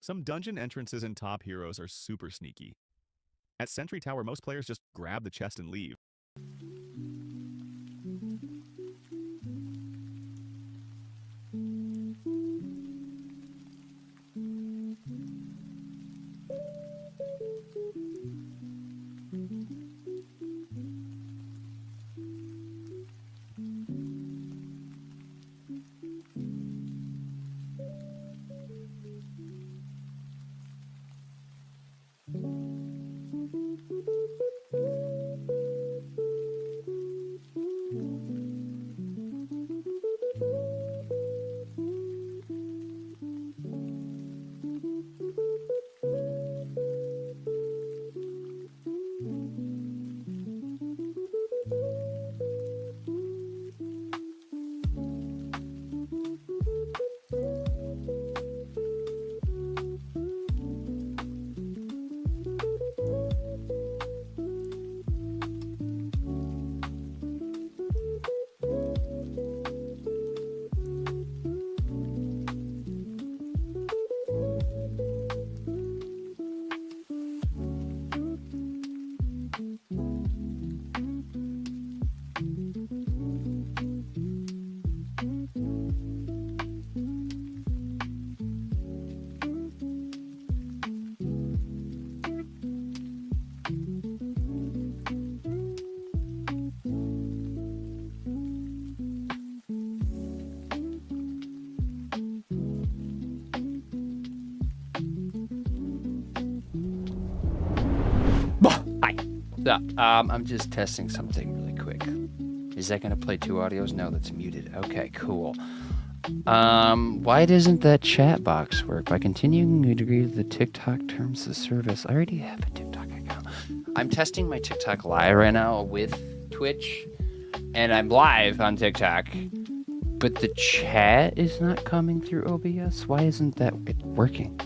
Some dungeon entrances in Top Heroes are super sneaky. At Sentry Tower, most players just grab the chest and leave. So, I'm just testing something really quick. Is that gonna play 2 audios? No, that's muted. Okay, cool. Why doesn't that chat box work? By continuing to agree to the TikTok terms of service. I already have a TikTok account. I'm testing my TikTok live right now with Twitch, and I'm live on TikTok, but the chat is not coming through OBS. Why isn't that working?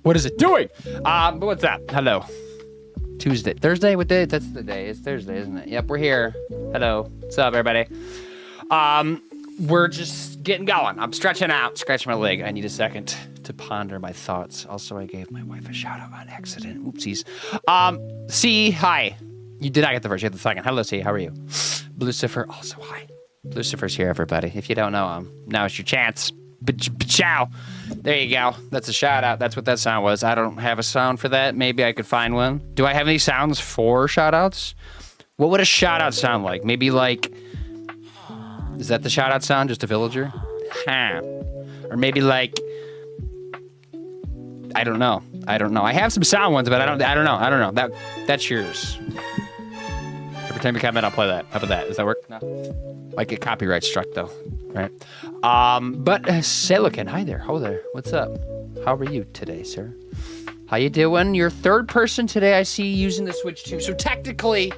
What is it doing? But what's that? Hello. Thursday, what day? That's the day. It's Thursday, isn't it? Yep, we're here. Hello. What's up, everybody? We're just getting going. I'm stretching out, scratching my leg. I need a second to ponder my thoughts. Also, I gave my wife a shout out on accident. Oopsies. C, hi. You did not get the first, you had the second. Hello, C, how are you? Lucifer, also hi. Lucifer's here, everybody. If you don't know him, now's your chance. Ciao. There you go. That's a shout out. That's what that sound was. I don't have a sound for that. Maybe I could find one. Do I have any sounds for shout outs? What would a shout out sound like? Maybe like, is that the shout out sound? Just a villager? Huh. Or maybe like, I don't know. I have some sound ones, but I don't know. That's yours. Every time you comment, I'll play that. How about that? Does that work? No. Might get copyright struck though, right? But Silicon, hi there. Hello there. What's up? How are you today, sir? How you doing? You're third person today I see using the Switch 2. So technically,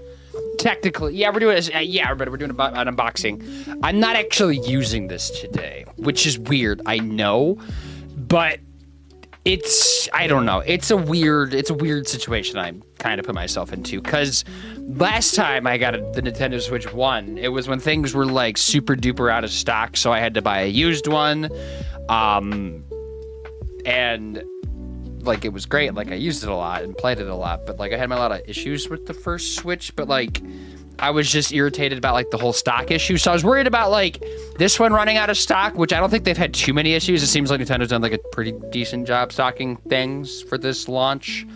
yeah, we're doing everybody, we're doing an unboxing. I'm not actually using this today, which is weird. I know, but I don't know. It's a weird situation I'm kind of put myself into, because last time I got the Nintendo Switch 1, it was when things were like super duper out of stock, so I had to buy a used one. And like, it was great. Like, I used it a lot and played it a lot, but like, I had a lot of issues with the first Switch, but like, I was just irritated about like the whole stock issue. So I was worried about like this one running out of stock, which I don't think they've had too many issues. It seems like Nintendo's done like a pretty decent job stocking things for this launch.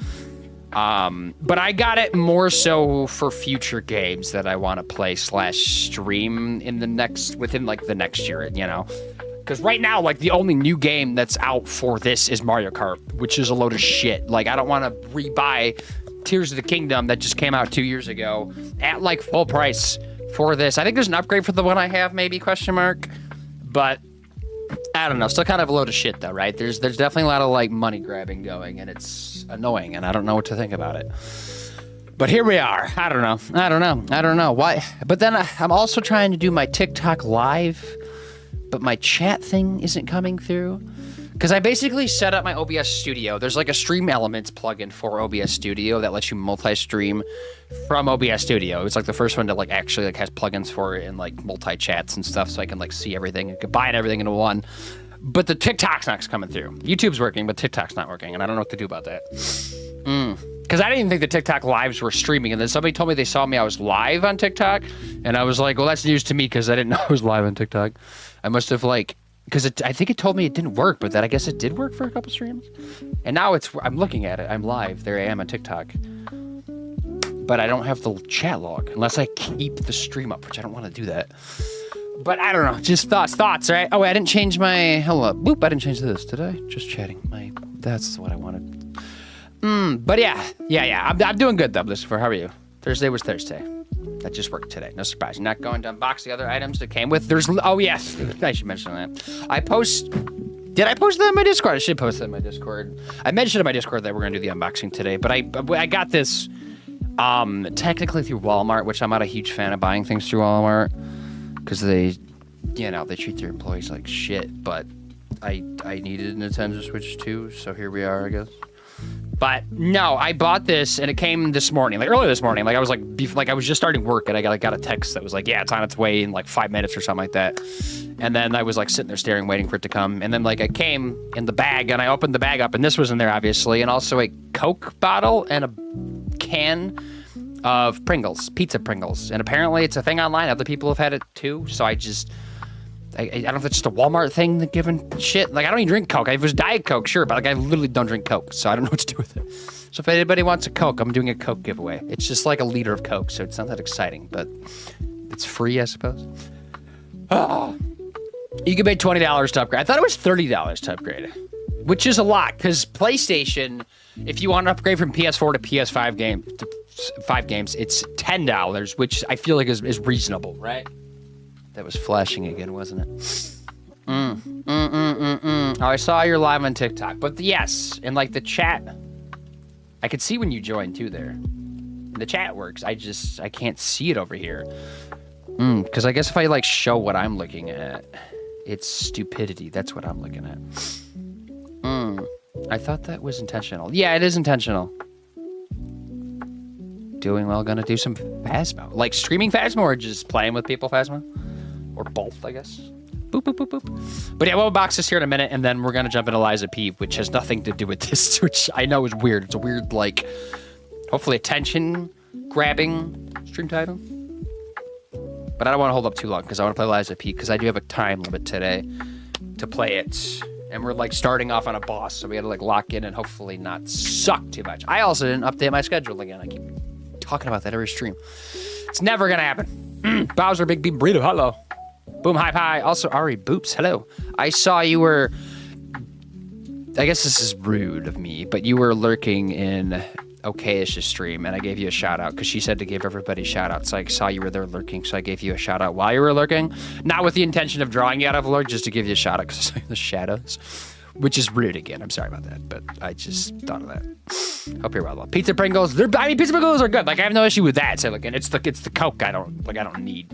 But I got it more so for future games that I want to play / stream within like the next year, you know? Because right now, like, the only new game that's out for this is Mario Kart, which is a load of shit. Like, I don't want to rebuy Tears of the Kingdom that just came out 2 years ago at like full price for this. I think there's an upgrade for the one I have, maybe, question mark. But I don't know. Still kind of a load of shit though, right? There's definitely a lot of like money grabbing going, and it's annoying, and I don't know what to think about it. But here we are. I don't know. Why? But then I'm also trying to do my TikTok live, but my chat thing isn't coming through. Because I basically set up my OBS Studio. There's like a Stream Elements plugin for OBS Studio that lets you multi-stream from OBS Studio. It's like the first one that like actually like has plugins for it and like multi-chats and stuff, so I can like see everything and combine everything into one. But the TikTok's not coming through. YouTube's working, but TikTok's not working, and I don't know what to do about that. Because I didn't even think the TikTok lives were streaming, and then somebody told me they saw me, I was live on TikTok, and I was like, well, that's news to me because I didn't know I was live on TikTok. I must have like, because I think it told me it didn't work, but then I guess it did work for a couple streams. And now I'm looking at it. I'm live. There I am on TikTok. But I don't have the chat log unless I keep the stream up, which I don't want to do that. But I don't know. Just thoughts, right? Oh, wait, I didn't change my, hold up. Boop, I didn't change this, did I? Just chatting. That's what I wanted. But yeah. I'm doing good though, Lucifer. How are you? Thursday was Thursday. That just worked today. No surprise. You're not going to unbox the other items that came with. Oh yes, I should mention that. Did I post that in my Discord? I should post that in my Discord. I mentioned in my Discord that we're gonna do the unboxing today, but I got this technically through Walmart, which I'm not a huge fan of buying things through Walmart because they treat their employees like shit. But I needed a Nintendo Switch 2, so here we are, I guess. But no, I bought this and it came this morning, like early this morning. Like I was I was just starting work and I got a text that was like, yeah, it's on its way in like 5 minutes or something like that. And then I was like sitting there staring, waiting for it to come. And then like it came in the bag and I opened the bag up and this was in there obviously. And also a Coke bottle and a can of Pringles, pizza Pringles. And apparently it's a thing online. Other people have had it too. So I don't know if it's just a Walmart thing that giving shit. Like, I don't even drink Coke. If it was Diet Coke, sure, but like I literally don't drink Coke, so I don't know what to do with it. So if anybody wants a Coke, I'm doing a Coke giveaway. It's just like a liter of Coke, so it's not that exciting, but it's free, I suppose. Oh. You can pay $20 to upgrade. I thought it was $30 to upgrade, which is a lot, because PlayStation, if you want to upgrade from PS4 to PS5 games, it's $10, which I feel like is reasonable, right? That was flashing again, wasn't it? Oh, I saw you're live on TikTok. But yes, and like the chat, I could see when you joined too there. And the chat works. I can't see it over here. Because I guess if I like show what I'm looking at, it's stupidity. That's what I'm looking at. I thought that was intentional. Yeah, it is intentional. Doing well, gonna do some Phasmo. Like streaming Phasmo or just playing with people Phasmo? Or both, I guess. Boop, boop, boop, boop. But yeah, we'll unbox this here in a minute, and then we're going to jump into Lies of P, which has nothing to do with this, which I know is weird. It's a weird, like, hopefully attention-grabbing stream title. But I don't want to hold up too long because I want to play Lies of P because I do have a time limit today to play it. And we're like starting off on a boss, so we had to like lock in and hopefully not suck too much. I also didn't update my schedule again. I keep talking about that every stream. It's never gonna happen. Bowser, Big B, Burrito, hello. Boom, hi, pie. Also, Ari Boops, hello. I saw you were, I guess this is rude of me, but you were lurking in Okayish's stream, and I gave you a shout out because she said to give everybody shout outs. So I saw you were there lurking, so I gave you a shout out while you were lurking. Not with the intention of drawing you out of a lurk, just to give you a shout out because I saw you in the shadows, which is rude again. I'm sorry about that, but I just thought of that. Hope you're well. Pizza Pringles, Pizza Pringles are good. Like I have no issue with that. So like, and it's the Coke I don't need.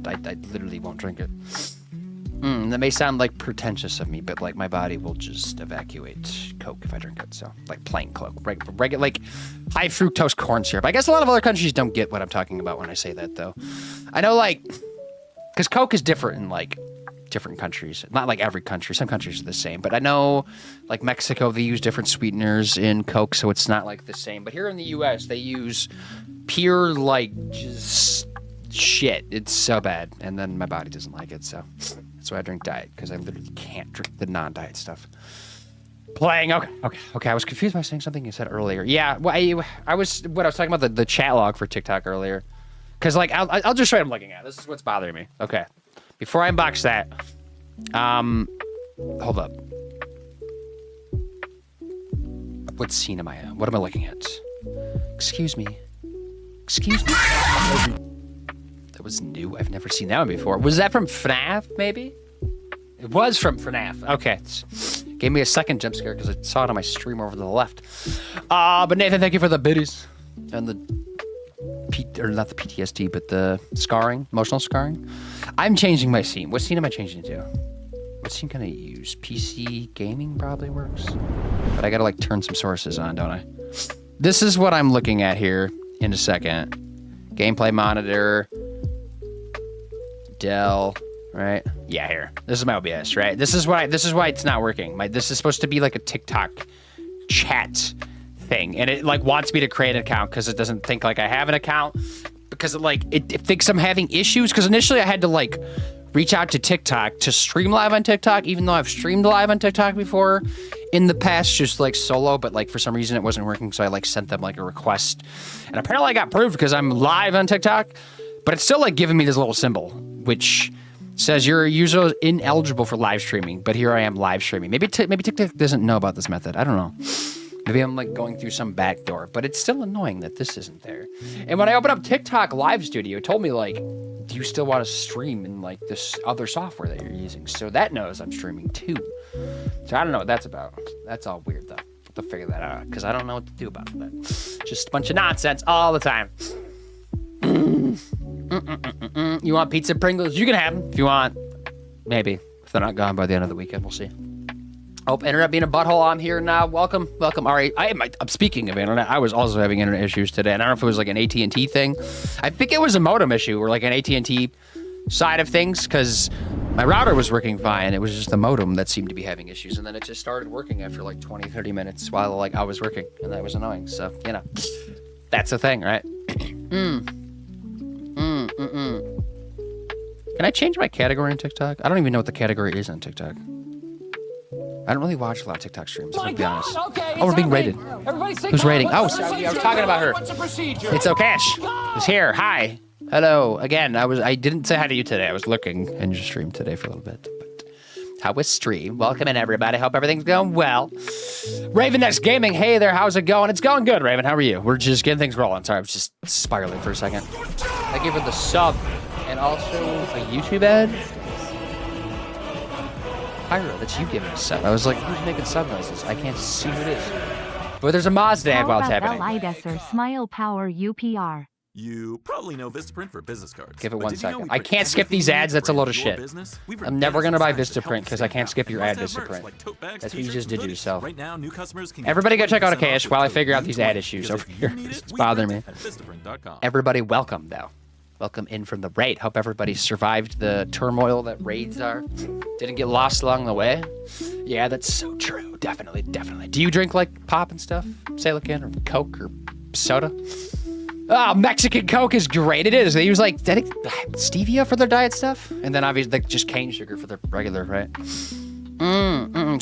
I literally won't drink it. That may sound like pretentious of me, but like my body will just evacuate Coke if I drink it. So like plain Coke, regular like high fructose corn syrup. I guess a lot of other countries don't get what I'm talking about when I say that though. I know like, because Coke is different in like different countries. Not like every country. Some countries are the same, but I know like Mexico, they use different sweeteners in Coke, so it's not like the same. But here in the US, they use pure like just shit. It's so bad, and then my body doesn't like it, so that's why I drink diet, because I literally can't drink the non-diet stuff. Playing, okay. I was confused by saying something you said earlier. Yeah, well, I was talking about the chat log for TikTok earlier, because like I'll just show you what I'm looking at. This is what's bothering me. Okay, before I unbox that, hold up. What scene am I in? What am I looking at? Excuse me. That was new. I've never seen that one before. Was that from FNAF, maybe? It was from FNAF. Okay. Gave me a second jump scare because I saw it on my stream over to the left. But Nathan, thank you for the biddies. And not the PTSD, but the scarring, emotional scarring. I'm changing my scene. What scene am I changing to? What scene can I use? PC gaming probably works. But I gotta like turn some sources on, don't I? This is what I'm looking at here in a second. Gameplay monitor. Dell, right? Yeah, here. This is my OBS, right? This is why it's not working. This is supposed to be like a TikTok chat thing, and it like wants me to create an account because it doesn't think like I have an account, because it thinks I'm having issues. Because initially I had to like reach out to TikTok to stream live on TikTok, even though I've streamed live on TikTok before in the past, just like solo, but like for some reason it wasn't working, so I like sent them like a request, and apparently I got approved because I'm live on TikTok. But it's still like giving me this little symbol, which says you're a user ineligible for live streaming. But here I am live streaming. Maybe TikTok doesn't know about this method. I don't know. Maybe I'm like going through some back door. But it's still annoying that this isn't there. And when I open up TikTok Live Studio, it told me like, do you still want to stream in like this other software that you're using? So that knows I'm streaming too. So I don't know what that's about. That's all weird though. To figure that out, because I don't know what to do about that. Just a bunch of nonsense all the time. You want pizza Pringles? You can have them if you want. Maybe. If they're not gone by the end of the weekend, we'll see. Oh, internet being a butthole. I'm here now. Welcome. All right. I'm speaking of internet. I was also having internet issues today. And I don't know if it was like an AT&T thing. I think it was a modem issue or like an AT&T side of things, because my router was working fine. It was just the modem that seemed to be having issues. And then it just started working after like 20, 30 minutes while like I was working. And that was annoying. So, you know, that's the thing, right? Can I change my category in TikTok? I don't even know what the category is on TikTok. I don't really watch a lot of TikTok streams, to be honest. Okay, oh, we're being rated. Who's rating? Oh, sorry, I was talking about her. What's the procedure? It's Okash. It's here. Hi. Hello. Again, I didn't say hi to you today. I was looking in your stream today for a little bit. But how was stream? Welcome in, everybody. Hope everything's going well. Raven Next Gaming. Hey there. How's it going? It's going good, Raven. How are you? We're just getting things rolling. Sorry, I was just spiraling for a second. Thank you for the sub. And also a YouTube ad. Pyro, that's you giving a sub. I was like, who's making sub noises? I can't see who it is. But there's a Mazda ad while it's happening. Smile Power UPR. You probably know Vistaprint for business cards. Give it 1 second. I can't skip these ads. That's a load of shit. I'm never going to buy Vistaprint because I can't skip your ad Vistaprint. That's what you just did to yourself. Everybody go check out Okash while I figure out these ad issues over here. It's bothering me. Everybody welcome, though. Welcome in from the raid. Hope everybody survived the turmoil that raids are. Didn't get lost along the way. Yeah, that's so true. Definitely. Do you drink like pop and stuff? Silicon or Coke or soda? Oh, Mexican Coke is great. It is. They use like stevia for their diet stuff, and then obviously like, just cane sugar for the regular, right?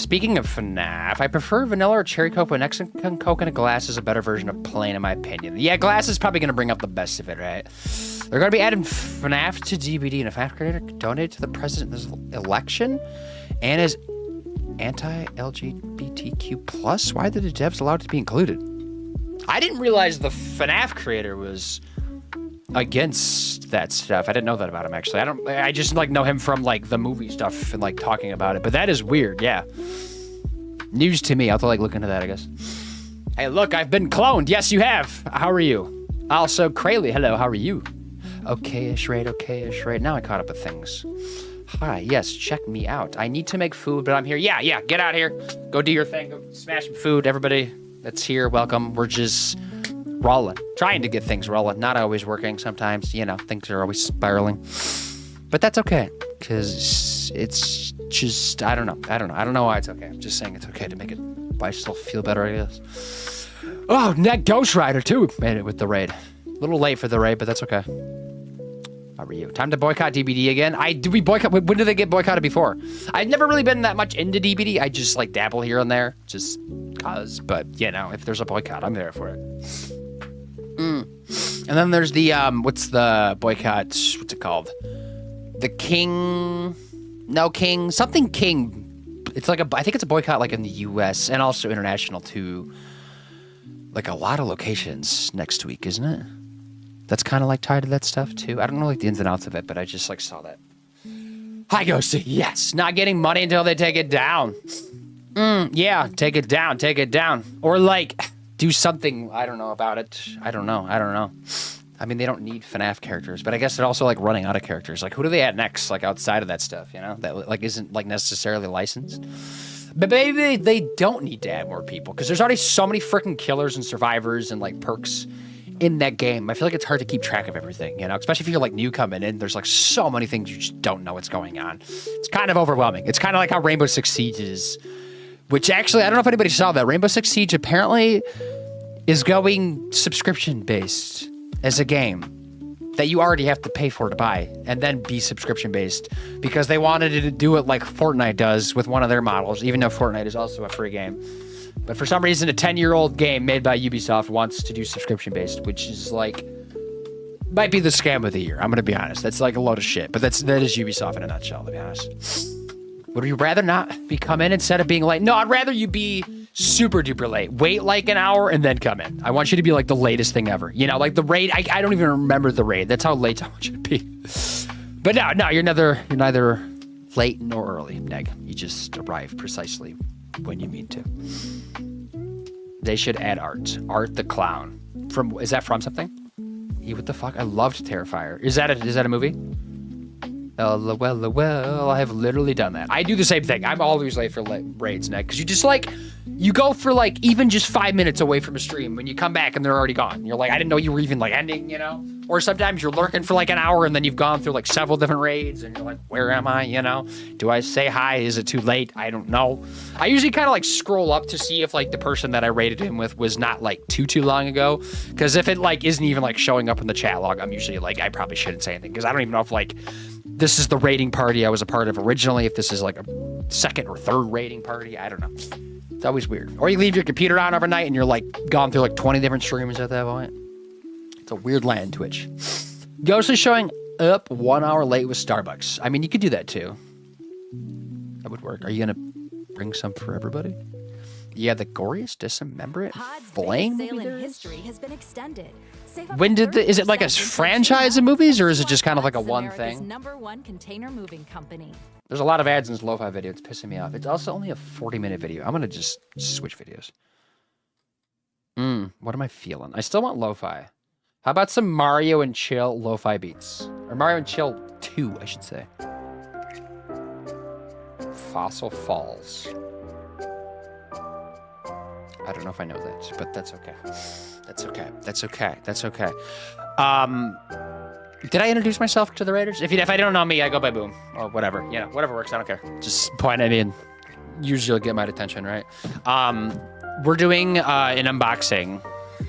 Speaking of FNAF, I prefer vanilla or cherry Coke, but Mexican Coke in a glass is a better version of plain, in my opinion. Yeah, glass is probably going to bring up the best of it, right? They're going to be adding FNAF to DBD, and a FNAF creator donated to the president this election, and is anti-LGBTQ+. Why did the devs allow it to be included? I didn't realize the FNAF creator was against that stuff. I didn't know that about him, actually. I just like know him from like the movie stuff and like talking about it, but that is weird. Yeah, news to me. I'll have to like look into that, I guess. Hey, look, I've been cloned. Yes, you have. How are you? Also, Krayley, hello, how are you? Okay-ish, right, okay-ish, right. Now I caught up with things. Hi, yes, check me out. I need to make food, but I'm here. Yeah, get out here. Go do your thing. Go smash some food. Everybody that's here, welcome. We're just rolling. Trying to get things rolling. Not always working. Sometimes, you know, things are always spiraling. But that's okay, because it's just, I don't know. I don't know why it's okay. I'm just saying it's okay to make it myself feel better, I guess. Oh, Net Ghost Rider, too. Made it with the raid. A little late for the raid, but that's okay. How are you? Time to boycott DBD again? When did they get boycotted before? I've never really been that much into DBD. I just like dabble here and there, just cause. But you know, if there's a boycott, I'm there for it. And then there's the what's the boycott? What's it called? The King? No, King. Something King. It's like I think it's a boycott like in the U.S. and also international too. Like a lot of locations next week, isn't it? That's kind of like tied to that stuff too. I don't know like the ins and outs of it, but I just like saw that. Hi, Ghosty. Yes, not getting money until they take it down. Yeah, take it down. Or like do something, I don't know about it. I don't know. I mean, they don't need FNAF characters, but I guess they're also like running out of characters. Like who do they add next? Like outside of that stuff, you know, that like isn't like necessarily licensed. But maybe they don't need to add more people because there's already so many freaking killers and survivors and like perks in that game. I feel like it's hard to keep track of everything, you know, especially if you're like new coming in. There's like so many things you just don't know what's going on. It's kind of overwhelming. It's kind of like how Rainbow Six Siege is, which actually, I don't know if anybody saw that. Rainbow Six Siege apparently is going subscription based as a game that you already have to pay for to buy and then be subscription based because they wanted to do it like Fortnite does with one of their models, even though Fortnite is also a free game. But for some reason, a 10-year-old game made by Ubisoft wants to do subscription-based, which is like, might be the scam of the year. I'm going to be honest. That's like a load of shit. But that is Ubisoft in a nutshell, to be honest. Would you rather not be come in instead of being late? No, I'd rather you be super duper late. Wait like an hour and then come in. I want you to be like the latest thing ever. You know, like the raid. I don't even remember the raid. That's how late I want you to be. But no, you're neither late nor early, Neg. You just arrive precisely when you mean to. They should add Art the Clown. Is that from something? What the fuck? I loved Terrifier. Is that a movie? Well, I have literally done that. I do the same thing. I'm always late for raids, Ned, because you just like, you go for like even just 5 minutes away from a stream when you come back and they're already gone. You're like, I didn't know you were even like ending, you know? Or sometimes you're lurking for like an hour and then you've gone through like several different raids and you're like, where am I, you know? Do I say hi? Is it too late? I don't know. I usually kind of like scroll up to see if like the person that I raided him with was not like too long ago. Because if it like isn't even like showing up in the chat log, I'm usually like, I probably shouldn't say anything because I don't even know if like this is the raiding party I was a part of originally, if this is like a second or third raiding party, I don't know. It's always weird. Or you leave your computer on overnight and you're like gone through like 20 different streams at that point. It's a weird land, Twitch. Ghost is showing up 1 hour late with Starbucks. I mean, you could do that too. That would work. Are you gonna bring some for everybody? Yeah, the goriest dismemberment flame movie there is? Has been extended. When did is it like a franchise of movies or is it just kind of like a one thing? #1 container moving company. There's a lot of ads in this lo-fi video. It's pissing me off. It's also only a 40-minute video. I'm gonna just switch videos. What am I feeling? I still want lo-fi. How about some Mario and Chill lo-fi beats? Or Mario and Chill 2, I should say. Fossil Falls. I don't know if I know that, but that's okay. That's okay. Did I introduce myself to the Raiders? If I don't know me, I go by Boom or whatever. You know, whatever works. I don't care. Just point at me and usually you'll get my attention, right? We're doing an unboxing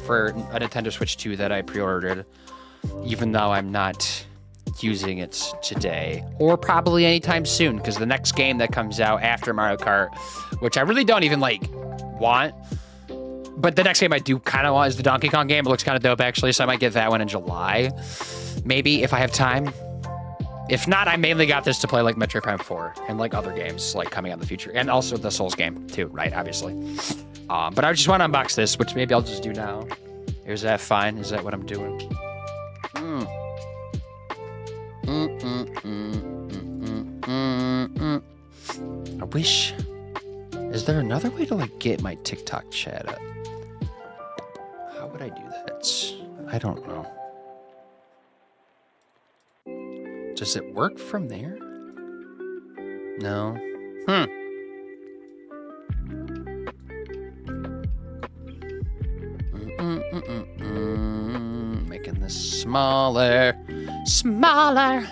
for a Nintendo Switch 2 that I pre-ordered, even though I'm not using it today or probably anytime soon, because the next game that comes out after Mario Kart, which I really don't even like want, but the next game I do kind of want is the Donkey Kong game. It looks kind of dope actually, so I might get that one in July, maybe, if I have time. If not, I mainly got this to play like Metroid Prime 4 and like other games like coming out in the future, and also the Souls game too, right? Obviously. But I just want to unbox this, which maybe I'll just do now. Is that fine? Is that what I'm doing? I wish. Is there another way to like get my TikTok chat up? How would I do that? I don't know. Does it work from there? No. Making this smaller. Smaller.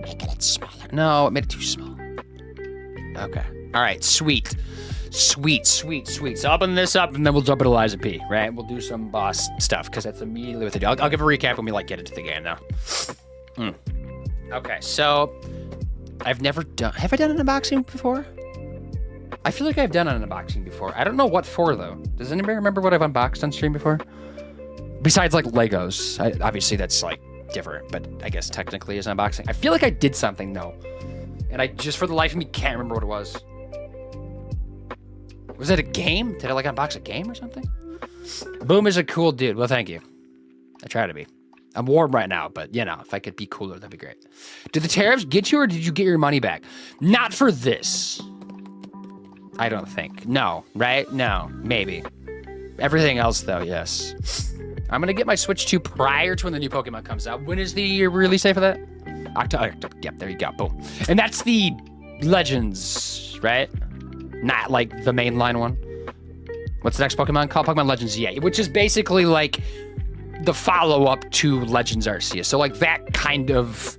Making it smaller. No, it made it too small. Okay. All right. Sweet. So I'll open this up and then we'll jump into Lies of P, right? We'll do some boss stuff because that's immediately what they do. I'll give a recap when we like get into the game now. Okay, so I've never done. Have I done an unboxing before? I feel like I've done an unboxing before. I don't know what for though. Does anybody remember what I've unboxed on stream before? Besides like Legos. Obviously that's like different, but I guess technically is an unboxing. I feel like I did something though, and I just for the life of me can't remember what it was. Was it a game? Did I like unbox a game or something? Boom is a cool dude. Well, thank you. I try to be. I'm warm right now, but you know, if I could be cooler, that'd be great. Did the tariffs get you or did you get your money back? Not for this. I don't think. No, right? No, maybe. Everything else though, yes. I'm gonna get my Switch 2 prior to when the new Pokemon comes out. When is the release date for that? October. Yep, there you go. Boom. And that's the Legends, right? Not like the mainline one. What's the next Pokemon called? Pokemon Legends Z, which is basically like the follow-up to Legends Arceus. So like that kind of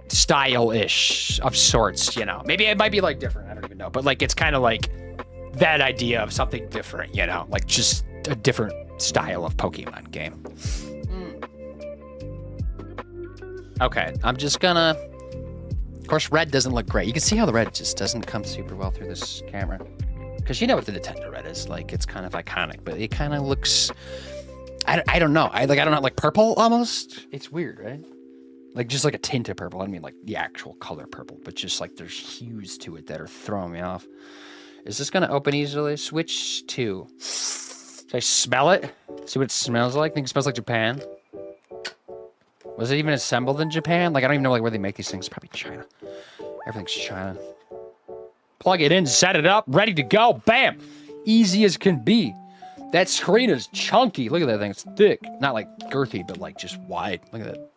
style-ish of sorts, you know. Maybe it might be like different, I don't even know. But like it's kind of like that idea of something different, you know, like just a different style of Pokemon game. Okay, I'm just gonna... Of course, red doesn't look great. You can see how the red just doesn't come super well through this camera. Because you know what the Nintendo red is. Like, it's kind of iconic, but it kind of looks... I don't know. I don't know, like purple almost? It's weird, right? Like, just like a tint of purple. I don't mean like the actual color purple, but just like there's hues to it that are throwing me off. Is this going to open easily? Switch 2. Should I smell it? See what it smells like? Think it smells like Japan? Was it even assembled in Japan? Like, I don't even know like where they make these things. Probably China. Everything's China. Plug it in, set it up, ready to go. Bam! Easy as can be. That screen is chunky. Look at that thing. It's thick. Not like girthy, but like just wide. Look at that.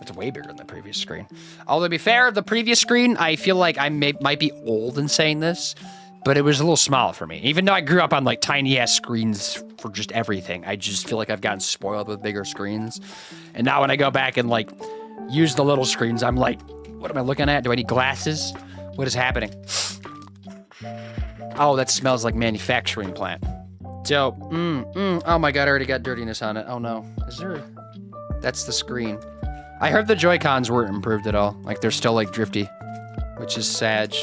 It's way bigger than the previous screen. Although to be fair, the previous screen, I feel like I might be old in saying this, but it was a little small for me. Even though I grew up on like tiny ass screens for just everything, I just feel like I've gotten spoiled with bigger screens. And now when I go back and like use the little screens, I'm like, what am I looking at? Do I need glasses? What is happening? Oh, that smells like manufacturing plant. Dope. Oh my God, I already got dirtiness on it. Oh no. Is there... That's the screen. I heard the Joy-Cons weren't improved at all. Like they're still like drifty, which is sad.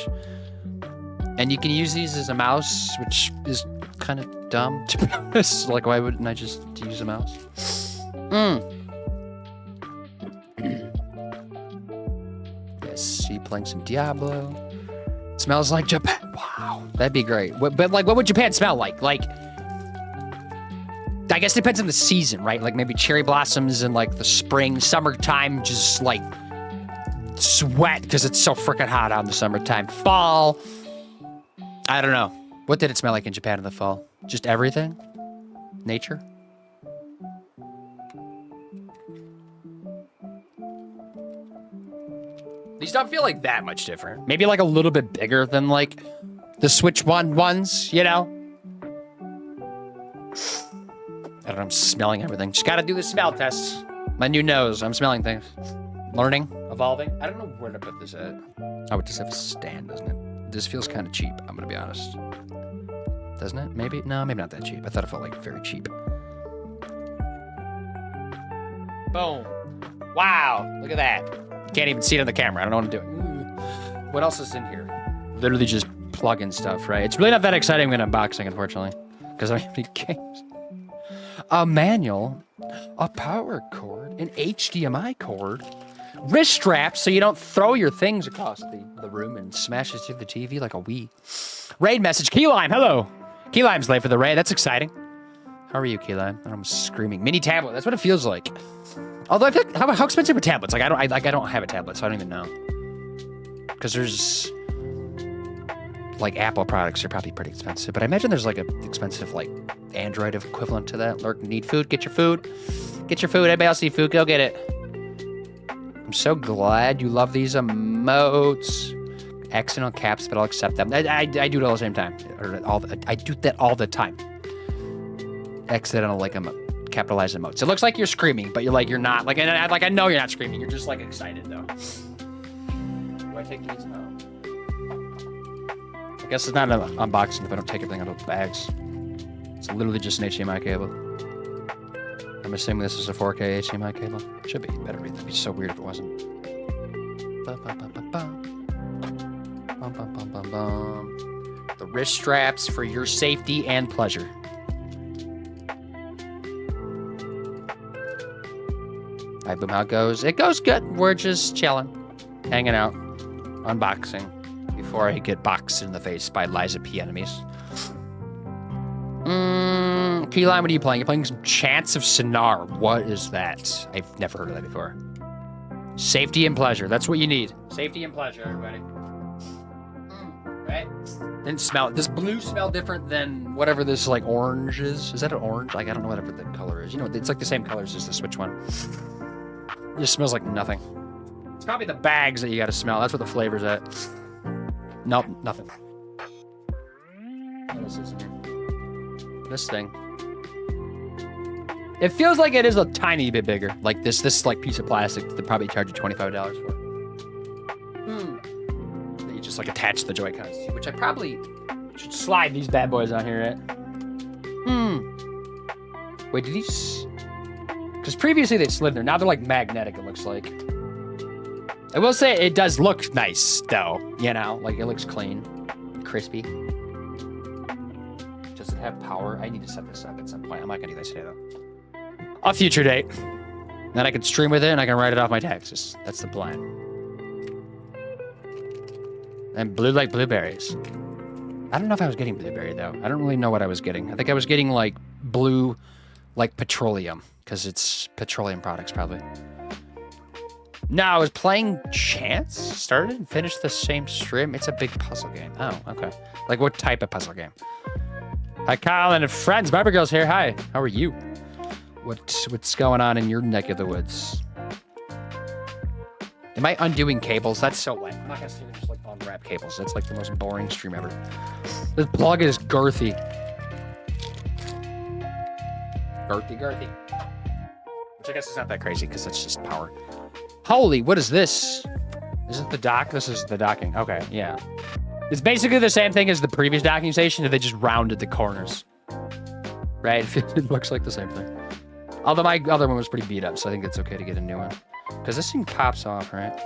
And you can use these as a mouse, which is kind of dumb to be honest. Like why wouldn't I just use a mouse? Yes, see, playing some Diablo. Smells like Japan. Wow, that'd be great. But like, what would Japan smell like? Like, I guess it depends on the season, right? Like maybe cherry blossoms in like the spring, summertime, just like sweat because it's so freaking hot out in the summertime. Fall, I don't know. What did it smell like in Japan in the fall? Just everything? Nature? These don't feel like that much different. Maybe like a little bit bigger than like the Switch ones, you know? I don't know, I'm smelling everything. Just gotta do the smell tests. My new nose, I'm smelling things. Learning, evolving. I don't know where to put this at. Oh, it does have a stand, doesn't it? This feels kind of cheap, I'm gonna be honest. doesn't it? Maybe? No, maybe not that cheap. I thought it felt like very cheap. Boom. Wow. Look at that. Can't even see it on the camera. I don't know what I'm doing. What else is in here? Literally just plug-in stuff, right? It's really not that exciting when unboxing, unfortunately, because I don't have any games. A manual, a power cord, an HDMI cord, wrist straps so you don't throw your things across the room and smash it through the TV like a Wii. Raid message. Key Lime, hello. Key Lime's late for the raid. That's exciting. How are you, Key Lime? I'm screaming. Mini tablet. That's what it feels like. Although I feel like, how expensive are tablets? Like I don't have a tablet, so I don't even know. Because there's like Apple products are probably pretty expensive, but I imagine there's like a expensive like Android equivalent to that. Lurk, need food? Get your food. Get your food. Anybody else need food? Go get it. I'm so glad you love these emotes. Accidental caps, but I'll accept them. I do it all the same time. I do that all the time. Accidental like capitalized emotes. It looks like you're screaming, but you're not. Like I know you're not screaming. You're just like excited though. Do I take these? No. I guess it's not an unboxing if I don't take everything out of the bags. It's literally just an HDMI cable. I'm assuming this is a 4K HDMI cable. Should be. Better be. That'd be so weird if it wasn't. The wrist straps for your safety and pleasure. All right, boom, how it goes? It goes good. We're just chilling, hanging out, unboxing before I get boxed in the face by Liza P enemies. Key Lime, what are you playing? You're playing some Chants of Sinar. What is that? I've never heard of that before. Safety and pleasure. That's what you need. Safety and pleasure, everybody. Right? Didn't smell it. Does blue smell different than whatever this like orange is? Is that an orange? Like I don't know whatever the color is. You know, it's like the same colors as the Switch one. It just smells like nothing. It's probably the bags that you gotta smell. That's what the flavor's at. Nope, nothing. What else is in here? This thing. It feels like it is a tiny bit bigger. Like this like piece of plastic that they probably charge you $25 for. That you just like attach the Joy-Cons to, which I probably should slide these bad boys on here, right? Wait, did these... Because previously they slid there. Now they're like magnetic, it looks like. I will say it does look nice, though. You know, like it looks clean, crispy. Does it have power? I need to set this up at some point. I'm not gonna do this today, though. A future date. Then I can stream with it and I can write it off my taxes. That's the plan. And blue like blueberries. I don't know if I was getting blueberry, though. I don't really know what I was getting. I think I was getting like blue, like petroleum. Because it's petroleum products, probably. No, I was playing Chance. Started and finished the same stream. It's a big puzzle game. Oh, okay. Like what type of puzzle game? Hi, Kyle and friends. Barber Girl's here. Hi. How are you? What's going on in your neck of the woods? Am I undoing cables? That's so lame. I'm not gonna sit there just like unwrap cables. That's like the most boring stream ever. This plug is girthy. Girthy. Which I guess is not that crazy because that's just power. Holy, what is this? Is it the dock? This is the docking. Okay, yeah. It's basically the same thing as the previous docking station, they just rounded the corners. Right? It looks like the same thing. Although my other one was pretty beat up, so I think it's okay to get a new one. Because this thing pops off, right?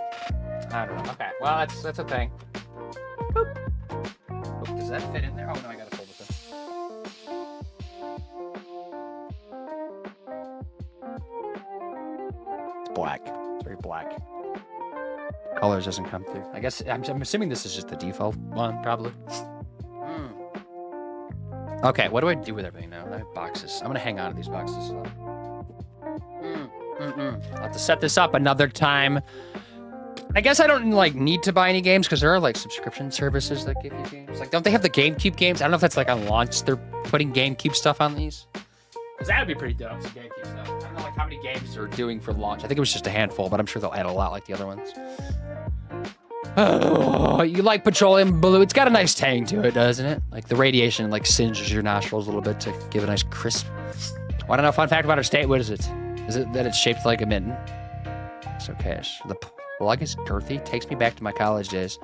I don't know. Okay, well, that's a thing. Boop. Boop. Does that fit in there? Oh, no, I gotta pull this in. It's black. It's very black. Colors doesn't come through. I guess, I'm assuming this is just the default one, probably. Okay, what do I do with everything now? I have boxes. I'm gonna hang on to these boxes. I'll have to set this up another time. I guess I don't like need to buy any games because there are like subscription services that give you games. Like, don't they have the GameCube games? I don't know if that's like on launch. They're putting GameCube stuff on these. Because that would be pretty dope. Some GameCube stuff. I don't know like how many games they're doing for launch. I think it was just a handful, but I'm sure they'll add a lot like the other ones. Oh, you like petroleum blue? It's got a nice tang to it, doesn't it? Like the radiation like singes your nostrils a little bit to give a nice crisp. Want to know a fun fact about our state? What is it? Is it that it's shaped like a mitten? It's okay. The plug is girthy. Takes me back to my college days.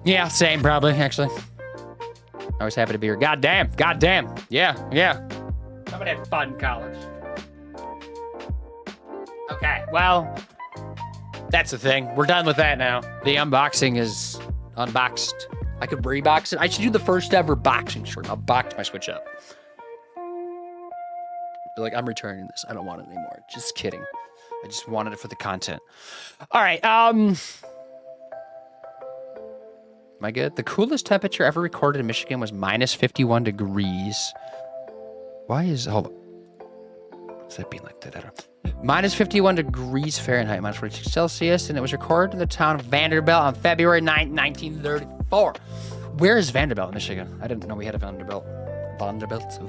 Yeah, same probably, actually. Always happy to be here. Goddamn. Yeah. Somebody had fun in college. Okay, well, that's the thing. We're done with that now. The unboxing is unboxed. I could rebox it. I should do the first ever boxing stream. I'll box my Switch up. Be like, I'm returning this. I don't want it anymore. Just kidding. I just wanted it for the content. All right. Am I good? The coolest temperature ever recorded in Michigan was minus 51 degrees. Why is... Hold on. What's that being like that? I don't know. Minus 51 degrees Fahrenheit, minus 42 Celsius, and it was recorded in the town of Vanderbilt on February 9th, 1934. Where is Vanderbilt, Michigan? I didn't know we had a Vanderbilt. Vanderbilt.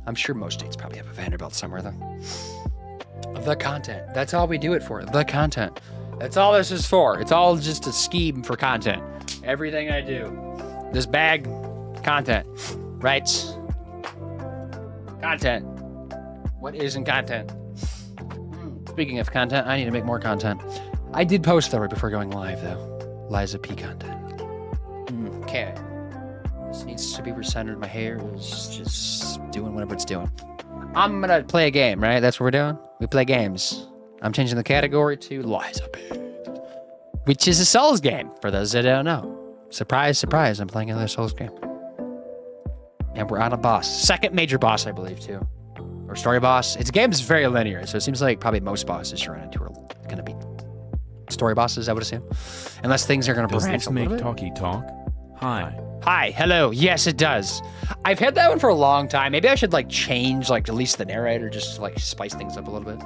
I'm sure most states probably have a Vanderbilt somewhere, though. The content. That's all we do it for. The content. That's all this is for. It's all just a scheme for content. Everything I do. This bag, content. Rights. Content. What isn't content? Speaking of content, I need to make more content. I did post that right before going live, though. Liza P content. Okay. This needs to be recentered. My hair is just doing whatever it's doing. I'm gonna play a game, right? That's what we're doing? We play games. I'm changing the category to Liza P, which is a Souls game, for those that don't know. Surprise, surprise, I'm playing another Souls game. And we're on a boss. Second major boss, I believe, too. Or story boss. Its game is very linear, so it seems like probably most bosses you run into are gonna be story bosses, I would assume. Unless things are gonna Does branch this a make little bit. talky talk? Hi. Hi, hello. Yes, it does. I've had that one for a long time. Maybe I should like change like at least the narrator, just to, like spice things up a little bit.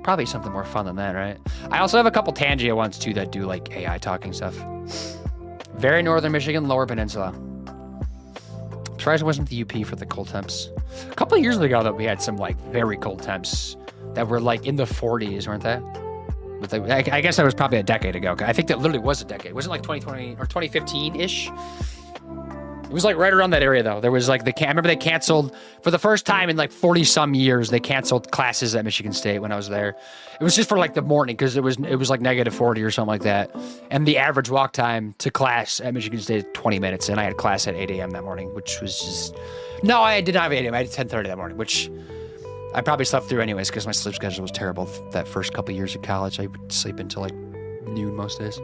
Probably something more fun than that, right? I also have a couple Tangia ones too that do like AI talking stuff. Very northern Michigan, Lower Peninsula. I'm surprised it wasn't the UP for the cold temps. A couple of years ago, though, we had some like very cold temps that were like in the 40s, weren't they? But I guess that was probably a decade ago. I think that literally was a decade. Was it like 2020 or 2015-ish? It was like right around that area, though. There was like I remember they canceled for the first time in like 40 some years. They canceled classes at Michigan State when I was there. It was just for like the morning because it was like negative 40 or something like that. And the average walk time to class at Michigan State is 20 minutes. And I had class at 8 a.m. that morning, which was just no, I did not have 8 a.m. I had 10:30 that morning, which I probably slept through anyways because my sleep schedule was terrible that first couple years of college. I would sleep until like noon most days.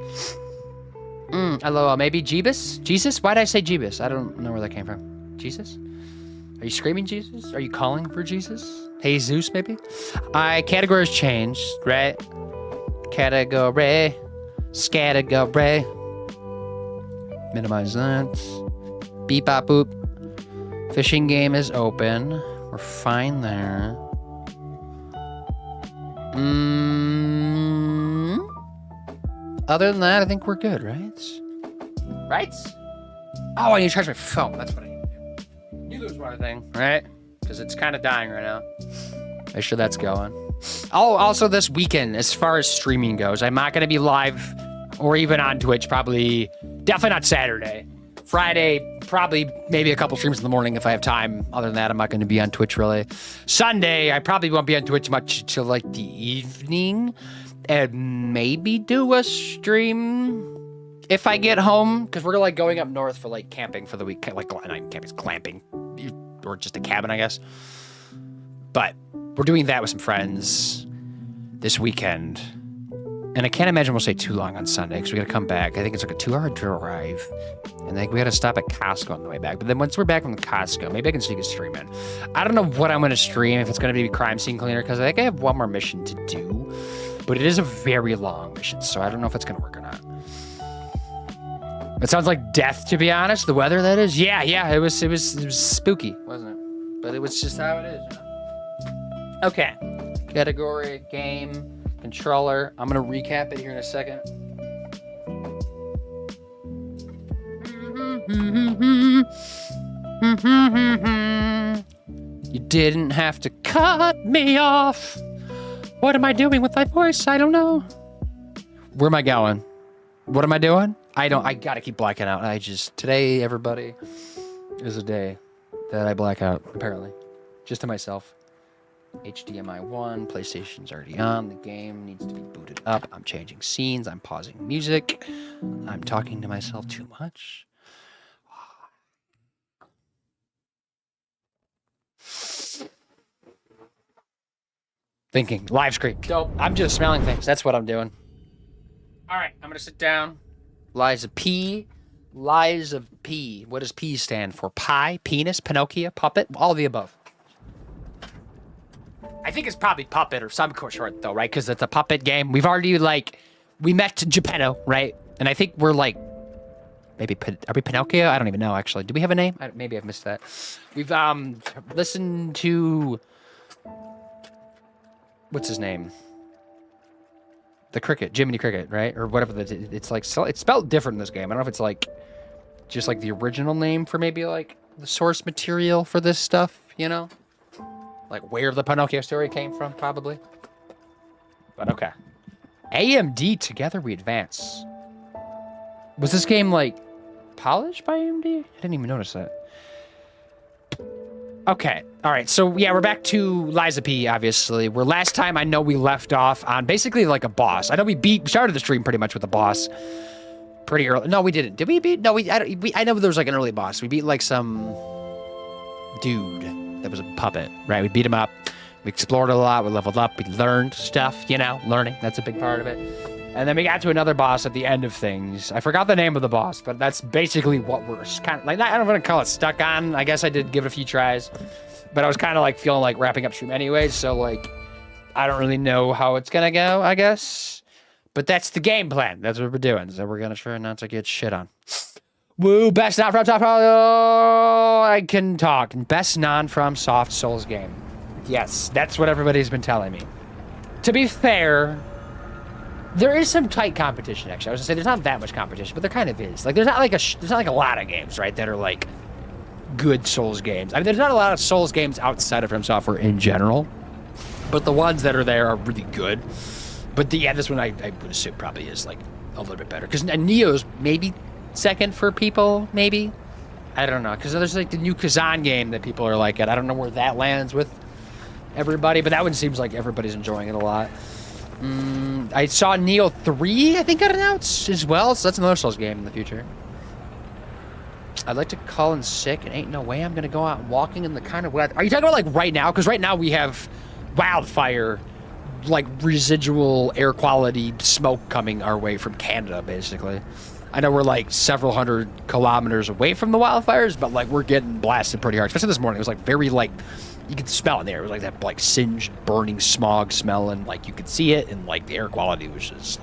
Hello, maybe Jeebus? Jesus? Why did I say Jeebus? I don't know where that came from. Jesus? Are you screaming Jesus? Are you calling for Jesus? Hey, Zeus, maybe? Categories changed, right? Category. Scategory. Minimize that. Beep, bop, boop. Fishing game is open. We're fine there. Other than that, I think we're good, right? Right? Oh, I need to charge my phone. That's what I need to do. You lose one thing, right? Because it's kind of dying right now. Make sure that's going. Oh, also this weekend, as far as streaming goes, I'm not going to be live or even on Twitch. Definitely not Saturday. Friday, probably maybe a couple streams in the morning if I have time. Other than that, I'm not going to be on Twitch really. Sunday, I probably won't be on Twitch much until like the evening. And maybe do a stream if I get home, because we're like going up north for like camping for the week, like not even camping, it's glamping, or just a cabin, I guess. But we're doing that with some friends this weekend, and I can't imagine we'll stay too long on Sunday because we got to come back. I think it's like a 2-hour drive, and like we got to stop at Costco on the way back. But then once we're back from Costco, maybe I can sneak a stream in. I don't know what I'm going to stream, if it's going to be crime scene cleaner, because I think I have one more mission to do. But it is a very long mission, so I don't know if it's going to work or not. It sounds like death, to be honest. The weather, that is. Yeah, it was spooky, wasn't it? But it was just how it is. Okay. Category, game, controller. I'm going to recap it here in a second. You didn't have to cut me off. What am I doing with my voice? I don't know. Where am I going? What am I doing? I gotta keep blacking out. Today, everybody, is a day that I black out, apparently. Just to myself. HDMI 1, PlayStation's already on. The game needs to be booted up. I'm changing scenes. I'm pausing music. I'm talking to myself too much. Thinking. Live screen. Dope. I'm just smelling things. That's what I'm doing. All right. I'm going to sit down. Liza P. Liza P. What does P stand for? Pie, penis, Pinocchio, puppet, all of the above. I think it's probably puppet or some short though, right? Because it's a puppet game. We've already we met Geppetto, right? And I think we're maybe are we Pinocchio? I don't even know actually. Do we have a name? Maybe I've missed that. We've listened to what's his name? The Cricket, Jiminy Cricket, right? Or whatever. It's it's spelled different in this game. I don't know if it's just the original name for maybe the source material for this stuff, you know? Where the Pinocchio story came from, probably. But okay. AMD, Together We Advance. Was this game polished by AMD? I didn't even notice that. Okay. All right. So yeah, we're back to Liza P, obviously. Where last time I know we left off on basically a boss. I know we started the stream pretty much with a boss pretty early. No, we didn't. Did we beat? No, I know there was an early boss. We beat some dude that was a puppet, right? We beat him up. We explored a lot. We leveled up. We learned stuff, learning. That's a big part of it. And then we got to another boss at the end of things. I forgot the name of the boss, but that's basically what we're kind of I don't want to call it stuck on. I guess I did give it a few tries, but I was kind of feeling wrapping up stream anyway. So I don't really know how it's going to go, I guess. But that's the game plan. That's what we're doing. So we're going to try not to get shit on. Woo, best non from soft. Oh, I can talk. Best non from soft Souls game. Yes, that's what everybody's been telling me. To be fair, there is some tight competition. Actually, I was gonna say there's not that much competition, but there kind of is. There's not a lot of games, right, that are good Souls games. I mean, there's not a lot of Souls games outside of From Software in general, but the ones that are there are really good. But this one I would assume probably is a little bit better because Neo's maybe second for people, maybe. I don't know, because there's the new Kazan game that people are at. I don't know where that lands with everybody, but that one seems like everybody's enjoying it a lot. I saw Neo 3, I think, got announced as well, so that's another Souls game in the future. I'd like to call in sick, and ain't no way I'm gonna go out walking in the kind of weather. Are you talking about right now? Because right now we have wildfire, residual air quality smoke coming our way from Canada, basically. I know we're several hundred kilometers away from the wildfires, but we're getting blasted pretty hard. Especially this morning, it was very you could smell in there. It was that singed, burning smog smell, and you could see it, and the air quality was just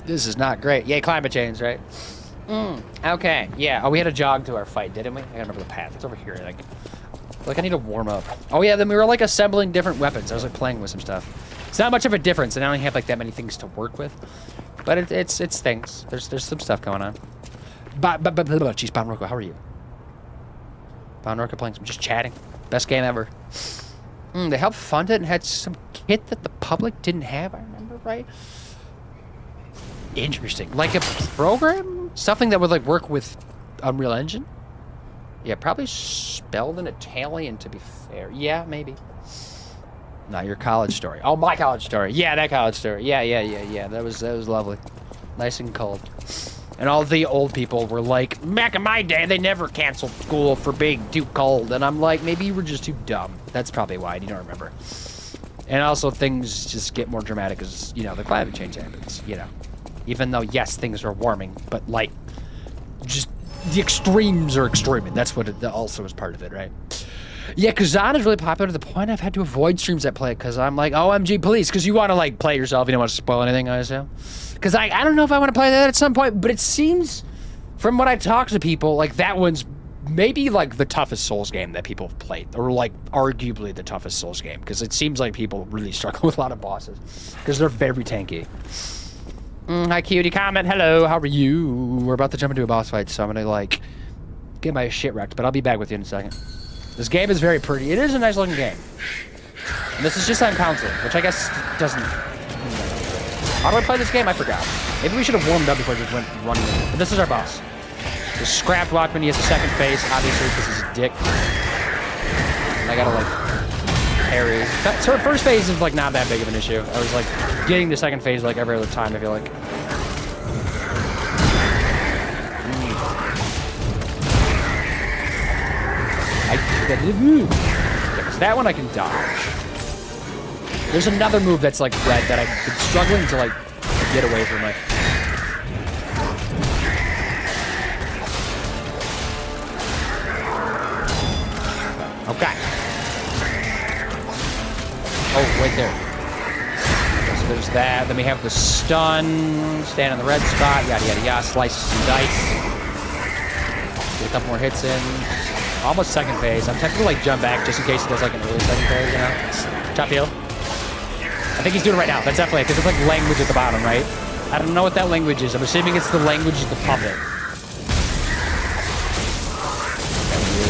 this is not great. Yay, climate change, right? Okay, yeah. Oh, we had a jog to our fight, didn't we? I gotta remember the path. It's over here. I need to warm up. Oh yeah, then we were assembling different weapons. I was playing with some stuff. It's not much of a difference, and I don't have that many things to work with. But it's things. There's some stuff going on. Jeez, Bonroka, how are you? Bonroka playing some, just chatting. Best game ever. They helped fund it and had some kit that the public didn't have, I remember, right? Interesting. A program? Something that would work with Unreal Engine? Yeah, probably spelled in Italian, to be fair. Yeah, maybe. Not your college story. Oh, my college story. Yeah, that college story. Yeah. That was lovely. Nice and cold. And all the old people were back in my day, they never canceled school for being too cold. And I'm maybe you were just too dumb. That's probably why you don't remember. And also things just get more dramatic as, the climate change happens, Even though, yes, things are warming, but just the extremes are extreme. And that's what it also is part of it, right? Yeah, Kazan is really popular to the point I've had to avoid streams that play it because I'm OMG police, because you want to play it yourself, you don't want to spoil anything, I assume. Because I don't know if I want to play that at some point, but it seems, from what I talk to people, that one's maybe the toughest Souls game that people have played, or arguably the toughest Souls game, because it seems people really struggle with a lot of bosses, because they're very tanky. Hi, cutie comment. Hello, how are you? We're about to jump into a boss fight, so I'm gonna get my shit wrecked, but I'll be back with you in a second. This game is very pretty. It is a nice looking game. And this is just on console, which I guess doesn't... How do I play this game? I forgot. Maybe we should have warmed up before I just went running in. But this is our boss. The scrapped Walkman, he has a second face, obviously, because he's a dick. And I gotta parries. So first phase is like not that big of an issue. I was like getting to second phase like every other time, I feel like. That one I can dodge. There's another move that's like red that I've been struggling to like get away from it. Okay. Oh, right there. Okay, so there's that. Then we have the stun. Stand on the red spot. Yada, yada, yada. Slice and dice. Get a couple more hits in. Almost second phase. I'm tempted to like jump back just in case he does like an early second phase, you know? Top heel. I think he's doing it right now. That's definitely it, because it's like language at the bottom, right? I don't know what that language is. I'm assuming it's the language of the puppet.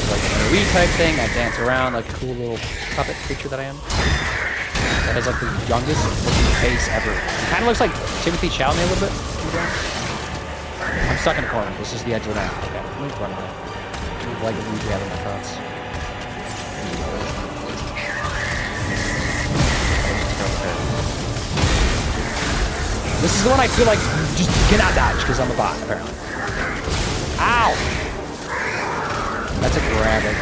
Like an AoE type thing. I dance around like a cool little puppet creature that I am. That has like the youngest looking face ever. It kind of looks like Timothy Chalamet a little bit. I'm stuck in a corner. This is the edge of the map. Okay, let me run away. Like regather my thoughts. This is the one I feel like just cannot dodge because I'm a bot, apparently. Ow! That's a grab. Like,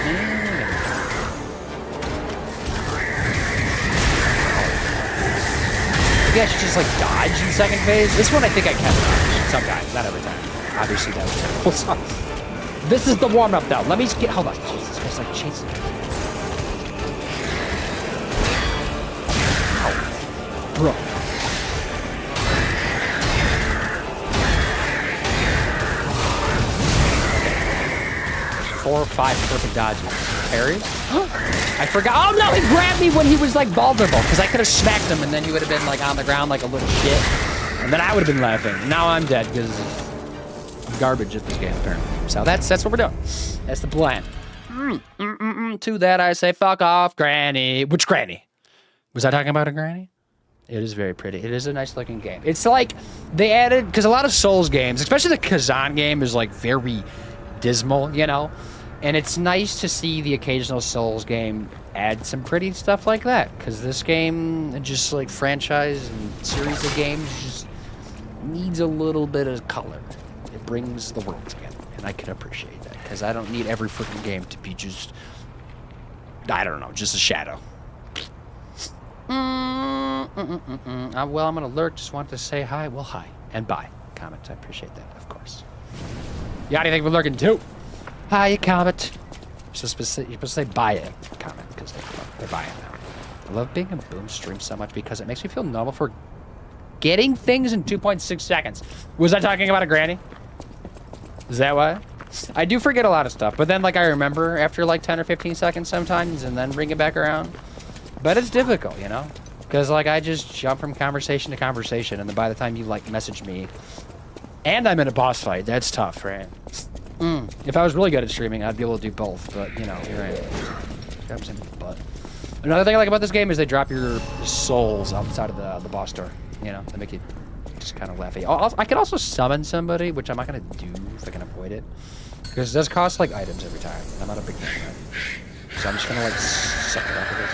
maybe I should just like dodge in second phase. This one I think I can dodge sometimes, not every time. Obviously that was terrible. This is the warm-up though. Let me just get, hold on. Jesus Christ, like chasing me. Ow. Bro. Okay. 4 or 5 perfect dodges. Parries? I forgot. Oh no, he grabbed me when he was like vulnerable because I could have smacked him and then he would have been like on the ground like a little shit. And then I would have been laughing. Now I'm dead because I'm garbage at this game apparently. So that's what we're doing. That's the plan. To that I say, fuck off, Granny. Which Granny? Was I talking about a Granny? It is very pretty. It is a nice looking game. It's like they added, because a lot of Souls games, especially the Kazan game, is like very dismal, you know? And it's nice to see the occasional Souls game add some pretty stuff like that. Because this game, just like franchise and series of games, just needs a little bit of color. It brings the world together. And I can appreciate that. Because I don't need every freaking game to be just, I don't know, just a shadow. Well, I'm going to lurk. Just want to say hi. Well, hi. And bye. Comment. I appreciate that, of course. Yachty, thank you for lurking, too. Hi, comment. You're supposed to say bye it. Comment, because they're buying now. I love being a boom stream so much because it makes me feel normal for getting things in 2.6 seconds. Was I talking about a Granny? Is that why? I do forget a lot of stuff, but then like I remember after like 10 or 15 seconds sometimes and then bring it back around. But it's difficult, you know? Because like I just jump from conversation to conversation and then by the time you like message me and I'm in a boss fight, that's tough, right? If I was really good at streaming, I'd be able to do both, but you know, here I am. Grabs in the butt. Another thing I like about this game is they drop your souls outside of the boss door. You know, they make you just kind of laugh at you. I can also summon somebody, which I'm not going to do if I can avoid it. Because it does cost, like, items every time. And I'm not a big fan of that. So I'm just going to, like, suck it up with this.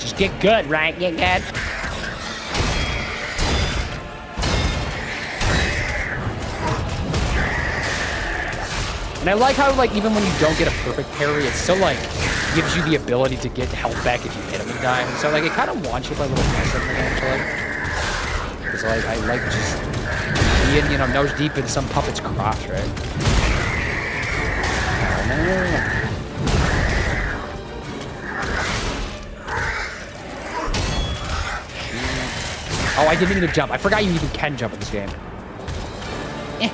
Just get good, right? Get good. And I like how, like, even when you don't get a perfect parry, it still, like, gives you the ability to get health back if you hit him in time. So, like, it kind of wants you to play a little aggressive, actually. Because, like, I like just being, you know, nose deep in some puppet's crotch, right? Oh, I didn't even jump. I forgot you even can jump in this game. Eh.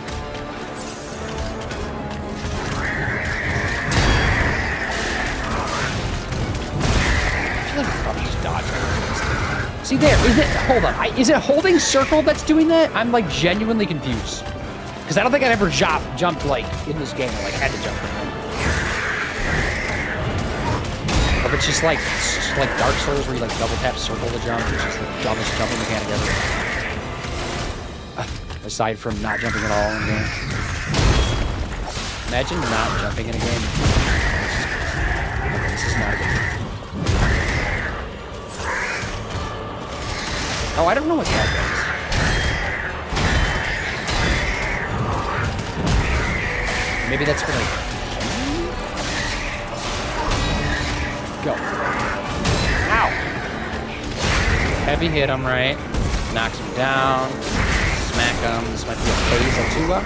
See there, is it, hold on, is it holding circle that's doing that? I'm like genuinely confused. Because I don't think I've ever jumped like in this game, like had to jump. Or if it's just like Dark Souls where you like double tap circle to jump, which is the dumbest jumping mechanic ever. Aside from not jumping at all in the game. Imagine not jumping in a game. This is not a good game. Oh, I don't know what that does. Maybe that's for like... Go. Ow! Heavy hit him, right? Knocks him down. Smack him. This might be a phase or two up.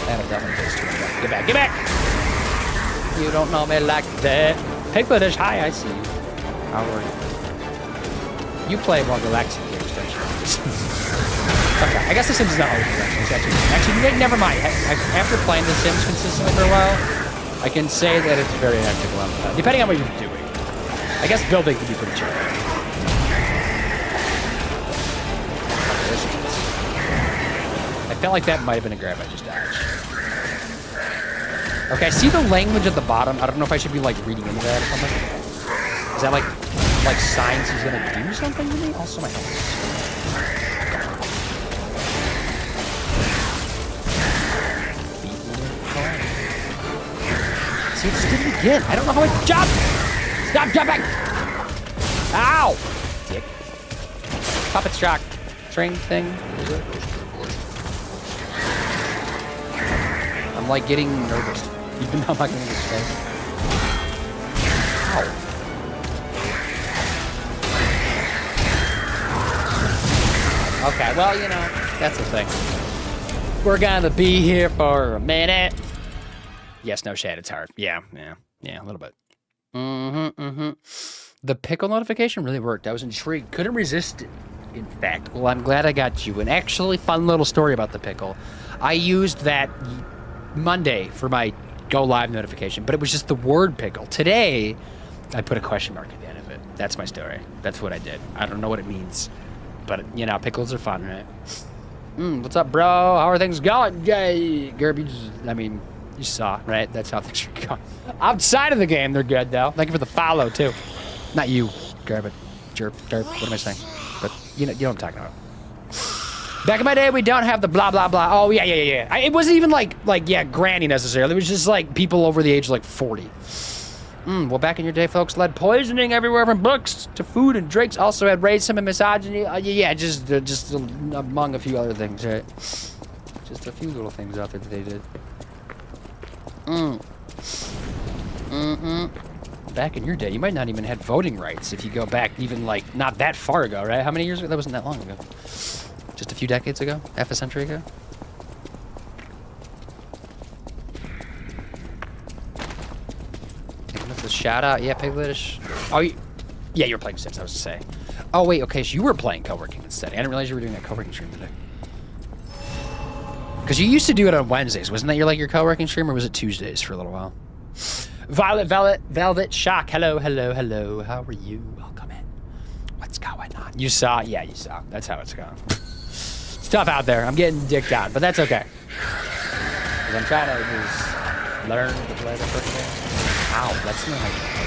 That'll definitely phase two. Get back, get back! You don't know me like that. Piglet is high, I see you. How are you? You play more relaxing games, don't you? Okay, I guess The Sims is not always relaxing. Actually, never mind. After playing The Sims consistently for a while, I can say that it's very active a lot of the time, depending on what you're doing. I guess building can be pretty chill. I felt like that might have been a grab I just dodged. Okay, I see the language at the bottom. I don't know if I should be like reading into that or something. Is that like signs he's gonna do something to me? Also my health. See, it just did it again. I don't know how I jump! Stop jumping! Ow! Dick. Puppet shock. String thing. I'm like getting nervous. Even though I'm not going to stay. Ow. Okay, well, you know, that's the thing. We're gonna be here for a minute. Yes, no shade, it's hard. Yeah, a little bit. The pickle notification really worked. I was intrigued. Couldn't resist it, in fact. Well, I'm glad I got you. An actually fun little story about the pickle. I used that Monday for my go live notification, but it was just the word pickle. Today, I put a question mark at the end of it. That's my story. That's what I did. I don't know what it means, but you know, pickles are fun, right? What's up, bro? How are things going? Yay, Gerb, you saw, right? That's how things are going. Outside of the game, they're good, though. Thank you for the follow, too. Not you, Gerb, but Jerp, Derp, what am I saying? But you know what I'm talking about. Back in my day, we don't have the blah, blah, blah. Oh, yeah. It wasn't even like, granny necessarily. It was just like people over the age of like 40. Well, back in your day, folks, lead poisoning everywhere from books to food and drinks. Also had racism and misogyny. Just among a few other things, right? Just a few little things out there that they did. Back in your day, you might not even have voting rights if you go back even like not that far ago, right? How many years ago? That wasn't that long ago. Just a few decades ago? Half a century ago? That's a shout out. Yeah, Pigletish. Oh, yeah, you were playing Sims, I was to say. Oh, wait, okay, so you were playing co-working instead. I didn't realize you were doing that co-working stream today. Because you used to do it on Wednesdays. Wasn't that your co-working stream, or was it Tuesdays for a little while? Velvet Shock. Hello. How are you? Welcome in. What's going on? You saw? Yeah, you saw. That's how it's going. It's tough out there. I'm getting dicked out, but that's okay. Because I'm trying to just learn to play the first game. Ow, that's not how you play.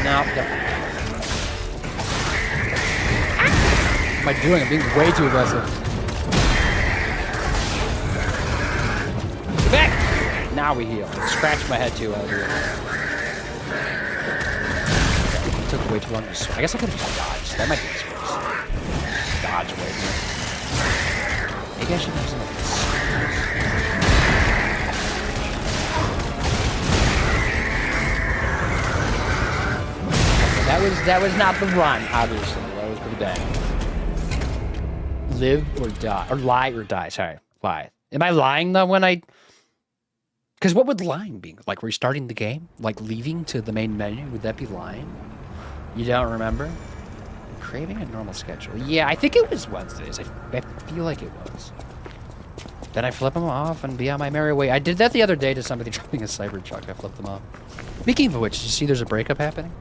No. What am I doing? I'm being way too aggressive. Get back! Now we heal. I scratched my head too while I do it. It took way too long to swing. I guess I could have just dodged. That might be the worst. Dodge away from it. Maybe I should have something like this. That was not the run, obviously. That was pretty bad. Live or die. Or lie or die. Sorry. Lie. Am I lying, though, when I... Because what would lying be? Like restarting the game? Like leaving to the main menu? Would that be lying? You don't remember? Craving a normal schedule. Yeah, I think it was Wednesdays. I feel like it was. Then I flip them off and be on my merry way. I did that the other day to somebody driving a Cybertruck. I flipped them off. Speaking of which, did you see there's a breakup happening?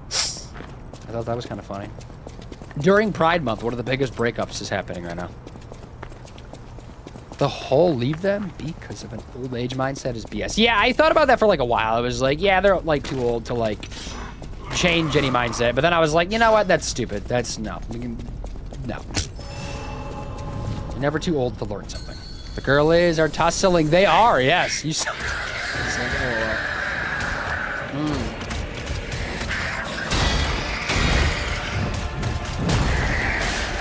I thought that was kind of funny. During Pride Month, one of the biggest breakups is happening right now. The whole leave them because of an old age mindset is BS. Yeah, I thought about that for like a while. I was like, yeah, they're like too old to like change any mindset. But then I was like, you know what? That's stupid. That's no. No. You're never too old to learn something. The girl is are tussling. They are, yes. You saw.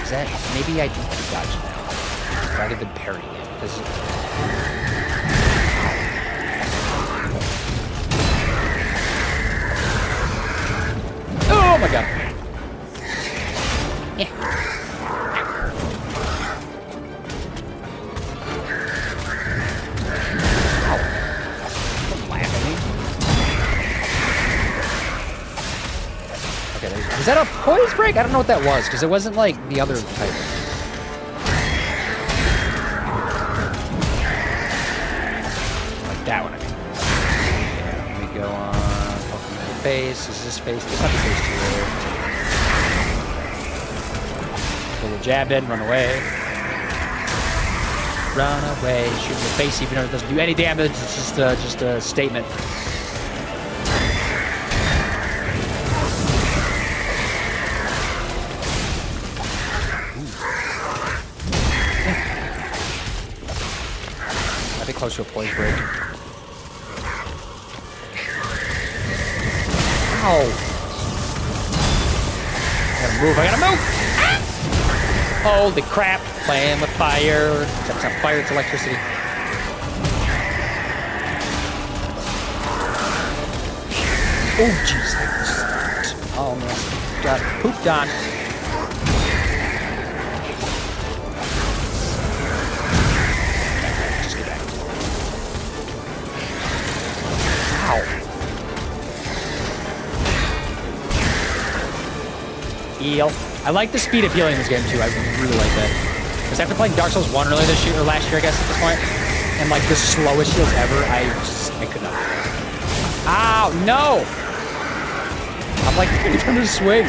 Is that maybe I dodge now rather than parry it? Because oh my god. Yeah. Ow. Don't laugh at me. Okay, was that a poise break? I don't know what that was, because it wasn't like the other type. Like that one, I mean. Yeah, let me go on. Poke in the face. Is this face? It's not the face too. Little jab in, run away. Run away, shoot in the face even though it doesn't do any damage. It's just a statement. I'd be close to a poise break. Ow! I gotta move! Holy crap, playing with fire. Except it's not fire, it's electricity. Oh, jeez. I almost got pooped on. Just get back. Ow. Eel. I like the speed of healing in this game too. I really like that. Because after playing Dark Souls 1 earlier this year, or last year I guess at this point, and like the slowest heals ever, I could not. Ow, no! I'm like waiting for him to swing.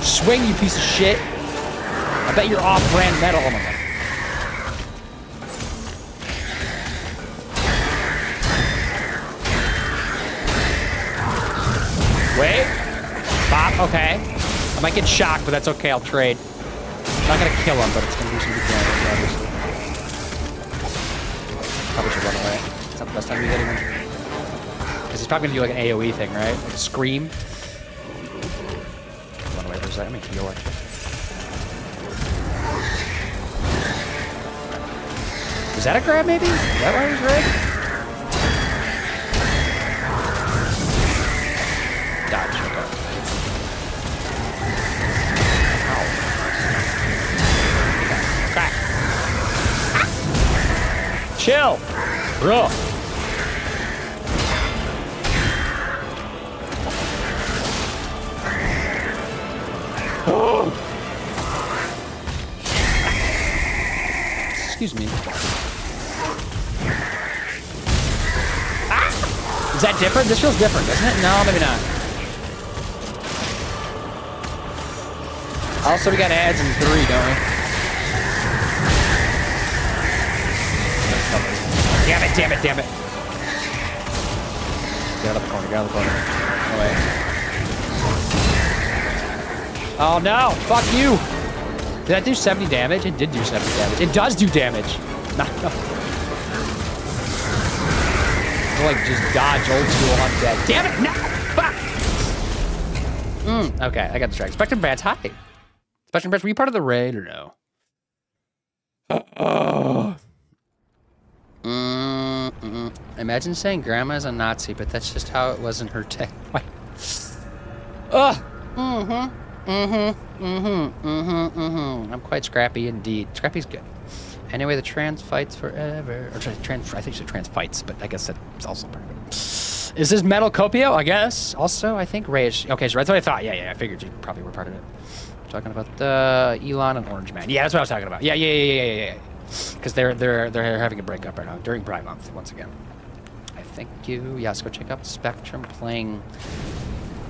Swing, you piece of shit. I bet you're off-brand metal. Oh my god. Wait. Bop, okay. I might get shocked, but that's okay, I'll trade. I'm not gonna kill him, but it's gonna do some good damage, obviously. Probably should run away. It's not the best time to get him. Because he's probably gonna do like an AoE thing, right? Like a scream. Run away for a second, let me heal actually. Is that a grab maybe? Is that why he was red? Dodge, okay. Chill, bro. Oh. Excuse me. Ah! Is that different? This feels different, doesn't it? No, maybe not. Also, we got ads in 3, don't we? Damn it, damn it, damn it. Get out of the corner, get out of the corner. No way. Oh no, fuck you. Did that do 70 damage? It did do 70 damage. It does do damage. No. Like just dodge old school on dead. Damn it, no, fuck. Okay, I got distracted. Spectrum Bats, hi. Spectrum Bats, were you part of the raid or no? Imagine saying grandma's a Nazi, but that's just how it was in her day. I'm quite scrappy indeed. Scrappy's good. Anyway, the trans fights forever. Or trans, I think she said trans fights, but I guess that's also part of it. Is this Metal Copio? I guess. Also, I think Ray is. Okay, so that's what I thought. Yeah, I figured you probably were part of it. Talking about the Elon and Orange Man. Yeah, that's what I was talking about. Yeah. Because they're having a breakup right now during Pride Month once again. I thank you. Yes, go check out Spectrum playing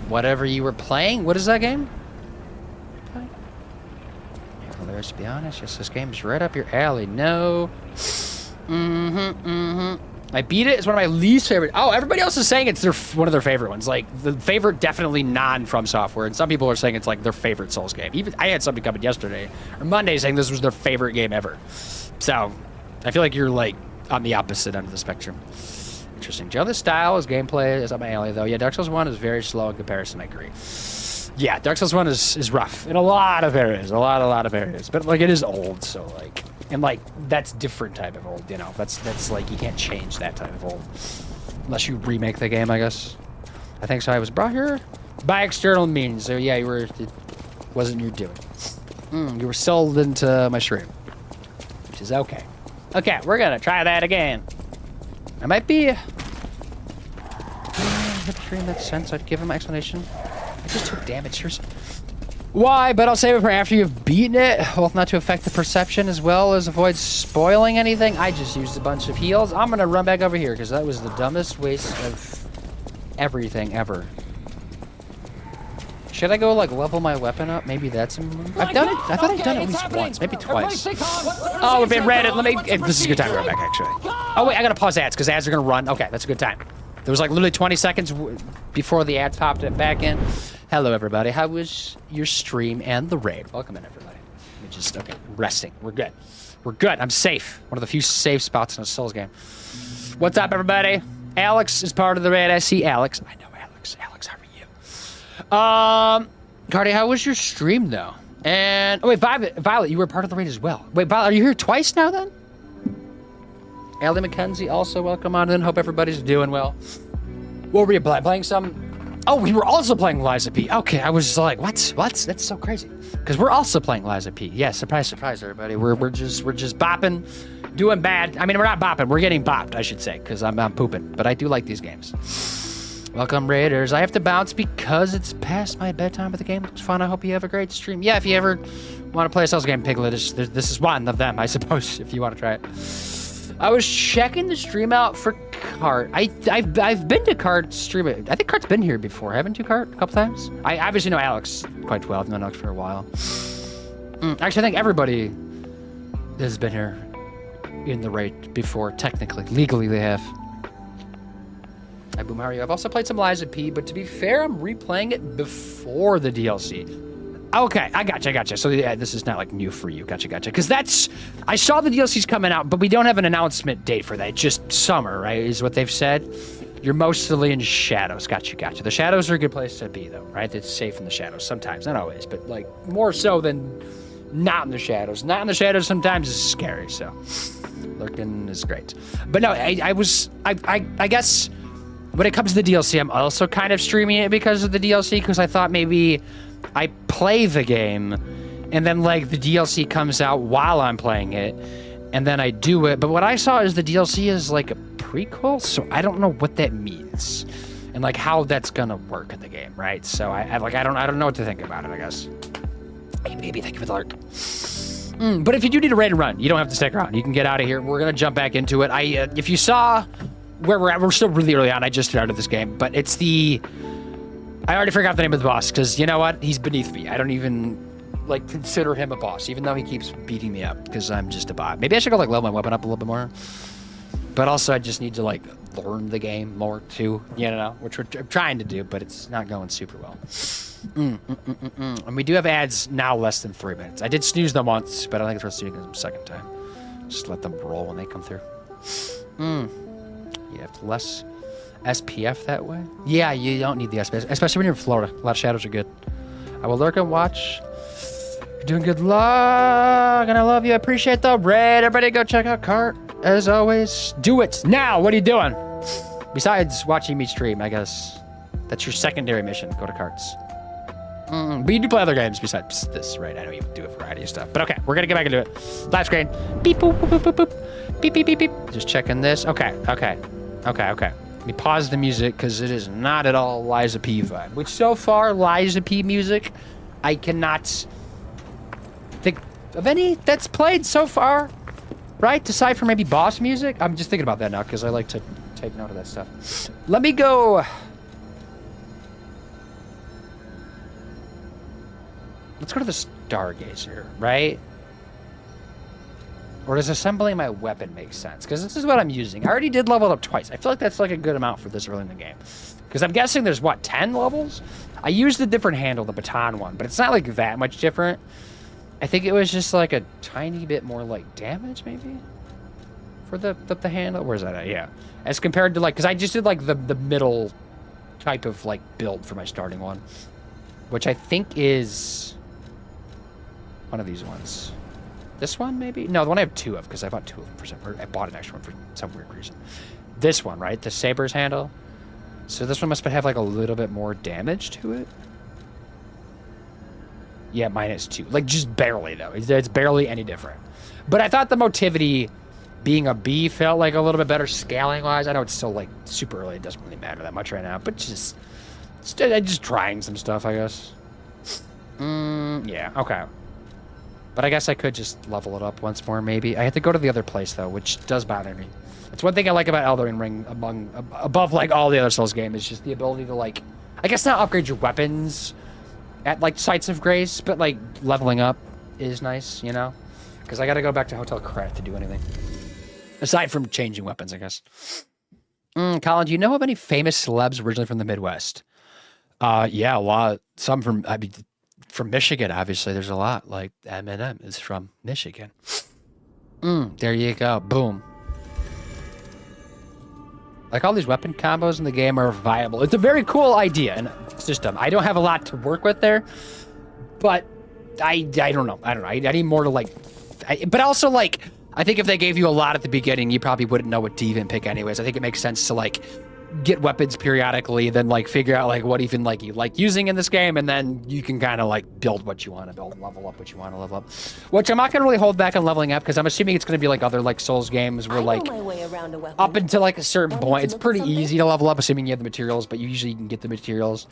whatever you were playing. What is that game? Well, there's to be honest. Yes, this game is right up your alley. No. I beat it. It's one of my least favorite. Oh, everybody else is saying it's one of their favorite ones. Like the favorite, definitely non-From Software. And some people are saying it's like their favorite Souls game. Even I had somebody come in yesterday or Monday saying this was their favorite game ever. So I feel like you're like on the opposite end of the spectrum. Interesting. Joe, the style, his gameplay is up my alley, though. Yeah, Dark Souls 1 is very slow in comparison, I agree. Yeah, Dark Souls 1 is rough in a lot of areas, a lot of areas. But, like, it is old, so, like... And, like, that's different type of old, you know? That's like, you can't change that type of old. Unless you remake the game, I guess. I think so. I was brought here by external means. So, yeah, it wasn't your doing. You were sold into my stream. Which is okay. Okay, we're gonna try that again. I might be... the tree in that sense. I'd give him an explanation. I just took damage. Seriously. Why? But I'll save it for after you've beaten it. Both not to affect the perception as well as avoid spoiling anything. I just used a bunch of heals. I'm gonna run back over here because that was the dumbest waste of everything ever. Should I go like level my weapon up? Maybe that's a move. I've done it. I thought I've done it at least once, maybe twice. Oh, we've been read it. Let me. This is a good time to run back, actually. Oh wait, I gotta pause ads because ads are gonna run. Okay, that's a good time. There was like literally 20 seconds before the ads popped it back in. Hello, everybody. How was your stream and the raid? Welcome in, everybody. We just okay, resting. We're good. We're good. I'm safe. One of the few safe spots in a Souls game. What's up, everybody? Alex is part of the raid. I see Alex. I know Alex. Alex, how are you? Cardi, how was your stream though? And oh wait, Violet, you were part of the raid as well. Wait, Violet, are you here twice now then? Allie McKenzie, also welcome on in. Hope everybody's doing well. What were you playing? Some? Oh, we were also playing Liza P. Okay, I was like, what? That's so crazy. Because we're also playing Liza P. Yeah, surprise, surprise, everybody. We're just bopping, doing bad. I mean, we're not bopping. We're getting bopped, I should say, because I'm pooping. But I do like these games. Welcome, Raiders. I have to bounce because it's past my bedtime, but the game looks fun. I hope you have a great stream. Yeah, if you ever want to play a Souls game, Piglet, this is one of them, I suppose, if you want to try it. I was checking the stream out for Cart. I've been to Cart stream. I think Cart's been here before. Haven't you, Cart? A couple times? I obviously know Alex quite well. I've known Alex for a while. Actually, I think everybody has been here in the raid before. Technically, legally, they have. Hi, Boom Mario. I've also played some Liza P, but to be fair, I'm replaying it before the DLC. Okay, I gotcha. So yeah, this is not like new for you. Gotcha. Because I saw the DLC's coming out, but we don't have an announcement date for that. It's just summer, right, is what they've said. You're mostly in shadows. Gotcha. The shadows are a good place to be, though, right? It's safe in the shadows sometimes, not always, but like more so than not in the shadows. Not in the shadows sometimes is scary, so lurking is great. But no, I guess when it comes to the DLC, I'm also kind of streaming it because of the DLC, because I thought maybe I play the game and then like the DLC comes out while I'm playing it and then I do it. But what I saw is the DLC is like a prequel, so I don't know what that means and like how that's gonna work in the game, right? So I don't know what to think about it, I guess. Hey baby, thank you for the lurk. But if you do need a raid to run, you don't have to stick around. You can get out of here. We're gonna jump back into it. If you saw where we're at, we're still really early on. I just started this game, but it's I already forgot the name of the boss, because you know what? He's beneath me. I don't even, like, consider him a boss, even though he keeps beating me up, because I'm just a bot. Maybe I should go, like, level my weapon up a little bit more. But also, I just need to, like, learn the game more, too, you know? Which we're trying to do, but it's not going super well. And we do have ads now less than 3 minutes. I did snooze them once, but I don't think it's worth snoozing them a second time. Just let them roll when they come through. You have less SPF that way? Yeah, you don't need the SPF, especially when you're in Florida. A lot of shadows are good. I will lurk and watch. You're doing good luck, and I love you. I appreciate the raid. Everybody go check out Cart, as always. Do it now. What are you doing? Besides watching me stream, I guess. That's your secondary mission. Go to Carts. But you do play other games besides this, right? I know you do a variety of stuff. But okay, we're going to get back into it. Live screen. Beep, boop, boop, boop, boop, boop. Beep, beep, beep, beep. Just checking this. Okay. Let me pause the music because it is not at all Liza P vibe. Which so far, Liza P music, I cannot think of any that's played so far, right? Aside from maybe boss music. I'm just thinking about that now because I like to take note of that stuff. Let me go. Let's go to the Stargazer, right? Or does assembling my weapon make sense? Because this is what I'm using. I already did level it up twice. I feel like that's like a good amount for this early in the game. Because I'm guessing there's, what, 10 levels? I used a different handle, the baton one, but it's not like that much different. I think it was just like a tiny bit more like damage, maybe? for the handle. Where's that at? Yeah. As compared to like, because I just did like the middle type of like build for my starting one, which I think is one of these ones. This one maybe? No, the one I have 2 of because I bought 2 of them for some. Or I bought an extra one for some weird reason. This one, right? The Saber's handle. So this one must have like a little bit more damage to it. Yeah, -2. Like just barely though. It's barely any different. But I thought the motivity being a B felt like a little bit better scaling wise. I know it's still like super early. It doesn't really matter that much right now. But just trying some stuff, I guess. Yeah, okay. But I guess I could just level it up once more, maybe. I have to go to the other place, though, which does bother me. That's one thing I like about Elden Ring above, like, all the other Souls games, is just the ability to, like, I guess not upgrade your weapons at, like, Sites of Grace, but, like, leveling up is nice, you know? Because I got to go back to Hotel Credit to do anything. Aside from changing weapons, I guess. Colin, do you know of any famous celebs originally from the Midwest? Yeah, a lot. Some from Michigan, obviously. There's a lot. Like, Eminem is from Michigan. There you go. Boom. Like, all these weapon combos in the game are viable. It's a very cool idea and system. I don't have a lot to work with there, but I don't know. I need more to, like... but also, like, I think if they gave you a lot at the beginning, you probably wouldn't know what to even pick anyways. I think it makes sense to, like, get weapons periodically, then, like, figure out, like, what even, like, you like using in this game, and then you can kind of, like, build what you want to build and level up what you want to level up. Which I'm not going to really hold back on leveling up, because I'm assuming it's going to be like other, like, Souls games where, like, up until, like, a certain point, it's pretty easy to level up, assuming you have the materials, but usually you can get the materials.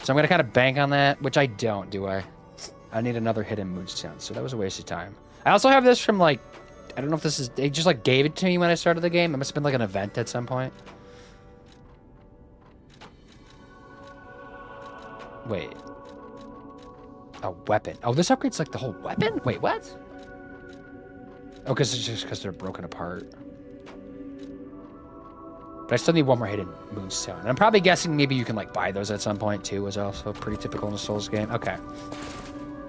So I'm going to kind of bank on that, which I don't, do I? I need another hidden moonstone, so that was a waste of time. I also have this from, like, I don't know if this is, they just, like, gave it to me when I started the game. It must have been, like, an event at some point. Wait. A weapon. Oh, this upgrades like the whole weapon? Wait, what? Oh, because it's just because they're broken apart. But I still need one more hidden moonstone. And I'm probably guessing maybe you can like buy those at some point too, is also pretty typical in a Souls game. Okay.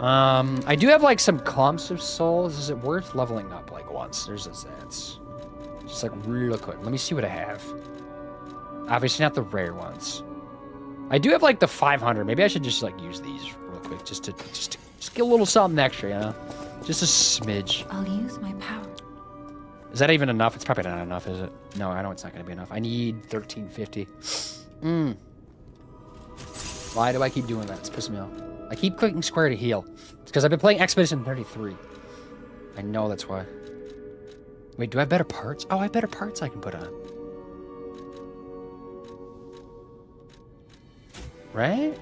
I do have like some clumps of souls. Is it worth leveling up like once? There's a Zance. Just like real quick. Let me see what I have. Obviously not the rare ones. I do have like the 500. Maybe I should just like use these real quick just to get a little something extra, you know? Just a smidge. I'll use my power. Is that even enough? It's probably not enough, is it? No, I know it's not going to be enough. I need 1350. Why do I keep doing that? It's pissing me off. I keep clicking square to heal. It's because I've been playing Expedition 33. I know that's why. Wait, do I have better parts? Oh, I have better parts I can put on. Right?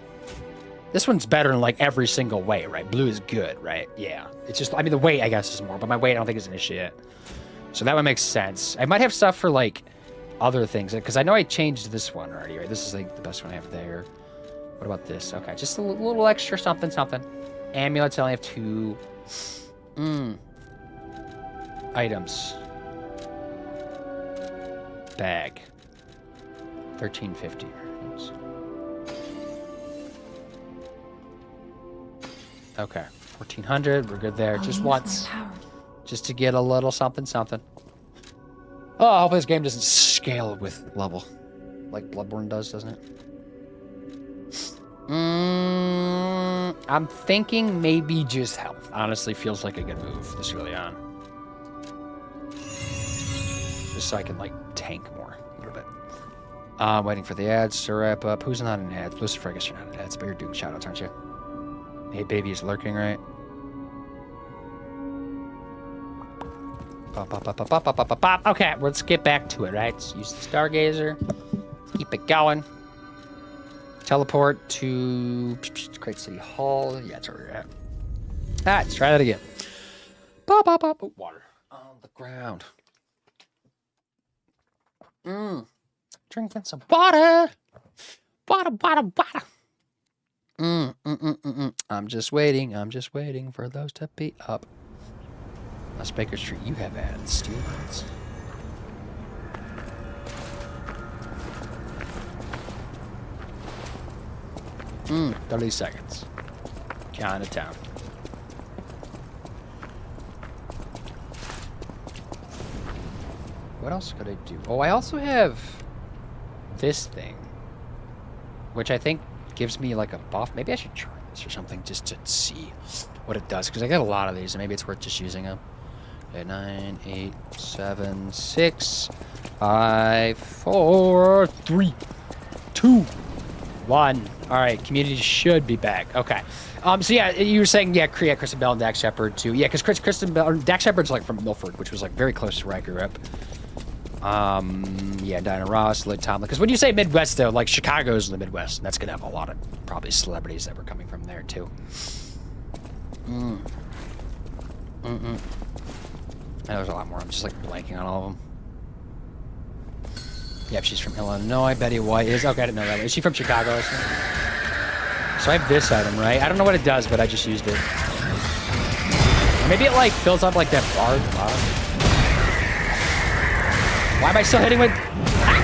This one's better in like every single way, right? Blue is good, right? Yeah. It's just, I mean, the weight, I guess, is more, but my weight I don't think is an issue yet. So that one makes sense. I might have stuff for like other things, because I know I changed this one already, right? This is like the best one I have there. What about this? Okay, just a little extra something, something. Amulets, I only have 2. Items. Bag. 1350. Oops. Okay, 1400. We're good there. Just once. Just to get a little something, something. Oh, hopefully this game doesn't scale with level. Like Bloodborne does, doesn't it? I'm thinking maybe just health. Honestly, feels like a good move this early on. Just so I can, like, tank more a little bit. Waiting for the ads to wrap up. Who's not in ads? Lucifer, I guess you're not in ads, but you're doing shoutouts, aren't you? Hey, baby is lurking, right? Pop, pop, pop, pop, pop, pop, pop, pop. Okay, let's get back to it, right? Let's use the Stargazer. Keep it going. Teleport to Great City Hall. Yeah, that's where we're at. Ah, let's try that again. Pop, pop, pop. Oh, water on the ground. Drinking some water. Water, water, water. I'm just waiting for those to be up. West Baker Street, you have ads, steel ads. 30 seconds. Chinatown. what else could I do? Oh, I also have this thing, which I think gives me like a buff. Maybe I should try this or something just to see what it does, because I got a lot of these, and maybe it's worth just using them. Okay, 9, 8, 7, 6, 5, 4, 3, 2, 1. All right, community should be back. Okay. So yeah, you were saying, yeah, Kristen Bell and Dax Shepard too. Yeah, because Kristen Bell, Dax Shepard's like from Milford, which was like very close to where I grew up. Yeah, Diana Ross, Lyd Tomlin. Because when you say Midwest though, like Chicago's in the Midwest, and that's gonna have a lot of probably celebrities that were coming from there too. I know there's a lot more. I'm just like blanking on all of them. Yep, she's from Illinois. Betty White is. Okay, I didn't know that. Is she from Chicago? So I have this item, right? I don't know what it does, but I just used it. Or maybe it like fills up like that bar at the bottom. Why am I still hitting with? Ah!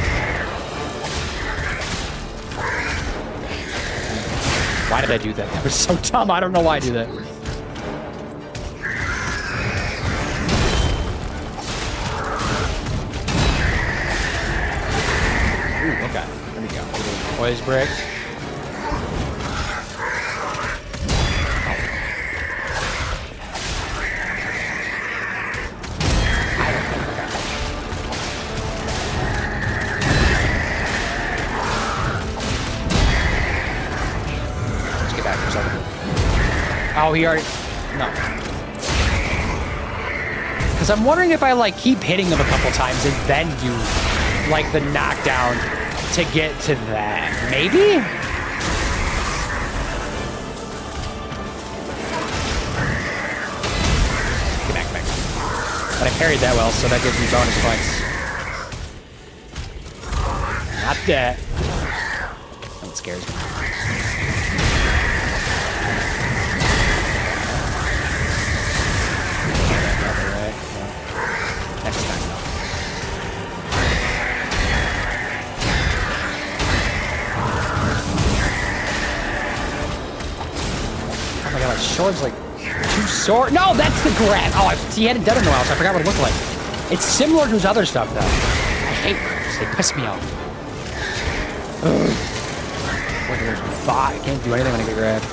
Why did I do that? That was so dumb. I don't know why I do that. Ooh, okay. There we go. Poise break. Oh, he already... No. Because I'm wondering if I, like, keep hitting him a couple times and then do, like, the knockdown to get to that. Maybe? Get back, back. But I parried that well, so that gives me bonus points. Not that. That scares me. Sword's like 2 sword. No, that's the grab. Oh, he hadn't done it in a while, so I forgot what it looked like. It's similar to his other stuff, though. I hate grabs. They piss me off. Ugh. Look at this bot. I can't do anything when I get grabbed.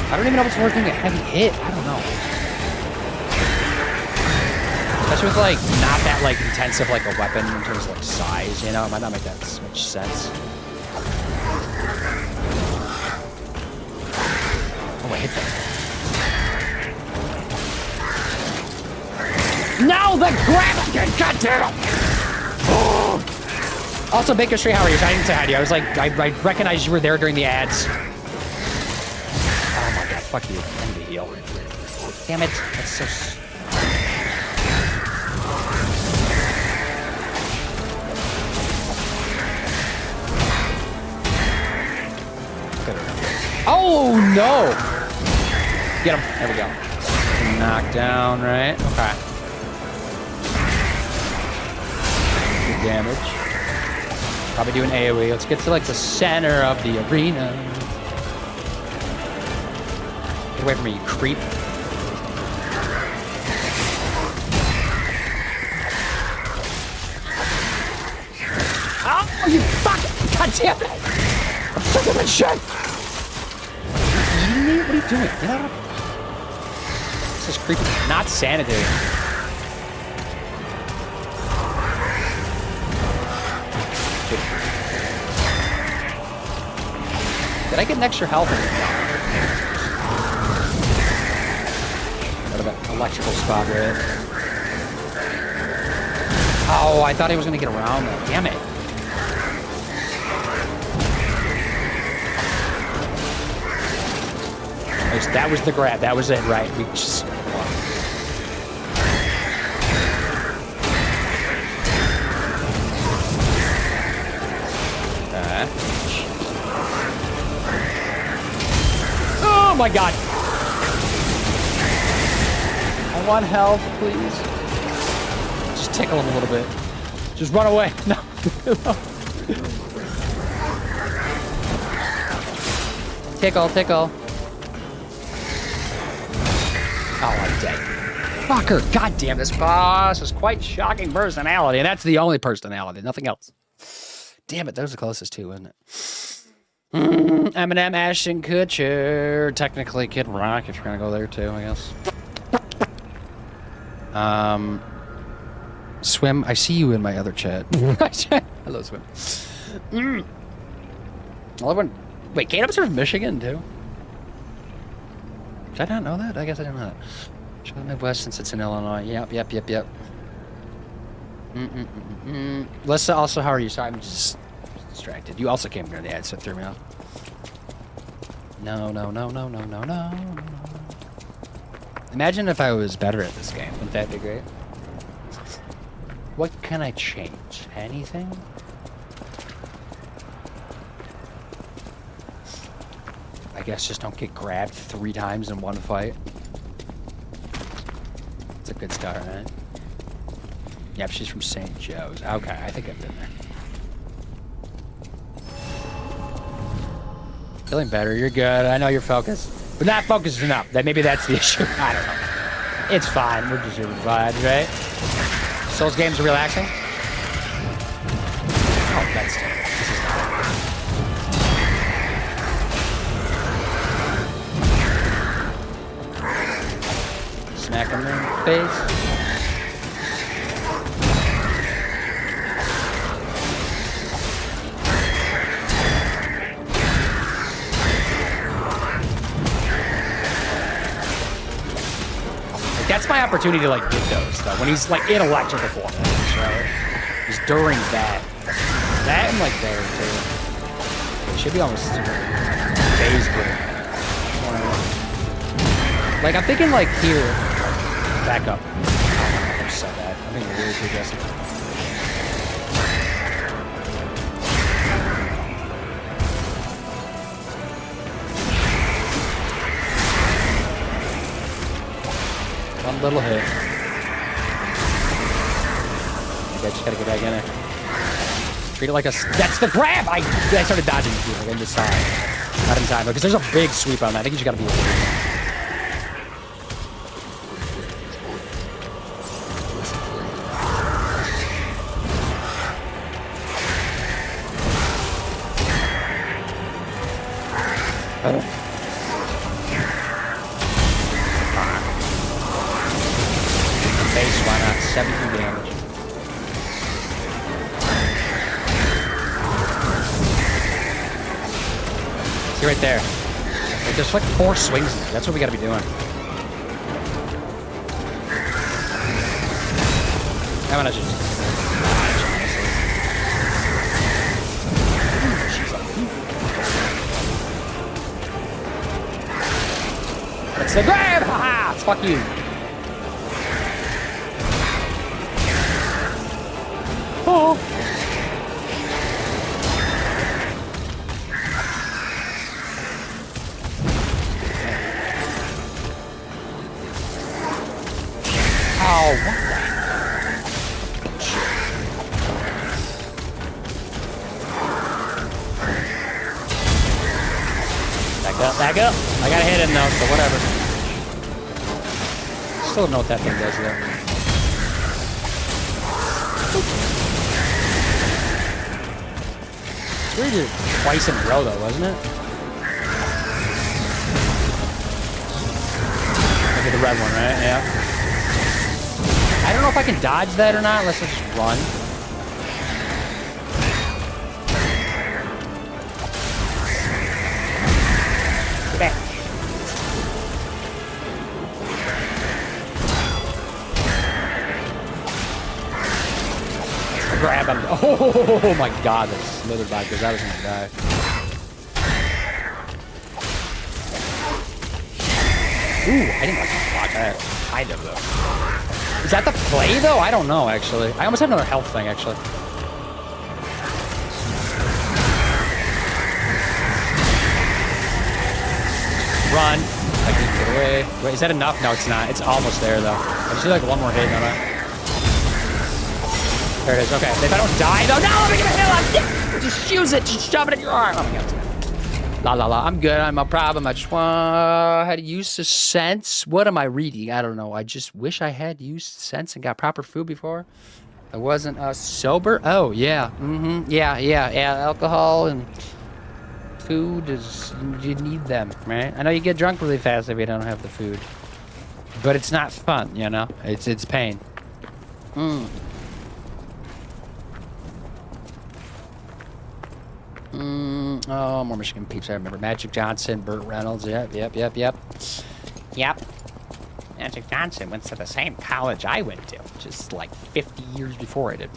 I don't even know if it's worth doing a heavy hit. I don't know. Especially with, like, not that, like, intensive, like, a weapon in terms of, like, size, you know? It might not make that much sense. Oh, I hit that. No, the grab again! God damn it! Also, Baker Street, how are you? I didn't say hi to you. I was like, I recognized you were there during the ads. Fuck you. I'm gonna heal. Damn it. That's so... Oh, no! Get him. There we go. Knock down, right? Okay. Good damage. Probably doing AoE. Let's get to, like, the center of the arena. Get away from me, you creep. Oh, you fuck! God damn it! I'm sick of this shit! Are you eating me? What are you doing? Get out of... This is creepy. Not sanitary. Did I get an extra health in it? That electrical spot, right? Oh, I thought he was gonna get around that. Damn it. That was the grab. That was it, right? We just... Oh my god. I want health, please. Just tickle him a little bit. Just run away. No. Tickle, tickle. Oh, I'm dead. Fucker. God damn, this boss is quite shocking personality, and that's the only personality, nothing else. Damn it, that was the closest to, wasn't it? Eminem, Ashton Kutcher. Technically Kid Rock, if you're gonna go there too, I guess. Swim, I see you in my other chat. Hello, Swim. I love when... Wait, K-Dubs are from Michigan, too? Did I not know that? I guess I didn't know that. Show the Midwest since it's in Illinois. Yep. Lissa, also, how are you? Sorry, I'm just distracted. You also came here to add, so it threw me off. No. Imagine if I was better at this game. Wouldn't that be great? What can I change? Anything? I guess just don't get grabbed 3 times in one fight. It's a good start, right? Yep, she's from St. Joe's. Okay, I think I've been there. Feeling better, you're good. I know you're focused. But not focused enough. Maybe that's the issue. I don't know. It's fine. We're just here with vibes, right? Souls games are relaxing? Oh, that's terrible. This is not good. Smack him in the face. That's my opportunity to, like, get those, though. When he's, like, in electrical form, right? He's during that. That and, like, there, too. It should be almost phase break. Like, I'm thinking, like, here. Back up. Oh, I'm so bad. I'm being really too aggressive. One little hit. I just gotta get back in there. Treat it like a... That's the grab! I started dodging the field. I just saw it. Not in time, because there's a big sweep on that. I think you just gotta be able to do that. Base, why not? 17 damage. See right there. Like, there's like 4 swings in there. That's what we gotta be doing. I'm gonna just... That's the grab! Haha! Fuck you. Oh. Oh, what the? Back up. I gotta hit him though, so whatever. Still don't know what that thing does though. It's weird to do it twice in a row though, wasn't it? Look at the red one, right? Yeah. I don't know if I can dodge that or not. Let's just run. Get back. Grab him. Oh my god, that's smothered by because I was gonna die. Ooh, I didn't like to block that. Kind of though. Is that the play though? I don't know actually. I almost have another health thing actually. Run. I can get away. Wait, is that enough? No, it's not. It's almost there though. I just need like one more hit on that. There it is. Okay. If I don't die, though, no, let me get a heal on. Just use it. Just shove it in your arm. Oh my God. La la la. I'm good. I'm a problem. I just had use of sense. What am I reading? I don't know. I just wish I had used sense and got proper food before. I wasn't sober. Oh yeah. Yeah. Alcohol and food is you need them, right? I know you get drunk really fast if you don't have the food, but it's not fun. You know, it's pain. Oh, more Michigan Peeps. I remember Magic Johnson, Burt Reynolds. Yep. Magic Johnson went to the same college I went to, just like 50 years before I did.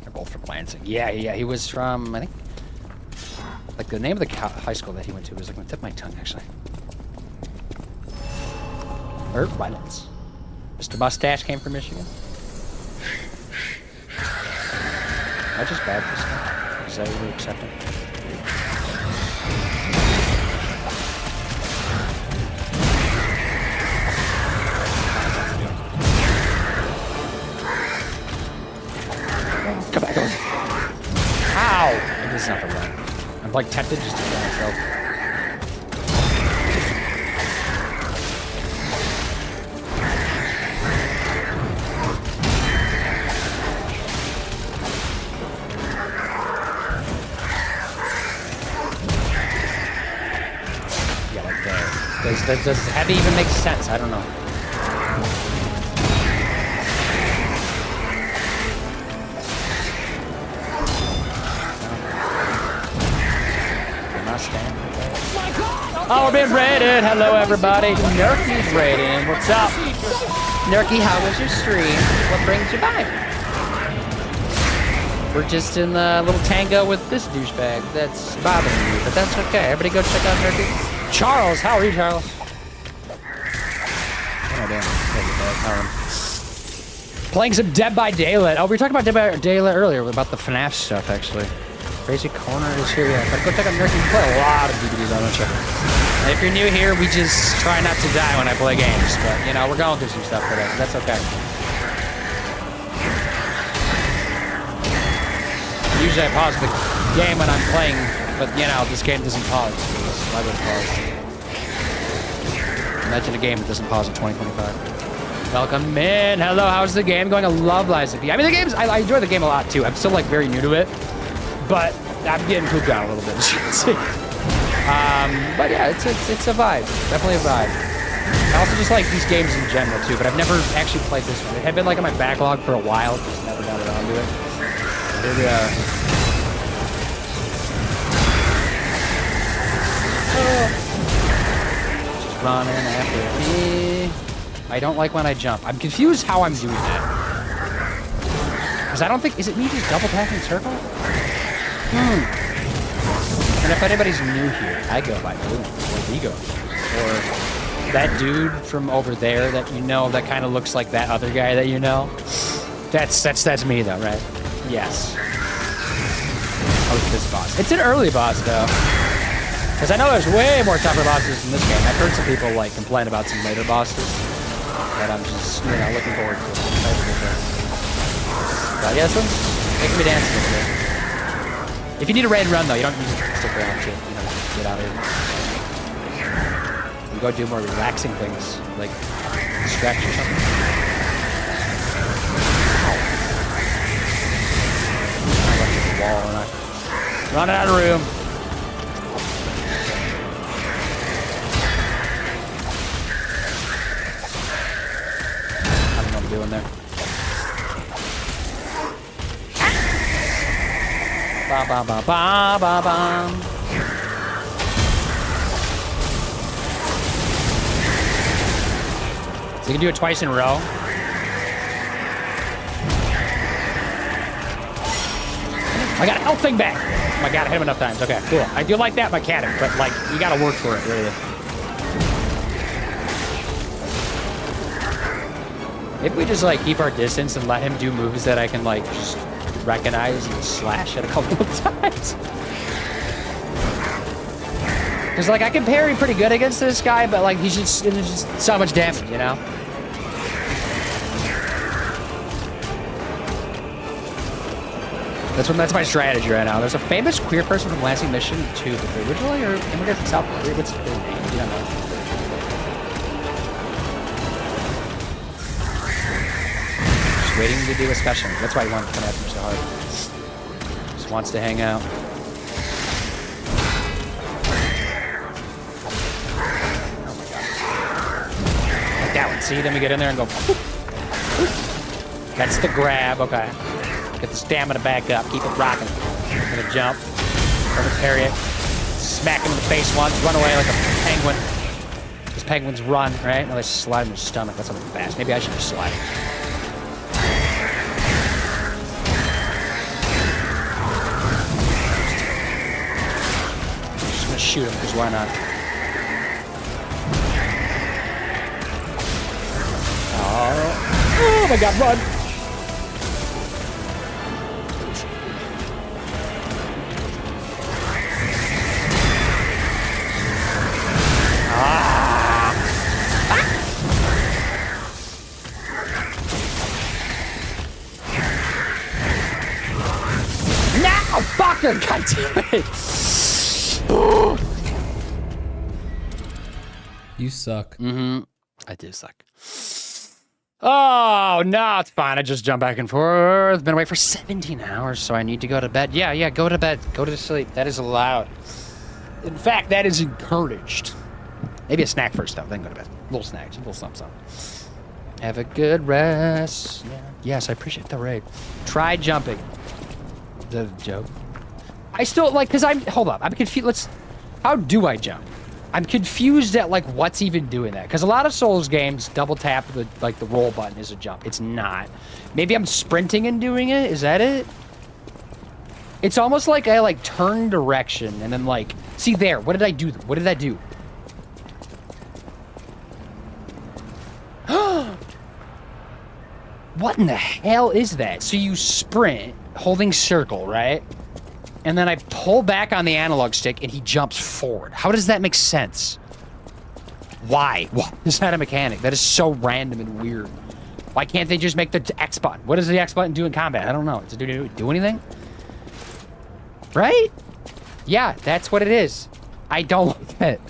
They're both from Lansing. Yeah. He was from, I think, like the name of the high school that he went to was like on the tip of my tongue, actually. Burt Reynolds. Mr. Mustache came from Michigan. Am I just bad for this guy? Is that really accepting? Come back on. Ow! This is not the run. I'm like tempted just to kill myself. Yeah, like that. Does heavy even make sense? I don't know. Oh, we're being raided. Hello, everybody. Nerky's raiding. What's up? Nerky, how was your stream? What brings you by? We're just in a little tango with this douchebag that's bothering me, but that's okay. Everybody go check out Nerky. Charles, how are you, Charles? Oh, damn. Playing some Dead by Daylight. Oh, we were talking about Dead by Daylight earlier, about the FNAF stuff, actually. Crazy Corner is here, yeah. But go check out Nerky. We play a lot of DVDs on the channel. And if you're new here, we just try not to die when I play games. But, you know, we're going through some stuff today. That's okay. Usually I pause the game when I'm playing, but, you know, this game doesn't pause. Why would it pause? Imagine a game that doesn't pause in 2025. Welcome in. Hello, how's the game going? I love Lies of P. I mean, the game's, I enjoy the game a lot, too. I'm still, like, very new to it. But I'm getting pooped out a little bit, as you can see. But yeah, it's a vibe. Definitely a vibe. I also just like these games in general too, but I've never actually played this one. It had been like in my backlog for a while, just never got around to it. Here we are. Just running after me. I don't like when I jump. I'm confused how I'm doing that. Because I don't think, is it me just double tapping circle? And if anybody's new here, I go by Boom or Vigo or that dude from over there that you know that kind of looks like that other guy that you know. That's me though, right? Yes. Oh, it's this boss. It's an early boss though, because I know there's way more tougher bosses in this game. I've heard some people like complain about some later bosses, but I'm just looking forward to it. But yeah, this one's making me dance a little bit. If you need a raid run, though, you don't need to stick around to, get out of here. You go do more relaxing things, like stretch or something. I left the wall, and I'm running out of room. I don't know what I'm doing there. Ba ba ba ba ba ba. So you can do it twice in a row. I got a health thing back. Oh my god, I hit him enough times. Okay, cool. I do like that mechanic, but like you gotta work for it, really. Maybe we just like keep our distance and let him do moves that I can like just recognize and slash it a couple of times. Because like I can parry pretty good against this guy, but like he's just so much damage, you know? That's my strategy right now. There's a famous queer person from Lansing, Michigan, too. But they originally are immigrants from South Korea. What's their name? You don't know. Just waiting to do a special. That's why he wanted to come after him so hard. Just wants to hang out. Oh my god. Like that one. See? Then we get in there and go. That's the grab. Okay. Get the stamina back up. Keep it rocking. Gonna jump. Perfect parry it. Smack him in the face once. Run away like a penguin. These penguins run, right? No, they slide in their stomach. That's something fast. Maybe I should just slide. I'm just gonna shoot him, because why not? Oh my god, run! Fucker! God damn it! You suck. Mm-hmm. I do suck. Oh, no, it's fine. I just jump back and forth. Been away for 17 hours, so I need to go to bed. Yeah, go to bed. Go to sleep. That is allowed. In fact, that is encouraged. Maybe a snack first, though, then go to bed. Little snacks, little something. Have a good rest. Yeah. Yes, I appreciate the raid. Try jumping. Is that a joke? I still, like, because hold up. I'm confused. How do I jump? I'm confused at, like, what's even doing that. Because a lot of Souls games, double tap the roll button is a jump. It's not. Maybe I'm sprinting and doing it? Is that it? It's almost like I, like, turn direction and then, like, see there. What did I do? What did that do? What in the hell is that? So you sprint, holding circle, right? And then I pull back on the analog stick and he jumps forward. How does that make sense? Why? What is that a mechanic? That is so random and weird. Why can't they just make the X button? What does the X button do in combat? I don't know. Does it do anything? Right? Yeah, that's what it is. I don't like it.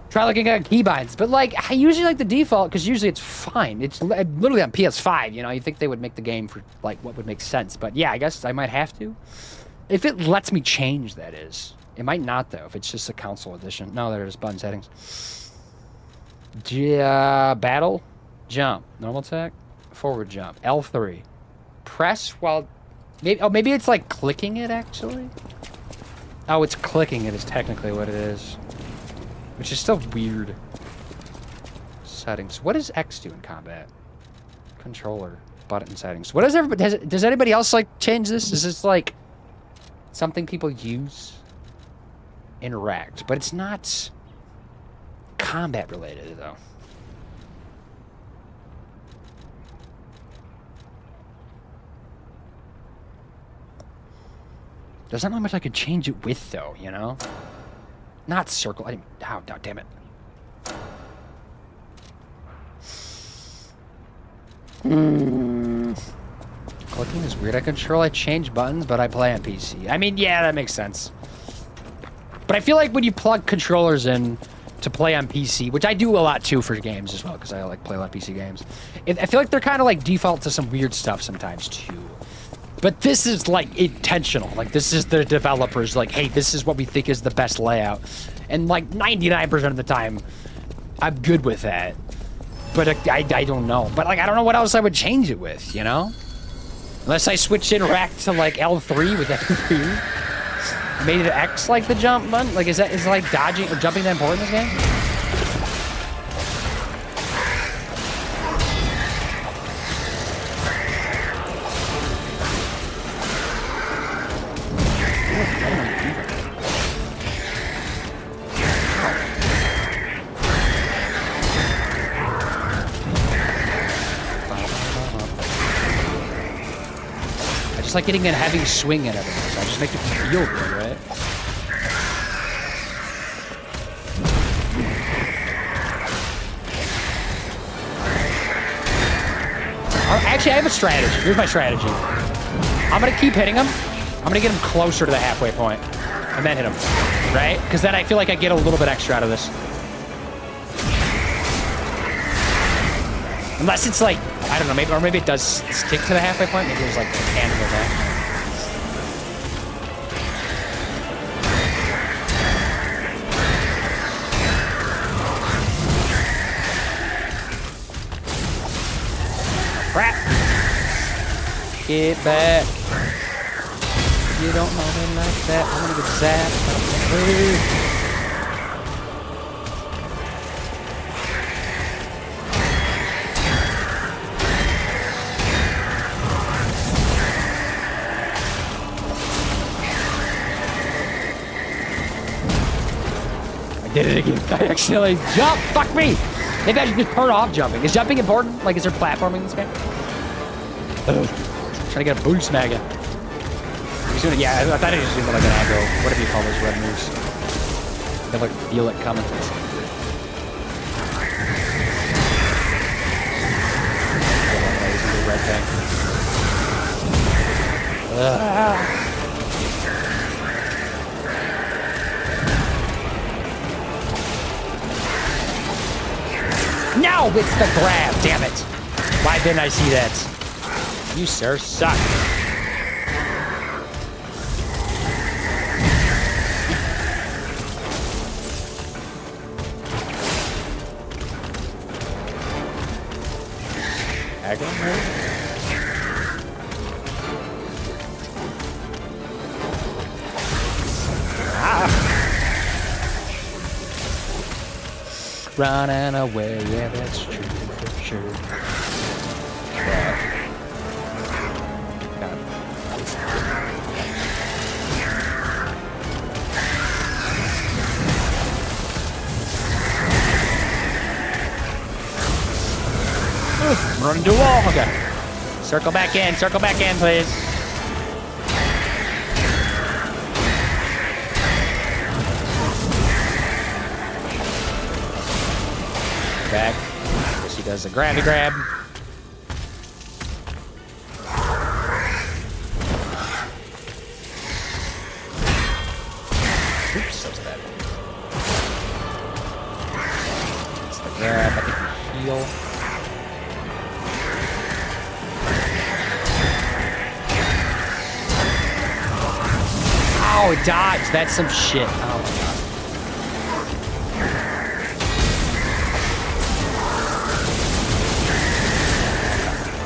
Try looking at keybinds. But, like, I usually like the default because usually it's fine. It's literally on PS5, you know? You'd think they would make the game for, like, what would make sense. But, yeah, I guess I might have to. If it lets me change, that is. It might not, though, if it's just a console edition. No, there it is. Button settings. Battle. Jump. Normal attack. Forward jump. L3. Press while... Maybe it's, like, clicking it, actually? Oh, it's clicking it is technically what it is. Which is still weird. Settings. What does X do in combat? Controller. Button settings. What does everybody... Does anybody else, like, change this? Is this, like... something people use? Interact. But it's not... combat related, though. There's not much I could change it with, though, you know? Not circle. I didn't... Oh, damn it. Clicking is weird. I control, I change buttons, but I play on PC. I mean, yeah, that makes sense. But I feel like when you plug controllers in to play on PC, which I do a lot, too, for games as well, because I, like, play a lot of PC games. I feel like they're kind of, like, default to some weird stuff sometimes, too. But this is, like, intentional. Like, this is the developers, like, hey, this is what we think is the best layout. And, like, 99% of the time, I'm good with that. But I don't know. But, like, I don't know what else I would change it with, you know? Unless I switched interact to, like, L3 with L3. Made it X, like, the jump button? Like, is it, like, dodging or jumping that important in this game? It's like getting a heavy swing and everything, so I just make it feel good, right? Actually, I have a strategy. Here's my strategy. I'm gonna keep hitting him, I'm gonna get him closer to the halfway point, and then hit him, right? Because then I feel like I get a little bit extra out of this. Unless it's like, I don't know, maybe it does stick to the halfway point. Maybe there's like a tandem of that. Crap! Get back. You don't know me like that. I'm gonna get zapped. I did it again. I accidentally jumped. Fuck me. Maybe I should just turn off jumping. Is jumping important? Like, is there platforming in this game? Ugh. Trying to get a boost smaga. Yeah, I thought I just did like an aggro. Whatever you call those red moves. I like feel it coming. Red thing. No, it's the grab, damn it. Why didn't I see that? You, sir, suck. Running away, yeah, that's true for sure. I'm running to a wall. Okay. Circle back in, please. Back. Guess he does a grabby grab. Oops, that was bad. It's the grab. I think we heal. Oh, it dodged. That's some shit. Oh my god.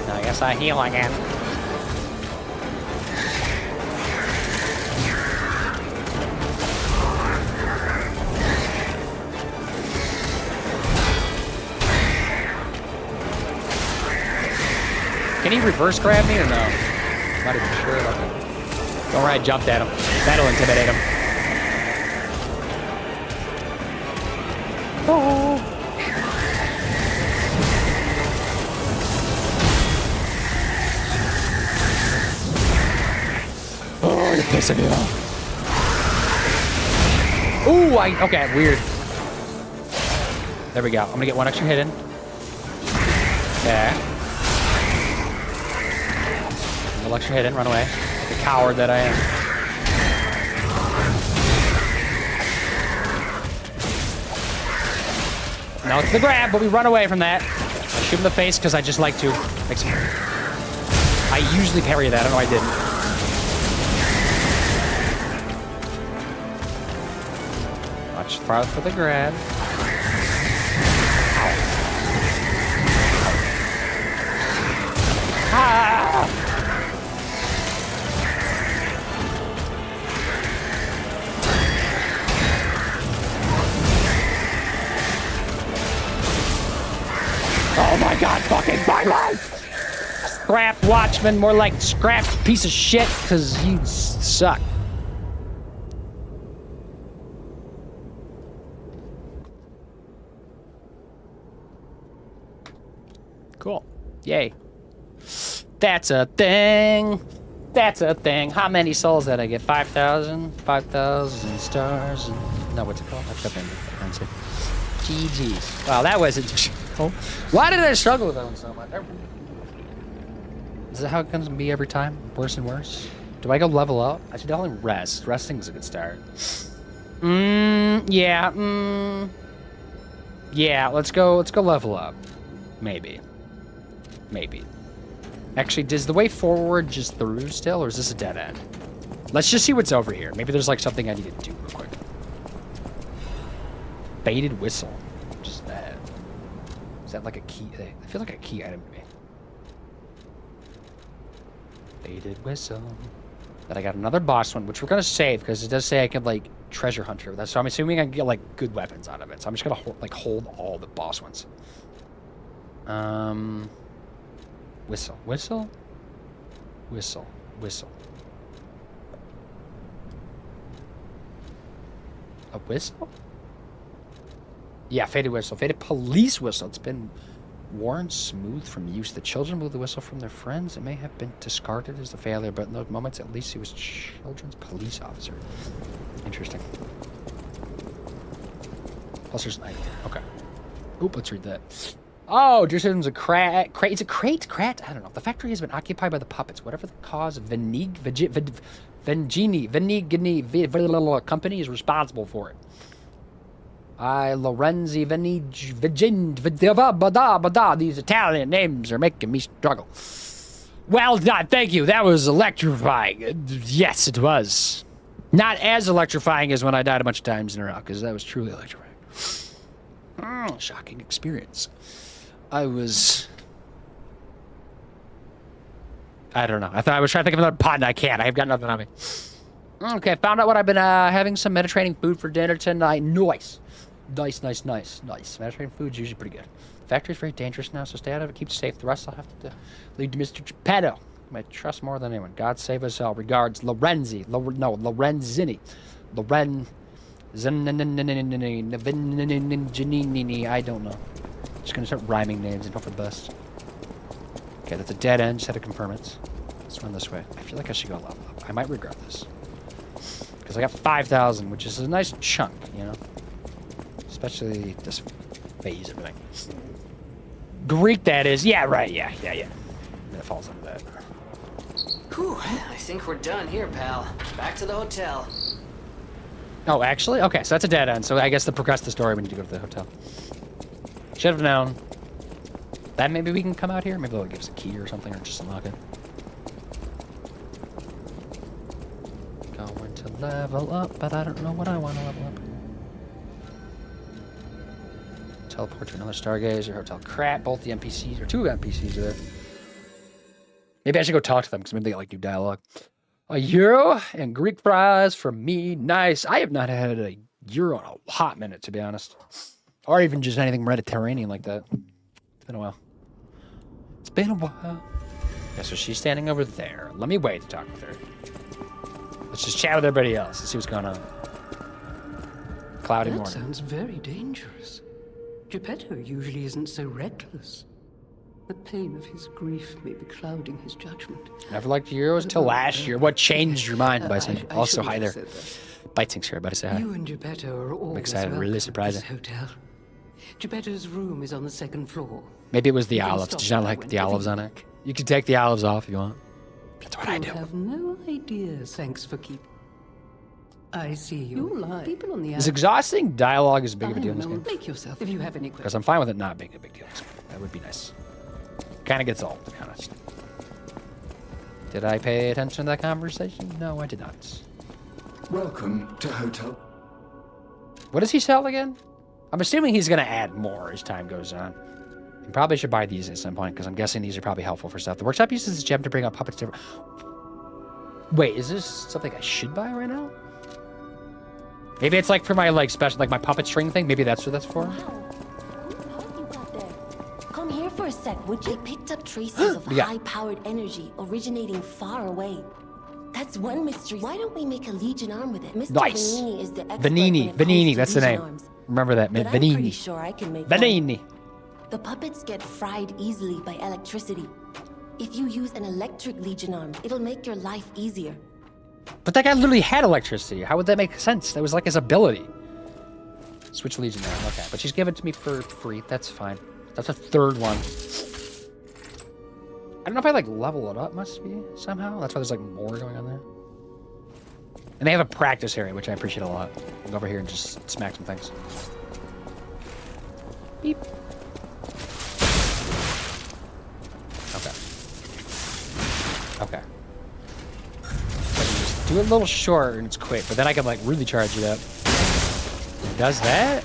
I guess I heal again. Can he reverse grab me or no? Not even sure about that. Don't worry, I jumped at him. That'll intimidate him. Oh. Oh, you're pissing me off. Ooh, okay, weird. There we go. I'm gonna get one extra hit in. Okay. One extra hit in, run away. The coward that I am. No, it's the grab, but we run away from that. I shoot him in the face because I just like to make some... I usually parry that. I don't know why I didn't. Watch far for the grab. Ah! Oh my god, fucking my life! Scrap Watchman, more like scrapped piece of shit, because you suck. Cool. Yay. That's a thing. That's a thing. How many souls did I get? 5,000? 5,000 stars? No, what's it called? I forgot the answer. GG's. Wow, that wasn't... Oh. Why did I struggle with that one so much? Is that how it comes to be every time? Worse and worse? Do I go level up? I should definitely rest. Resting is a good start. Yeah. Yeah, let's go level up. Maybe. Actually, does the way forward just through still, or is this a dead end? Let's just see what's over here. Maybe there's like something I need to do real quick. Faded whistle. Just that. Is that like a key? I feel like a key item to me. Faded whistle. But I got another boss one, which we're gonna save because it does say I can like treasure hunter with that. So I'm assuming I can get like good weapons out of it. So I'm just gonna hold all the boss ones. Whistle. A whistle? Yeah, faded whistle. Faded police whistle. It's been worn smooth from use. The children blew the whistle from their friends. It may have been discarded as a failure, but in those moments, at least he was children's police officer. Interesting. Plus there's an item. Okay. Oop, let's read that. Oh, Jerusalem's a crate. It's a crate? I don't know. The factory has been occupied by the puppets. Whatever the cause, Venigini company is responsible for it. Lorenzi, these Italian names are making me struggle. Well done, thank you. That was electrifying. Yes, it was. Not as electrifying as when I died a bunch of times in a row, because that was truly electrifying. Shocking experience. I don't know. I was trying to think of another pun. I can't. I've got nothing on me. Okay, found out what I've been having some Mediterranean food for dinner tonight. Nice. Mediterranean food's usually pretty good. The factory's very dangerous now, so stay out of it. Keep it safe. The rest I'll have to leave to Mr. Geppetto. I might trust more than anyone. God save us all. Regards, Lorenzini. I don't know. Just gonna start rhyming names and hope for the best. Okay, that's a dead end. Just had to confirm it. Let's run this way. I feel like I should go level up. I might regret this. Because I got 5,000, which is a nice chunk, you know? Especially this phase of everything. Greek, that is. Yeah, right. Yeah. That falls under that. Whew, I think we're done here, pal. Back to the hotel. Oh, actually? Okay, so that's a dead end. So I guess to progress the story, we need to go to the hotel. Should have known. Then maybe we can come out here. Maybe they'll give us a key or something, or just unlock it. Going to level up, but I don't know what I want to level up. Teleport to another Stargazer, Hotel Crap. Both the NPCs, or two NPCs are there. Maybe I should go talk to them, because maybe they got like new dialogue. A euro and Greek fries from me. Nice. I have not had a euro in a hot minute, to be honest. Or even just anything Mediterranean like that. It's been a while. Yeah, so she's standing over there. Let me wait to talk with her. Let's just chat with everybody else and see what's going on. Cloudy morning. That sounds very dangerous. Geppetto usually isn't so reckless. The pain of his grief may be clouding his judgment. Never liked euros till last year. What changed your mind, Bison? Also, hi there. Biting's here, buddy. Say hi. You and Geppetto are always I'm excited. Really surprising. Hotel. Geppetto's room is on the second floor. Maybe it was the olives. Did you not like the olives on it? You can take the olives off if you want. That's what I do. You have no idea. Thanks for keeping. I see you lie. People on the Is exhausting dialogue as big of a deal in this game? Make yourself if you have any questions. Because I'm fine with it not being a big deal. That would be nice. Kind of gets old, to be honest. Did I pay attention to that conversation? No, I did not. Welcome to Hotel. What does he sell again? I'm assuming he's going to add more as time goes on. You probably should buy these at some point, because I'm guessing these are probably helpful for stuff. The workshop uses this gem to bring up puppets to... Wait, is this something I should buy right now? Maybe it's like for my like special, like my puppet string thing. Maybe that's what that's for. Wow. What you got there? Come here for a sec, would you? I picked up traces of high-powered energy originating far away. That's one mystery. Why don't we make a Legion arm with it? Mr. Nice. Vanini is the expert when it comes Vanini, to that's the Legion name. arms. Remember that, But Vanini. I'm pretty sure I can make Vanini. one. The puppets get fried easily by electricity. If you use an electric Legion arm, it'll make your life easier. But that guy literally had electricity. How would that make sense? That was like his ability. Switch Legion arm. Okay, but she's given it to me for free. That's fine. That's a third one. I don't know if I like level it up, must be, somehow. That's why there's like more going on there. And they have a practice area, which I appreciate a lot. I'll go over here and just smack some things. Beep. Okay. Just do it a little short and it's quick, but then I can like really charge it up. Does that?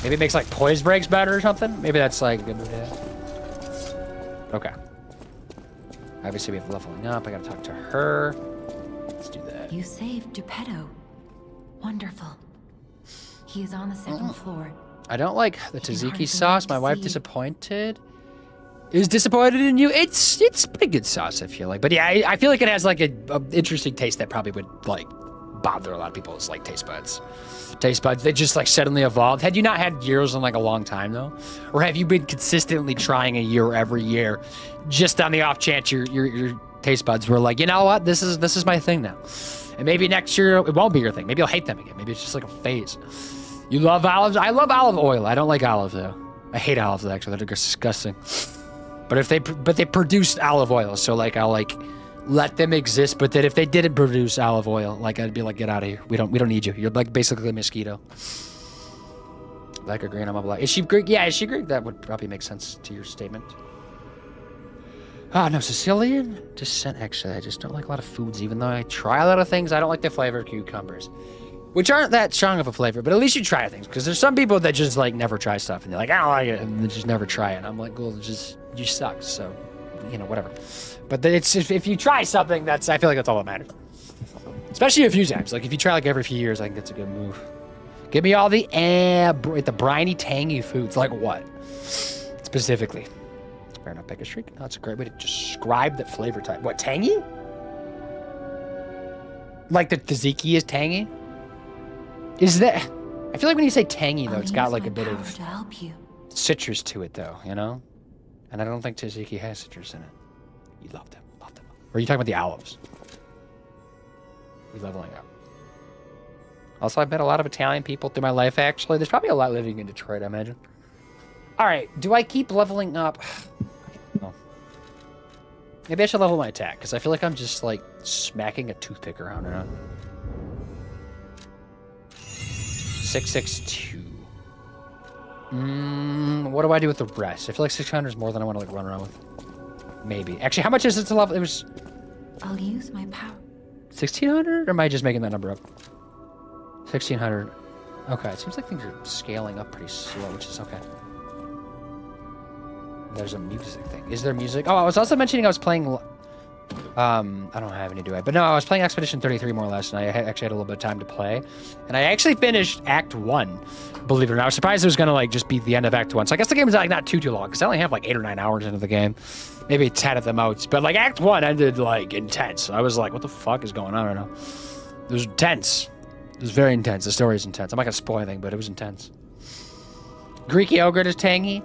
Maybe it makes like poise breaks better or something? Maybe that's like a good idea. Okay. Obviously we have leveling up. I gotta talk to her. Let's do that. You saved Geppetto. Wonderful. He is on the second floor. I don't like the He can hardly tzatziki sauce. wait My to wife see. disappointed. Is disappointed in you? It's pretty good sauce, I feel like. But yeah, I feel like it has like a interesting taste that probably would like bother a lot of people's like taste buds. Taste buds, they just like suddenly evolved. Had you not had gyros in like a long time though? Or have you been consistently trying a gyro every year just on the off chance your taste buds were like, you know what, this is my thing now. And maybe next year it won't be your thing. Maybe you'll hate them again. Maybe it's just like a phase. You love olives? I love olive oil. I don't like olives though. I hate olives actually. They're disgusting. But they produce olive oil, so like I'll like let them exist. But then if they didn't produce olive oil, like I'd be like, get out of here. We don't need you. You're like basically a mosquito. Black or green? I'm a black. Is she Greek? Yeah, is she Greek? That would probably make sense to your statement. Ah, no, Sicilian descent. Actually, I just don't like a lot of foods. Even though I try a lot of things, I don't like the flavor of cucumbers, which aren't that strong of a flavor. But at least you try things, because there's some people that just like never try stuff, and they're like, I don't like it, and they just never try it. And I'm like, well, just you suck. So, you know, whatever. But it's if you try something, I feel like that's all that matters. Especially a few times. Like if you try like every few years, I think it's a good move. Give me all the briny, tangy foods. Like what? Specifically. Fair enough, pick a streak. Oh, that's a great way to describe that flavor type. What, tangy? Like the tzatziki is tangy? Is that... I feel like when you say tangy, though, it's got like a bit of to help you. citrus to it, though, you know? And I don't think tzatziki has citrus in it. You love them. Love them. Or are you talking about the olives? We're leveling up. Also, I've met a lot of Italian people through my life, actually. There's probably a lot living in Detroit, I imagine. All right, do I keep leveling up? No. Maybe I should level my attack, because I feel like I'm just, like, smacking a toothpick around and around. 662. What do I do with the rest? I feel like 600 is more than I want to, like, run around with. Maybe. Actually, how much is it to level? It was... I'll use my power. 1,600? Or am I just making that number up? 1,600. Okay, it seems like things are scaling up pretty slow, which is okay. There's a music thing. Is there music? Oh, I was also mentioning I was playing... I don't have any, do I? But no, I was playing Expedition 33 more last night. I actually had a little bit of time to play. And I actually finished Act 1, believe it or not. I was surprised it was going to like just be the end of Act 1. So I guess the game is like not too long, because I only have like 8 or 9 hours into the game. Maybe 10 at the most. But like Act 1 ended like intense. I was like, what the fuck is going on right now? It was intense. It was very intense. The story is intense. I'm not going to spoil anything, but it was intense. Greek yogurt is tangy.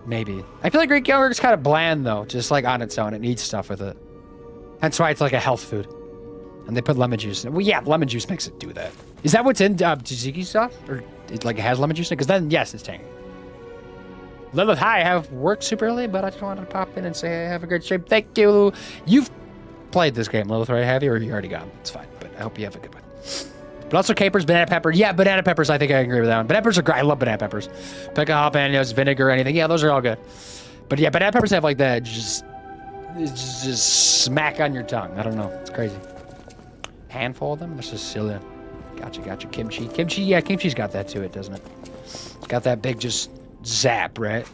Maybe. I feel like Greek yogurt is kind of bland, though. Just, like, on its own. It needs stuff with it. That's why it's, like, a health food. And they put lemon juice in it. Well, yeah, lemon juice makes it do that. Is that what's in tzatziki sauce? Or, it, like, it has lemon juice in it? Because then, yes, it's tangy. Lilith, hi. I have worked super early, but I just wanted to pop in and say have a great stream. Thank you. You've played this game, Lilith, right? Have you? Or you already got it? It's fine. But I hope you have a good one. But also capers, banana pepper. Yeah, banana peppers, I think I agree with that one. Banana peppers are great. I love banana peppers. Pick jalapenos, vinegar, anything. Yeah, those are all good. But yeah, banana peppers have like that just smack on your tongue. I don't know. It's crazy. Handful of them? They're Sicilian. Gotcha. Kimchi. Kimchi, yeah, kimchi's got that to it, doesn't it? It's got that big just zap, right?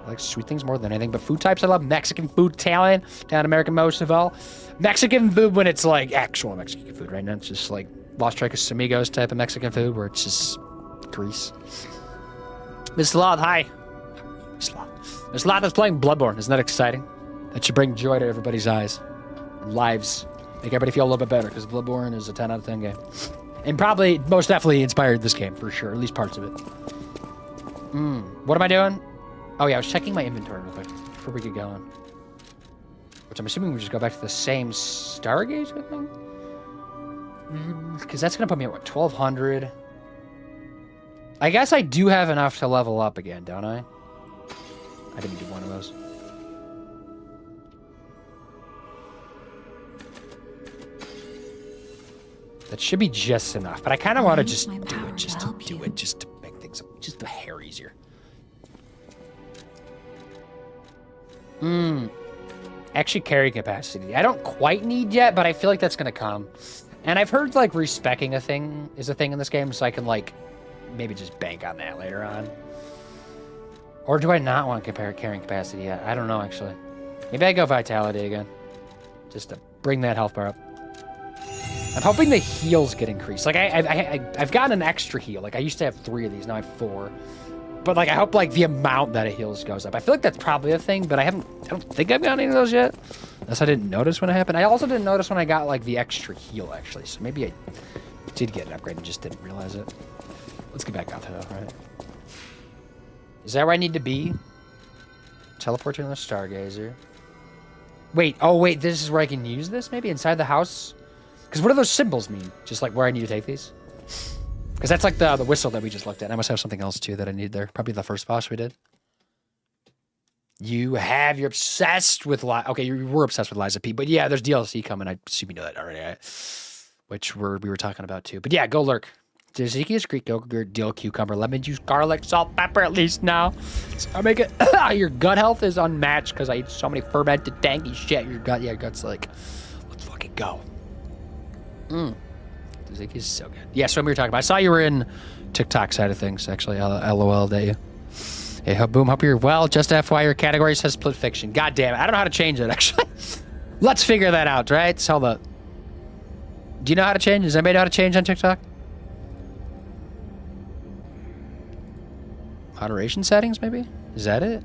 I like sweet things more than anything. But food types, I love Mexican food, Italian American most of all. Mexican food when it's like actual Mexican food, right now it's just like Los Tricos Amigos type of Mexican food where it's just grease. Miss Sloth, hi. Miss Sloth is playing Bloodborne. Isn't that exciting? That should bring joy to everybody's eyes and lives. Make everybody feel a little bit better, because Bloodborne is a 10 out of 10 game. And probably, most definitely inspired this game, for sure. At least parts of it. What am I doing? Oh yeah, I was checking my inventory real quick before we get going. Which I'm assuming we just go back to the same Stargaze, I think? Because that's going to put me at, what, 1,200? I guess I do have enough to level up again, don't I? I didn't do one of those. That should be just enough. But I kind of want to just My do power it, just to to help do you. it, just to make things just a hair easier. Actually, carry capacity. I don't quite need yet, but I feel like that's gonna come. And I've heard like respeccing is a thing in this game, so I can like maybe just bank on that later on. Or do I not want carrying capacity yet? I don't know actually. Maybe I go vitality again, just to bring that health bar up. I'm hoping the heals get increased. Like I've gotten an extra heal. Like I used to have 3 of these, now I have 4. But like I hope like the amount that it heals goes up. I feel like that's probably a thing, but I don't think I've gotten any of those yet. Unless I didn't notice when it happened. I also didn't notice when I got like the extra heal actually. So maybe I did get an upgrade and just didn't realize it. Let's get back out there though, right? Is that where I need to be? Teleport to the Stargazer. Wait, oh wait, this is where I can use this maybe? Inside the house? Because what do those symbols mean? Just like where I need to take these? Because that's like the whistle that we just looked at. I must have something else too that I need there. Probably the first boss we did. You're obsessed with Okay, you were obsessed with Liza P. But yeah, there's DLC coming. I assume you know that already, right? Which we were talking about too. But yeah, go lurk. Ezekiel's Greek yogurt, dill, cucumber, lemon juice, garlic, salt, pepper at least now. So I make it. Your gut health is unmatched because I eat so many fermented tangy shit. Your gut's like, let's fucking go. Tzatziki is so good. Yeah, so we were talking about. I saw you were in TikTok side of things, actually. LOL at you. Hey, boom, hope you're well. Just FYI, your category says split fiction. God damn it. I don't know how to change it, actually. Let's figure that out, right? So hold up. Do you know how to change? Does anybody know how to change on TikTok? Moderation settings, maybe? Is that it?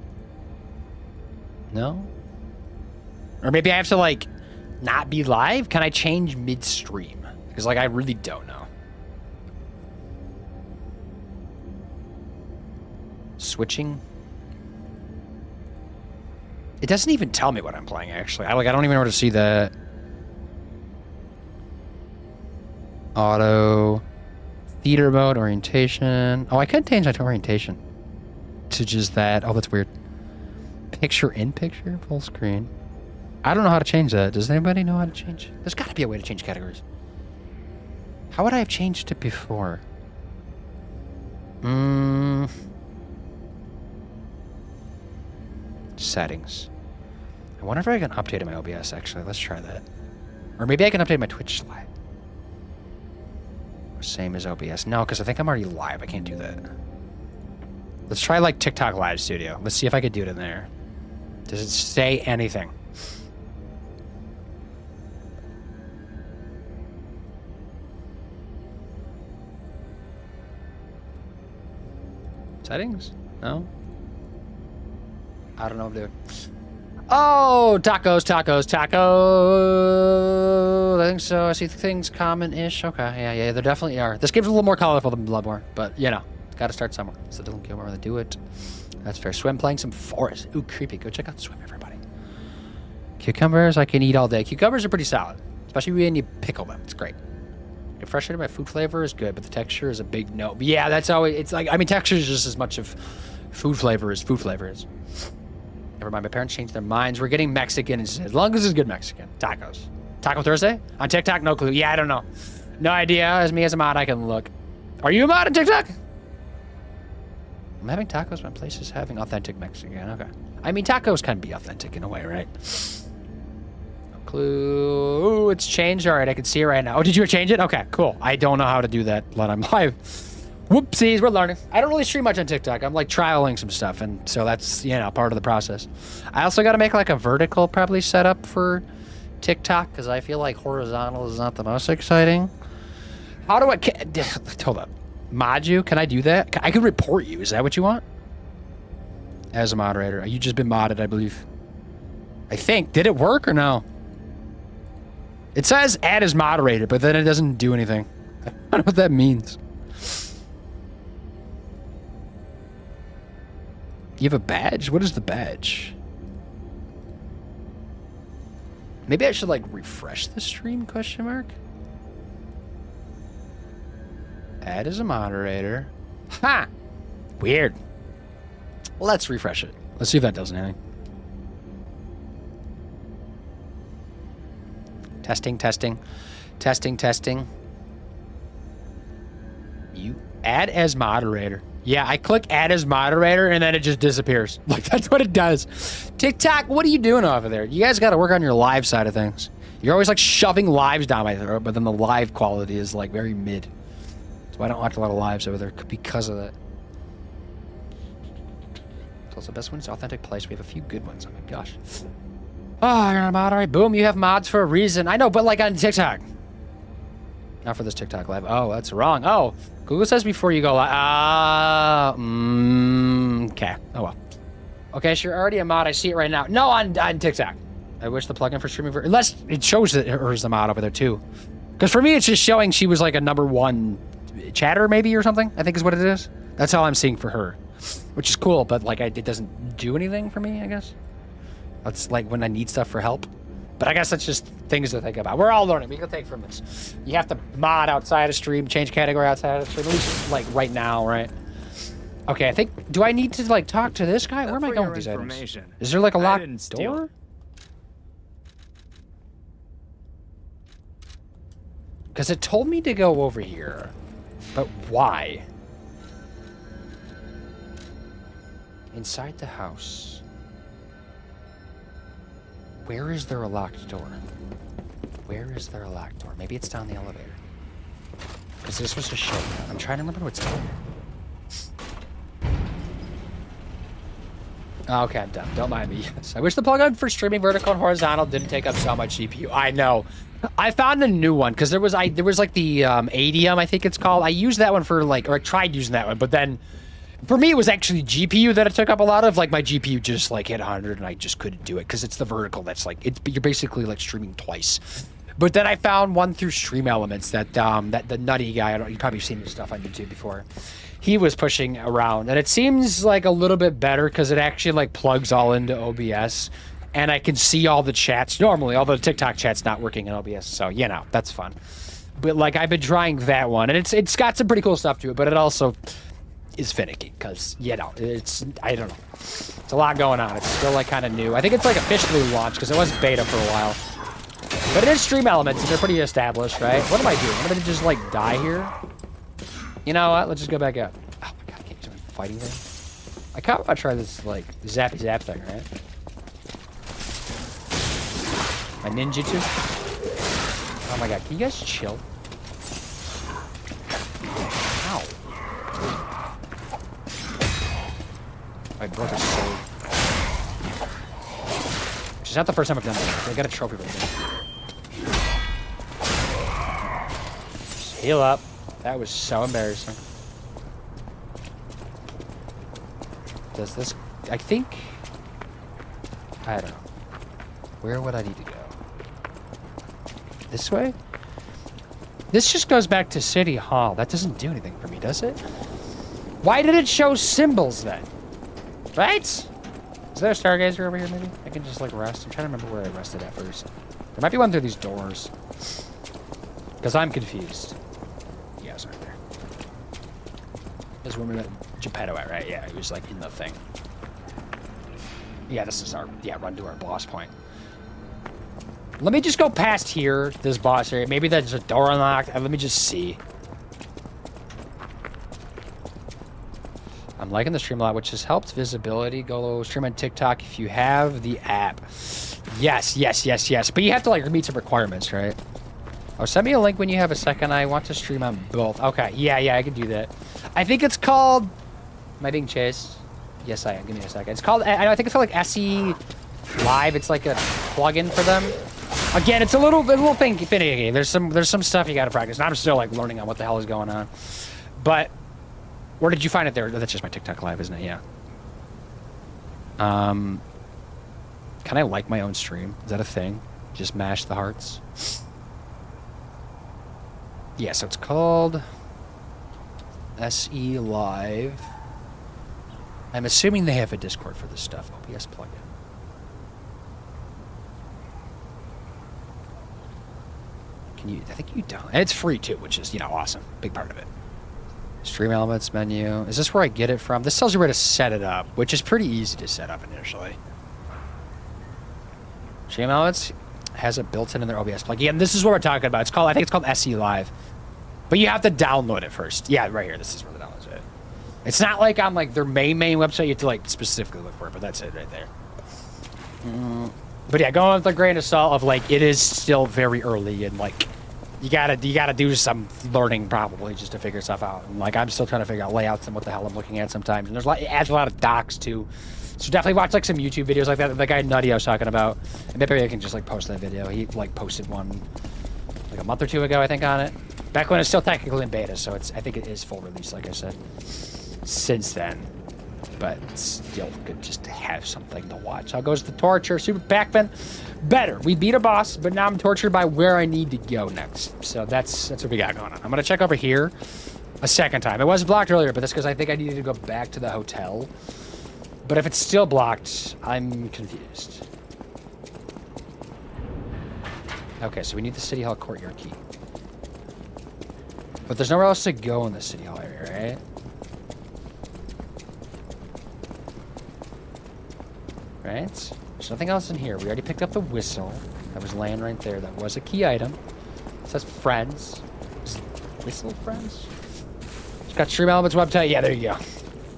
No? Or maybe I have to, like, not be live? Can I change midstream? Because, like, I really don't know. Switching? It doesn't even tell me what I'm playing, actually. I don't even know where to see that. Auto. Theater mode, orientation. Oh, I could change that to orientation. To just that. Oh, that's weird. Picture in picture? Full screen. I don't know how to change that. Does anybody know how to change? There's got to be a way to change categories. How would I have changed it before? Settings. I wonder if I can update my OBS, actually. Let's try that. Or maybe I can update my Twitch live. Same as OBS. No, because I think I'm already live. I can't do that. Let's try, like, TikTok Live Studio. Let's see if I could do it in there. Does it say anything? Settings? No? I don't know what to do. Oh, tacos. I think so. I see things common-ish. Okay, yeah, there definitely are. This game's a little more colorful than Bloodborne, but, you know, gotta start somewhere. So Dylan Gilmore, really do it. That's fair. Swim, playing some forest. Ooh, creepy. Go check out Swim, everybody. Cucumbers, I can eat all day. Cucumbers are pretty solid, especially when you pickle them. It's great. Get frustrated by food flavor is good, but the texture is a big no. But yeah, that's always, it's like, I mean, texture is just as much of food flavor as food flavor is. Never mind, my parents changed their minds. We're getting Mexican, as long as it's good Mexican. Tacos. Taco Thursday? On TikTok? No clue. Yeah, I don't know. No idea. As me as a mod, I can look. Are you a mod on TikTok? I'm having tacos when places having authentic Mexican. Okay. I mean, tacos can be authentic in a way, right? No clue. Ooh, it's changed. All right, I can see it right now. Oh, did you change it? Okay, cool. I don't know how to do that when I'm live. Whoopsies, we're learning. I don't really stream much on TikTok. I'm like trialing some stuff, and so that's, you know, part of the process. I also got to make like a vertical probably setup for TikTok because I feel like horizontal is not the most exciting. How do I... Hold up. Mod you? Can I do that? I could report you. Is that what you want? As a moderator. You just been modded, I believe. I think. Did it work or no? It says add as moderator, but then it doesn't do anything. I don't know what that means. You have a badge? What is the badge? Maybe I should like refresh the stream, question mark? Add as a moderator. Ha! Weird. Let's refresh it. Let's see if that does anything. Testing. Add as moderator. Yeah, I click add as moderator and then it just disappears. Like, that's what it does. TikTok, what are you doing over there? You guys got to work on your live side of things. You're always like shoving lives down my throat, but then the live quality is like very mid. So I don't watch a lot of lives over there because of that. So the best one's authentic place. We have a few good ones. Oh my gosh. Oh, you're gonna moderate. Boom, you have mods for a reason. I know, but like on TikTok. Not for this TikTok live. Oh, that's wrong. Oh, Google says before you go live. Okay. Oh well. Okay, so you're already a mod. I see it right now. No, on TikTok. I wish the plugin for streaming unless it shows that her's the mod over there too. Because for me, it's just showing she was like a #1 chatter maybe or something. I think is what it is. That's all I'm seeing for her, which is cool. But like, it doesn't do anything for me. I guess that's like when I need stuff for help. But I guess that's just things to think about. We're all learning. We can take from this. You have to mod outside of stream, change category outside of stream, at least like right now, right? Okay, I think, do I need to like talk to this guy? Where am I going with these items? Is there like a locked door? Because it told me to go over here, but why? Inside the house. Where is there a locked door? Where is there a locked door? Maybe it's down the elevator. Because this was a show. I'm trying to remember what's down there. Oh, okay, I'm done. Don't mind me. Yes. I wish the plugin for streaming vertical and horizontal didn't take up so much GPU. I know. I found a new one because there was like the Adium, I think it's called. I used that one for like, or I tried using that one, but then for me, it was actually GPU that it took up a lot of. Like, my GPU just, like, hit 100, and I just couldn't do it, because it's the vertical that's, like, you're basically, like, streaming twice. But then I found one through Stream Elements that the nutty guy, you've probably seen his stuff on YouTube before, he was pushing around. And it seems, like, a little bit better, because it actually, like, plugs all into OBS, and I can see all the chats normally, although the TikTok chat's not working in OBS, so, you know, that's fun. But, like, I've been trying that one, and it's got some pretty cool stuff to it, but it also is finicky because, you know, I don't know. It's a lot going on. It's still like kind of new. I think it's like officially launched because it was beta for a while. But it is Stream Elements and they're pretty established, right? What am I doing? I'm gonna just like die here. You know what? Let's just go back up. Oh my god, I can't do a fighting thing. I kind of want to try this like zappy zap thing, right? My ninjutsu. Oh my god, can you guys chill? Ow. I broke a sword. Which is not the first time I've done that. I got a trophy right there. Just heal up. That was so embarrassing. Does this... I think... I don't know. Where would I need to go? This way? This just goes back to City Hall. That doesn't do anything for me, does it? Why did it show symbols then? Right? Is there a stargazer over here, maybe? I can just, like, rest. I'm trying to remember where I rested at first. There might be one through these doors. Because I'm confused. Yeah, it's right there. This is where we met Geppetto at, right? Yeah, he was, like, in the thing. Yeah, this is our... Yeah, run to our boss point. Let me just go past here, this boss area. Maybe there's a door unlocked. Let me just see. I'm liking the stream a lot, which has helped visibility. Go stream on TikTok if you have the app. Yes, yes, yes, yes. But you have to like meet some requirements, right? Oh, send me a link when you have a second. I want to stream on both. Okay, yeah, I can do that. I think it's called... Am I being chased? Yes, I am. Give me a second. It's called... I think it's called like SE Live. It's like a plugin for them. Again, it's a little thing finicky. There's some stuff you got to practice. And I'm still like learning on what the hell is going on. But... Where did you find it there? That's just my TikTok live, isn't it? Yeah. Can I like my own stream? Is that a thing? Just mash the hearts? Yeah, so it's called SE Live. I'm assuming they have a Discord for this stuff. OBS plugin. Can you... I think you don't. And it's free too, which is, you know, awesome. Big part of it. Stream Elements menu. Is this where I get it from? This tells you where to set it up, which is pretty easy to set up initially. Stream Elements has a built-in their OBS plugin. And this is what we're talking about. I think it's called SE Live. But you have to download it first. Yeah, right here. This is where the download's at. It's not like on like their main website. You have to like specifically look for it, but that's it right there. But yeah, going with the grain of salt of like it is still very early and like you gotta do some learning probably just to figure stuff out. And like I'm still trying to figure out layouts and what the hell I'm looking at sometimes. And there's it adds a lot of docs too. So definitely watch like some YouTube videos like that. The guy Nutty I was talking about. And maybe I can just like post that video. He like posted one like a month or two ago, I think, on it. Back when it's still technically in beta, so I think it is full release, like I said. Since then. But it's still good just to have something to watch. How goes the torture? Super Pac-Man? Better. We beat a boss, but now I'm tortured by where I need to go next. So that's what we got going on. I'm gonna check over here a second time. It was blocked earlier, but that's because I think I needed to go back to the hotel. But if it's still blocked, I'm confused. Okay, so we need the City Hall courtyard key. But there's nowhere else to go in the City Hall area, right? Right? There's nothing else in here. We already picked up the whistle. That was laying right there. That was a key item. It says friends. Is whistle friends? It's got Stream Elements website. Yeah, there you go.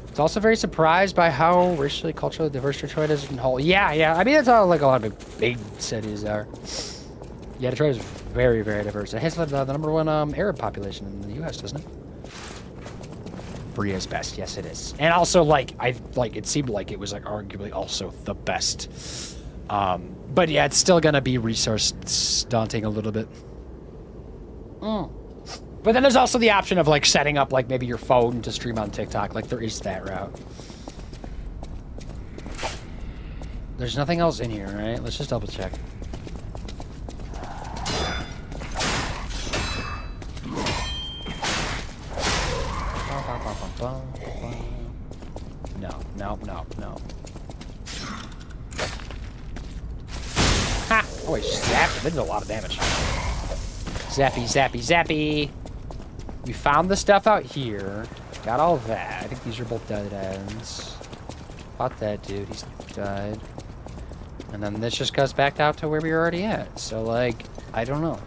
It's also very surprised by how racially, culturally diverse Detroit is in whole. Yeah. I mean, that's how like a lot of big cities are. Yeah, Detroit is very, very diverse. It has the number one Arab population in the U.S., doesn't it? Bria's best, yes it is. And also like it seemed like it was like arguably also the best. But yeah, it's still gonna be resource daunting a little bit. But then there's also the option of like setting up like maybe your phone to stream on TikTok. Like there is that route. There's nothing else in here, right? Let's just double check. No. Ha! Oh, he zapped him. They did a lot of damage. Zappy. We found the stuff out here. Got all of that. I think these are both dead ends. Fought that dude. He's died. And then this just goes back out to where we were already at. So, like, I don't know.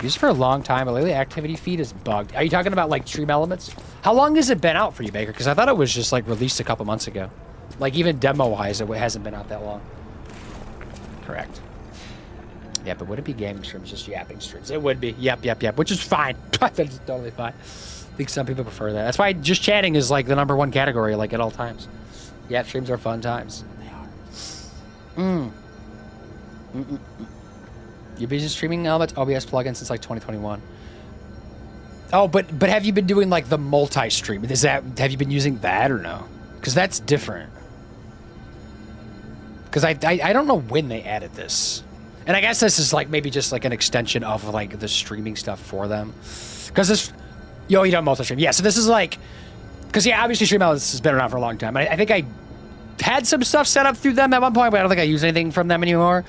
Used for a long time, but lately activity feed is bugged. Are you talking about like Stream Elements? How long has it been out for you, Baker? Because I thought it was just like released a couple months ago. Like even demo-wise, it hasn't been out that long. Correct. Yeah, but would it be gaming streams, just yapping streams? It would be. Yep. Which is fine. That's totally fine. I think some people prefer that. That's why just chatting is like the #1 category, like at all times. Yap streams are fun times. They are. You've been streaming Elements OBS plugin since like 2021. Oh, but have you been doing like the multi-stream? Have you been using that or no? Because that's different. Because I don't know when they added this. And I guess this is like maybe just like an extension of like the streaming stuff for them. Because this, you don't multi-stream. Yeah, so this is like, because yeah, obviously Stream Elements has been around for a long time. I think I had some stuff set up through them at one point, but I don't think I use anything from them anymore.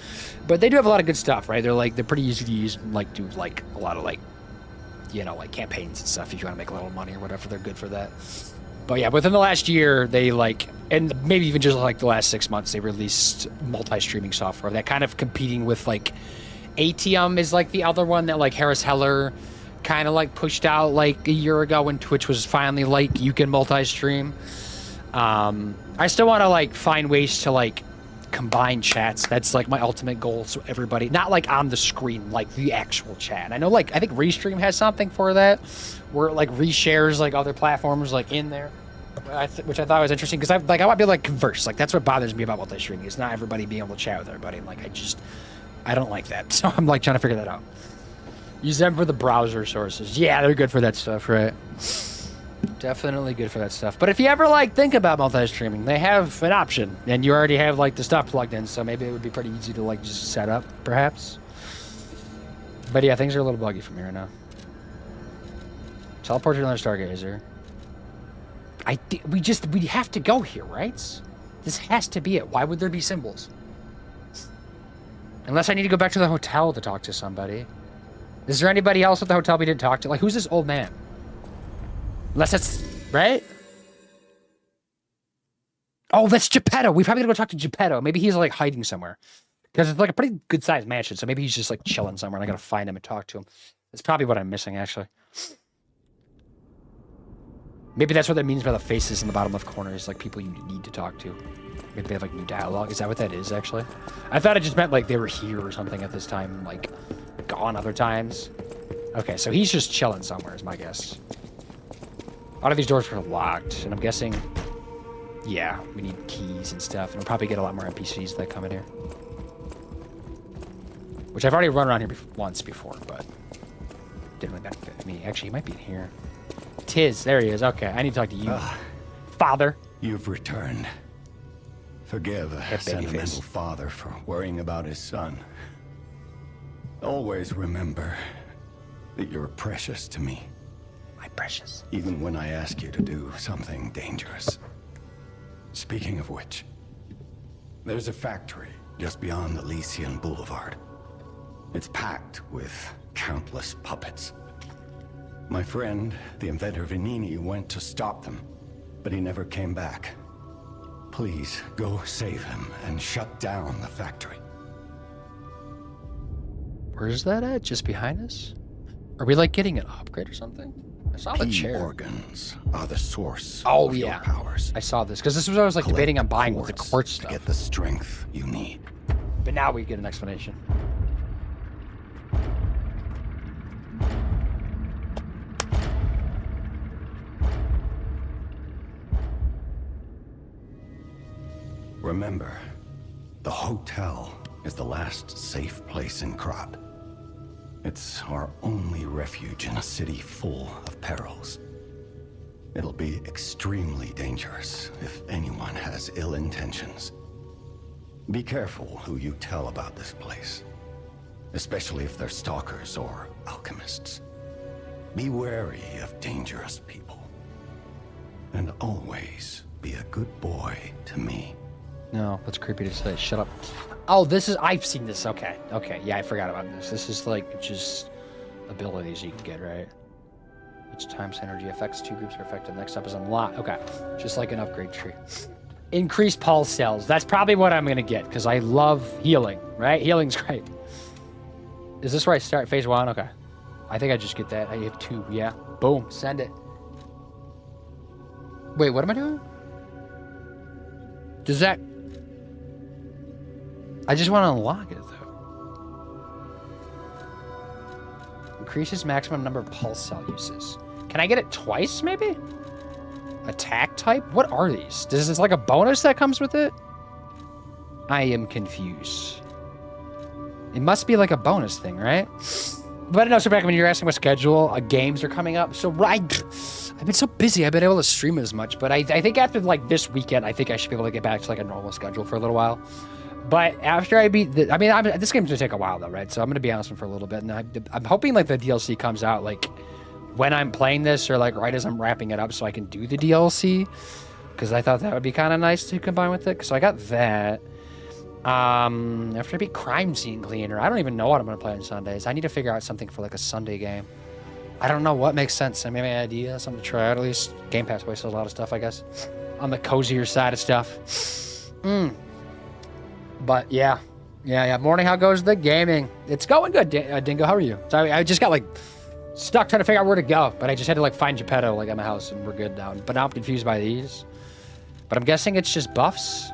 But they do have a lot of good stuff, right? They're pretty easy to use, like do like a lot of like, like campaigns and stuff if you want to make a little money or whatever. They're good for that. But yeah, within the last year, they like, and maybe even just like the last 6 months, they released multi-streaming software that kind of competing with like Atium is like the other one that like Harris Heller kind of like pushed out like a year ago when Twitch was finally like you can multi-stream. I still want to like find ways to like combine chats. That's like my ultimate goal. So everybody, not like on the screen, like the actual chat. I know like, I think Restream has something for that where it like reshares like other platforms like in there, which I thought was interesting because I want to be able to like converse. Like that's what bothers me about multi-streaming is not everybody being able to chat with everybody. And like, I don't like that. So I'm like trying to figure that out. Use them for the browser sources. Yeah, they're good for that stuff, right? Definitely good for that stuff. But if you ever like think about multi-streaming, they have an option and you already have like the stuff plugged in, so maybe it would be pretty easy to like just set up perhaps. But yeah, things are a little buggy from here right now. Teleport to another Stargazer. We have to go here, right? This has to be it. Why would there be symbols? Unless I need to go back to the hotel to talk to somebody. Is there anybody else at the hotel we didn't talk to? Like, who's this old man? Unless that's... Right? Oh, that's Geppetto. We probably gotta go talk to Geppetto. Maybe he's, like, hiding somewhere. Because it's like a pretty good sized mansion, so maybe he's just like chilling somewhere and I gotta find him and talk to him. That's probably what I'm missing, actually. Maybe that's what that means by the faces in the bottom left corner, is like people you need to talk to. Maybe they have like new dialogue. Is that what that is, actually? I thought it just meant like they were here or something at this time, like gone other times. Okay, so he's just chilling somewhere, is my guess. A lot of these doors were locked, and I'm guessing, yeah, we need keys and stuff, and we'll probably get a lot more NPCs that come in here. Which I've already run around here once before, but didn't really benefit me. Actually, he might be in here. Tiz, there he is. Okay, I need to talk to you. Father. You've returned. Forgive a sentimental father for worrying about his son. Always remember that you're precious to me. My precious. Even when I ask you to do something dangerous. Speaking of which, there's a factory just beyond Elysian Boulevard. It's packed with countless puppets. My friend, the inventor Venini, went to stop them, but he never came back. Please, go save him and shut down the factory. Where's that at? Just behind us? Are we like getting an upgrade or something? I saw the chair. Organs are the source of your powers. I saw this, because this was what I was like debating on buying with the quartz stuff. To get the strength you need. But now we get an explanation. Remember, the hotel is the last safe place in Krat. It's our only refuge in a city full of perils. It'll be extremely dangerous if anyone has ill intentions. Be careful who you tell about this place, especially if they're stalkers or alchemists. Be wary of dangerous people. And always be a good boy to me. No, that's creepy to say. Shut up. Oh, this is... I've seen this. Okay. Okay. Yeah, I forgot about this. This is like just abilities you can get, right? Each time's energy affects 2 groups are affected. Next up is unlock. Okay. Just like an upgrade tree. Increased pulse cells. That's probably what I'm going to get because I love healing, right? Healing's great. Is this where I start? Phase 1? Okay. I think I just get that. I have 2. Yeah. Boom. Send it. Wait, what am I doing? Does that... I just want to unlock it, though. Increases maximum number of pulse cell uses. Can I get it twice, maybe? Attack type? What are these? Is this like a bonus that comes with it? I am confused. It must be like a bonus thing, right? But no, so back when you're asking what schedule games are coming up, so I've been so busy, I've been able to stream as much, but I think after like this weekend, I think I should be able to get back to like a normal schedule for a little while. But after I beat the, this game's gonna take a while though, right? So I'm gonna be honest with you for a little bit, and I'm hoping like the DLC comes out like when I'm playing this or like right as I'm wrapping it up, so I can do the DLC, because I thought that would be kind of nice to combine with it. So I got that. After I beat Crime Scene Cleaner, I don't even know what I'm gonna play on Sundays. I need to figure out something for like a Sunday game. I don't know what makes sense. I mean, an idea, something to try out at least. Game Pass wastes a lot of stuff, I guess, on the cozier side of stuff. But yeah. Morning, how goes the gaming? It's going good, Dingo. How are you? Sorry, I just got like stuck trying to figure out where to go, but I just had to like find Geppetto like at my house, and we're good now. But now I'm confused by these. But I'm guessing it's just buffs.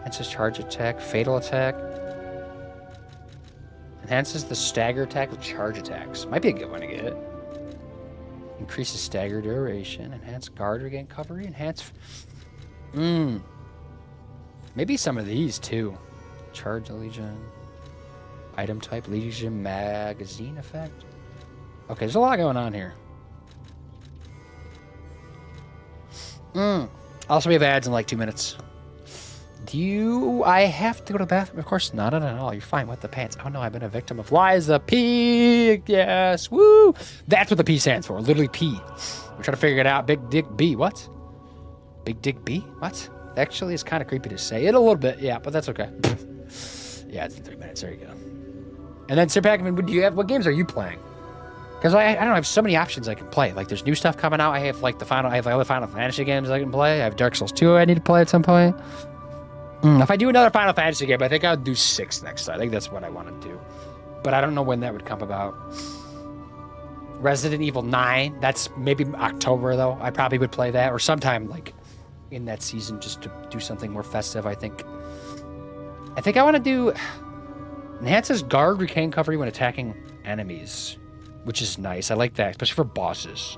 It says charge attack, fatal attack. Enhances the stagger attack with charge attacks. Might be a good one to get. Increases stagger duration. Enhance guard regain recovery. Enhance... Maybe some of these too. Charge Legion. Item type Legion magazine effect. Okay, there's a lot going on here. Also, we have ads in like 2 minutes. Do I have to go to the bathroom? Of course not at all. You're fine with the pants. Oh no, I've been a victim of Liza P. Yes, woo! That's what the P stands for. Literally P. We're trying to figure it out. Big Dick B. What? Big Dick B? What? Actually, it's kind of creepy to say it a little bit. Yeah, but that's okay. Yeah, it's in 3 minutes. There you go. And then Sir Pac-Man, do you have what games are you playing? Because I don't know, I have so many options I can play. Like there's new stuff coming out. I have like I have other Final Fantasy games I can play. I have Dark Souls 2 I need to play at some point. If I do another Final Fantasy game, I think I'll do 6 next time. I think that's what I want to do. But I don't know when that would come about. Resident Evil 9, that's maybe October, though. I probably would play that, or sometime, like, in that season, just to do something more festive, I think. I think I want to do... Enhances guard regain cover when attacking enemies, which is nice. I like that, especially for bosses.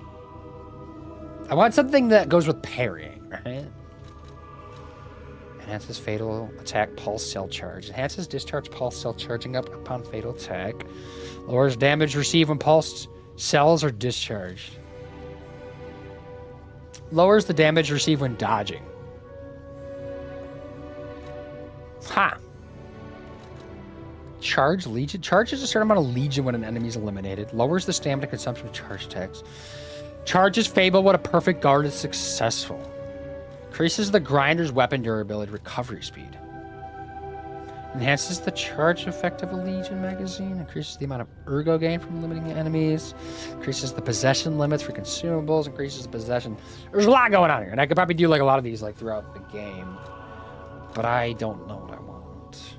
I want something that goes with parrying, right? Enhances fatal attack pulse cell charge. Enhances discharge pulse cell charging up upon fatal attack. Lowers damage received when pulse cells are discharged. Lowers the damage received when dodging. Ha! Charge Legion. Charges a certain amount of Legion when an enemy is eliminated. Lowers the stamina consumption of charge attacks. Charges Fable when a perfect guard is successful. Increases the grinder's weapon durability recovery speed. Enhances the charge effect of a Legion magazine. Increases the amount of ergo gain from limiting enemies. Increases the possession limits for consumables. Increases the possession. There's a lot going on here. And I could probably do like a lot of these like throughout the game. But I don't know what I want.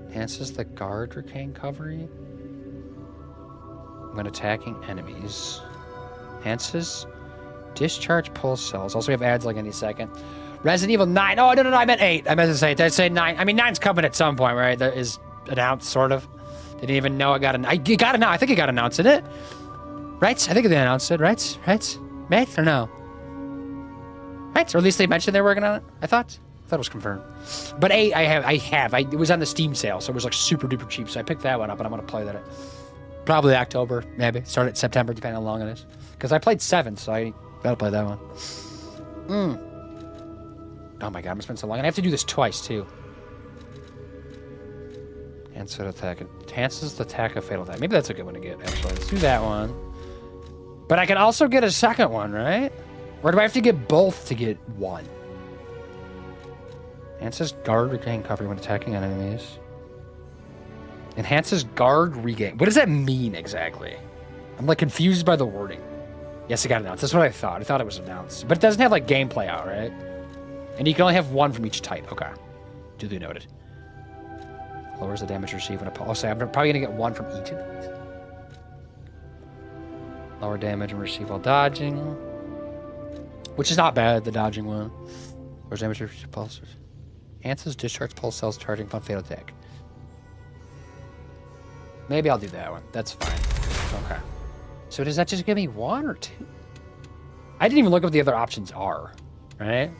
Enhances the guard regain coverage when attacking enemies. Enhances discharge pulse cells. Also, we have ads like any second. Resident Evil 9. Oh, no, I meant 8. I meant to say, did I say 9? I mean, 9's coming at some point, right? That is announced, sort of. Didn't even know it got announced. It got announced. I think it got announced, didn't it? Right? I think they announced it, right? Right? Or no? Right? Or at least they mentioned they were working on it, I thought it was confirmed. But 8, it was on the Steam sale, so it was like super duper cheap. So I picked that one up, and I'm going to play that. Probably October, maybe. Start at September, depending on how long it is. Because I played 7, so I gotta play that one. Oh my god, it's been so long. And I have to do this twice, too. Enhances attack. Enhances the attack of fatal attack. Maybe that's a good one to get, actually. Let's do that one. But I can also get a second one, right? Or do I have to get both to get one? Enhances guard regain cover when attacking enemies. Enhances guard regain. What does that mean exactly? I'm like confused by the wording. Yes, it got announced. That's what I thought. I thought it was announced. But it doesn't have like gameplay out, right? And you can only have one from each type. Okay. Duly noted. Lowers the damage received when a... I'll say I'm probably going to get one from each of these. Lower damage and receive while dodging. Which is not bad, the dodging one. Lowers damage received pulses. Enhances discharge pulse cells charging upon fatal attack. Maybe I'll do that one. That's fine. Okay. So does that just give me 1 or 2? I didn't even look up what the other options are. Right?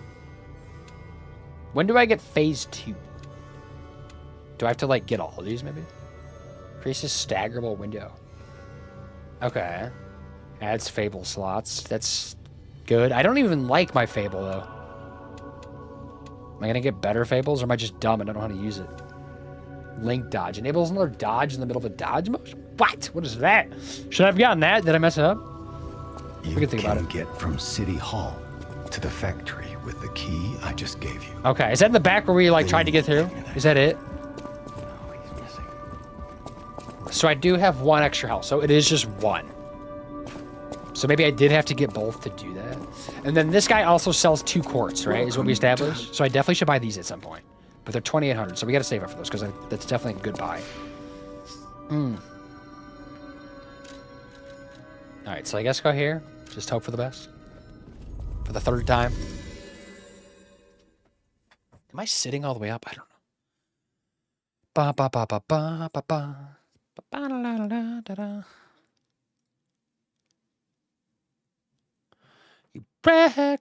When do I get phase 2? Do I have to like get all of these maybe? Increases staggerable window. Okay. Adds Fable slots. That's good. I don't even like my Fable though. Am I gonna get better Fables or am I just dumb and don't know how to use it? Link dodge. Enables another dodge in the middle of a dodge motion? What? What is that? Should I have gotten that? Did I mess it up? You can think about it. Get from City Hall to the factory with the key I just gave you. Okay. Is that in the back where we like tried to get through? Is that it? Oh, he's missing. So I do have 1 extra health. So it is just 1. So maybe I did have to get both to do that. And then this guy also sells 2 quartz, right? Is what we established. So I definitely should buy these at some point. But they're 2,800, so we got to save up for those because that's definitely a good buy. All right, so I guess go here. Just hope for the best. For the 3rd time. Am I sitting all the way up? I don't know. Ba ba ba ba ba ba ba ba da da da da da. You wreck.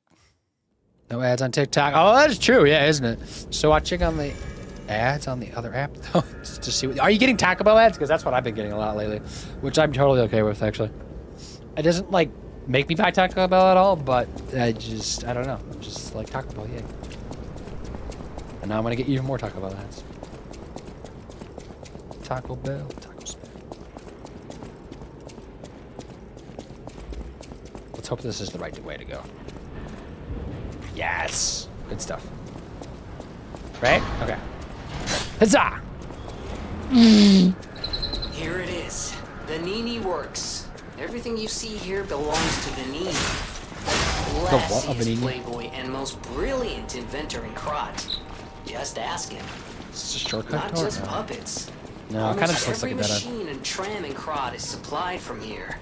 No ads on TikTok. Oh, that's true. Yeah, isn't it? So watching on the ads on the other app, just to see what... Are you getting Taco Bell ads? Because that's what I've been getting a lot lately, which I'm totally okay with, actually. It doesn't, like, make me buy Taco Bell at all, but I don't know. I'm just like, Taco Bell, yay. And now I'm going to get even more Taco Bell ads. Taco Bell, Taco Spell. Let's hope this is the right way to go. Yes. Good stuff. Right? Okay. Huzzah! Here it is. The Nini works. Everything you see here belongs to the Nini. classiest playboy and most brilliant inventor in Krat. Just ask him. Is this a shortcut Not door? just No. puppets. No, it kind of Almost just looks like every a dead machine and tram in Krat is supplied from here.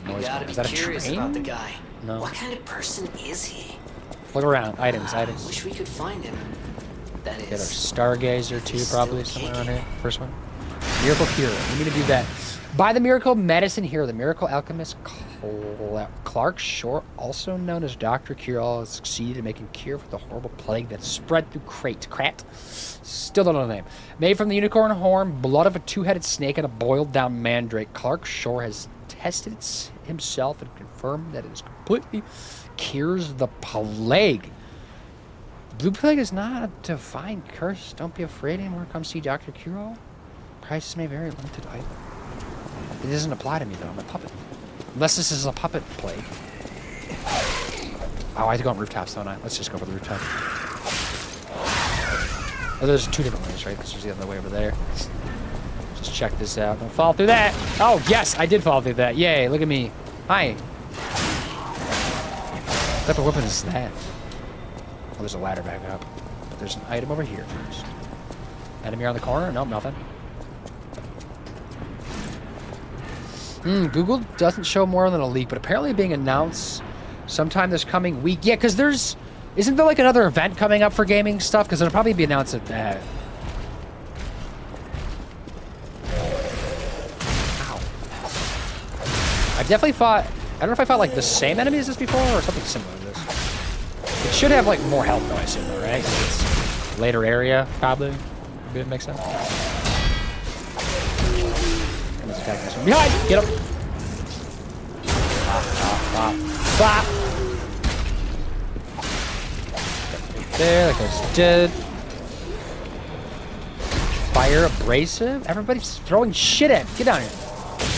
You noise. gotta Is be that a curious train? about the guy. No. What kind of person is he? Look around. Items, I items. wish we could find him. That Get our is. Stargazer too, He's probably still somewhere around kicking. here. First one. Miracle Cure. We need to do that. By the miracle medicine hero, the miracle alchemist Clark Shore, also known as Dr. Cure-All, has succeeded in making cure for the horrible plague that spread through Krat. Still don't know the name. Made from the unicorn horn, blood of a two-headed snake, and a boiled-down mandrake, Clark Shore has tested it himself and confirmed that it is completely cures the plague. Blue plague is not a divine curse. Don't be afraid anymore. Come see Dr. Cure-All. Prices may vary. Limited item. It doesn't apply to me though. I'm a puppet. Unless this is a puppet plague. Oh, I have to go on rooftops, don't I? Let's just go for the rooftop. Oh, there's two different ways, right? This is the other way over there. Just check this out. Don't fall through that. Oh, yes, I did fall through that. Yay, look at me. Hi. What type of weapon is that? Oh, there's a ladder back up. But there's an item over here first. Enemy on the corner? Nope, nothing. Google doesn't show more than a leak, but apparently being announced sometime this coming week. Yeah, because isn't there like another event coming up for gaming stuff? Because it'll probably be announced at that. Ow. I definitely fought, I don't know if I fought like the same enemy as this before or something similar to this. It should have like more health though, I assume though, right? 'Cause it's later area, probably. Maybe it makes sense. Attacking this one. Behind! Get him! Bop, bop, bop, bop! There, that guy's dead. Fire abrasive? Everybody's throwing shit at me. Get down here.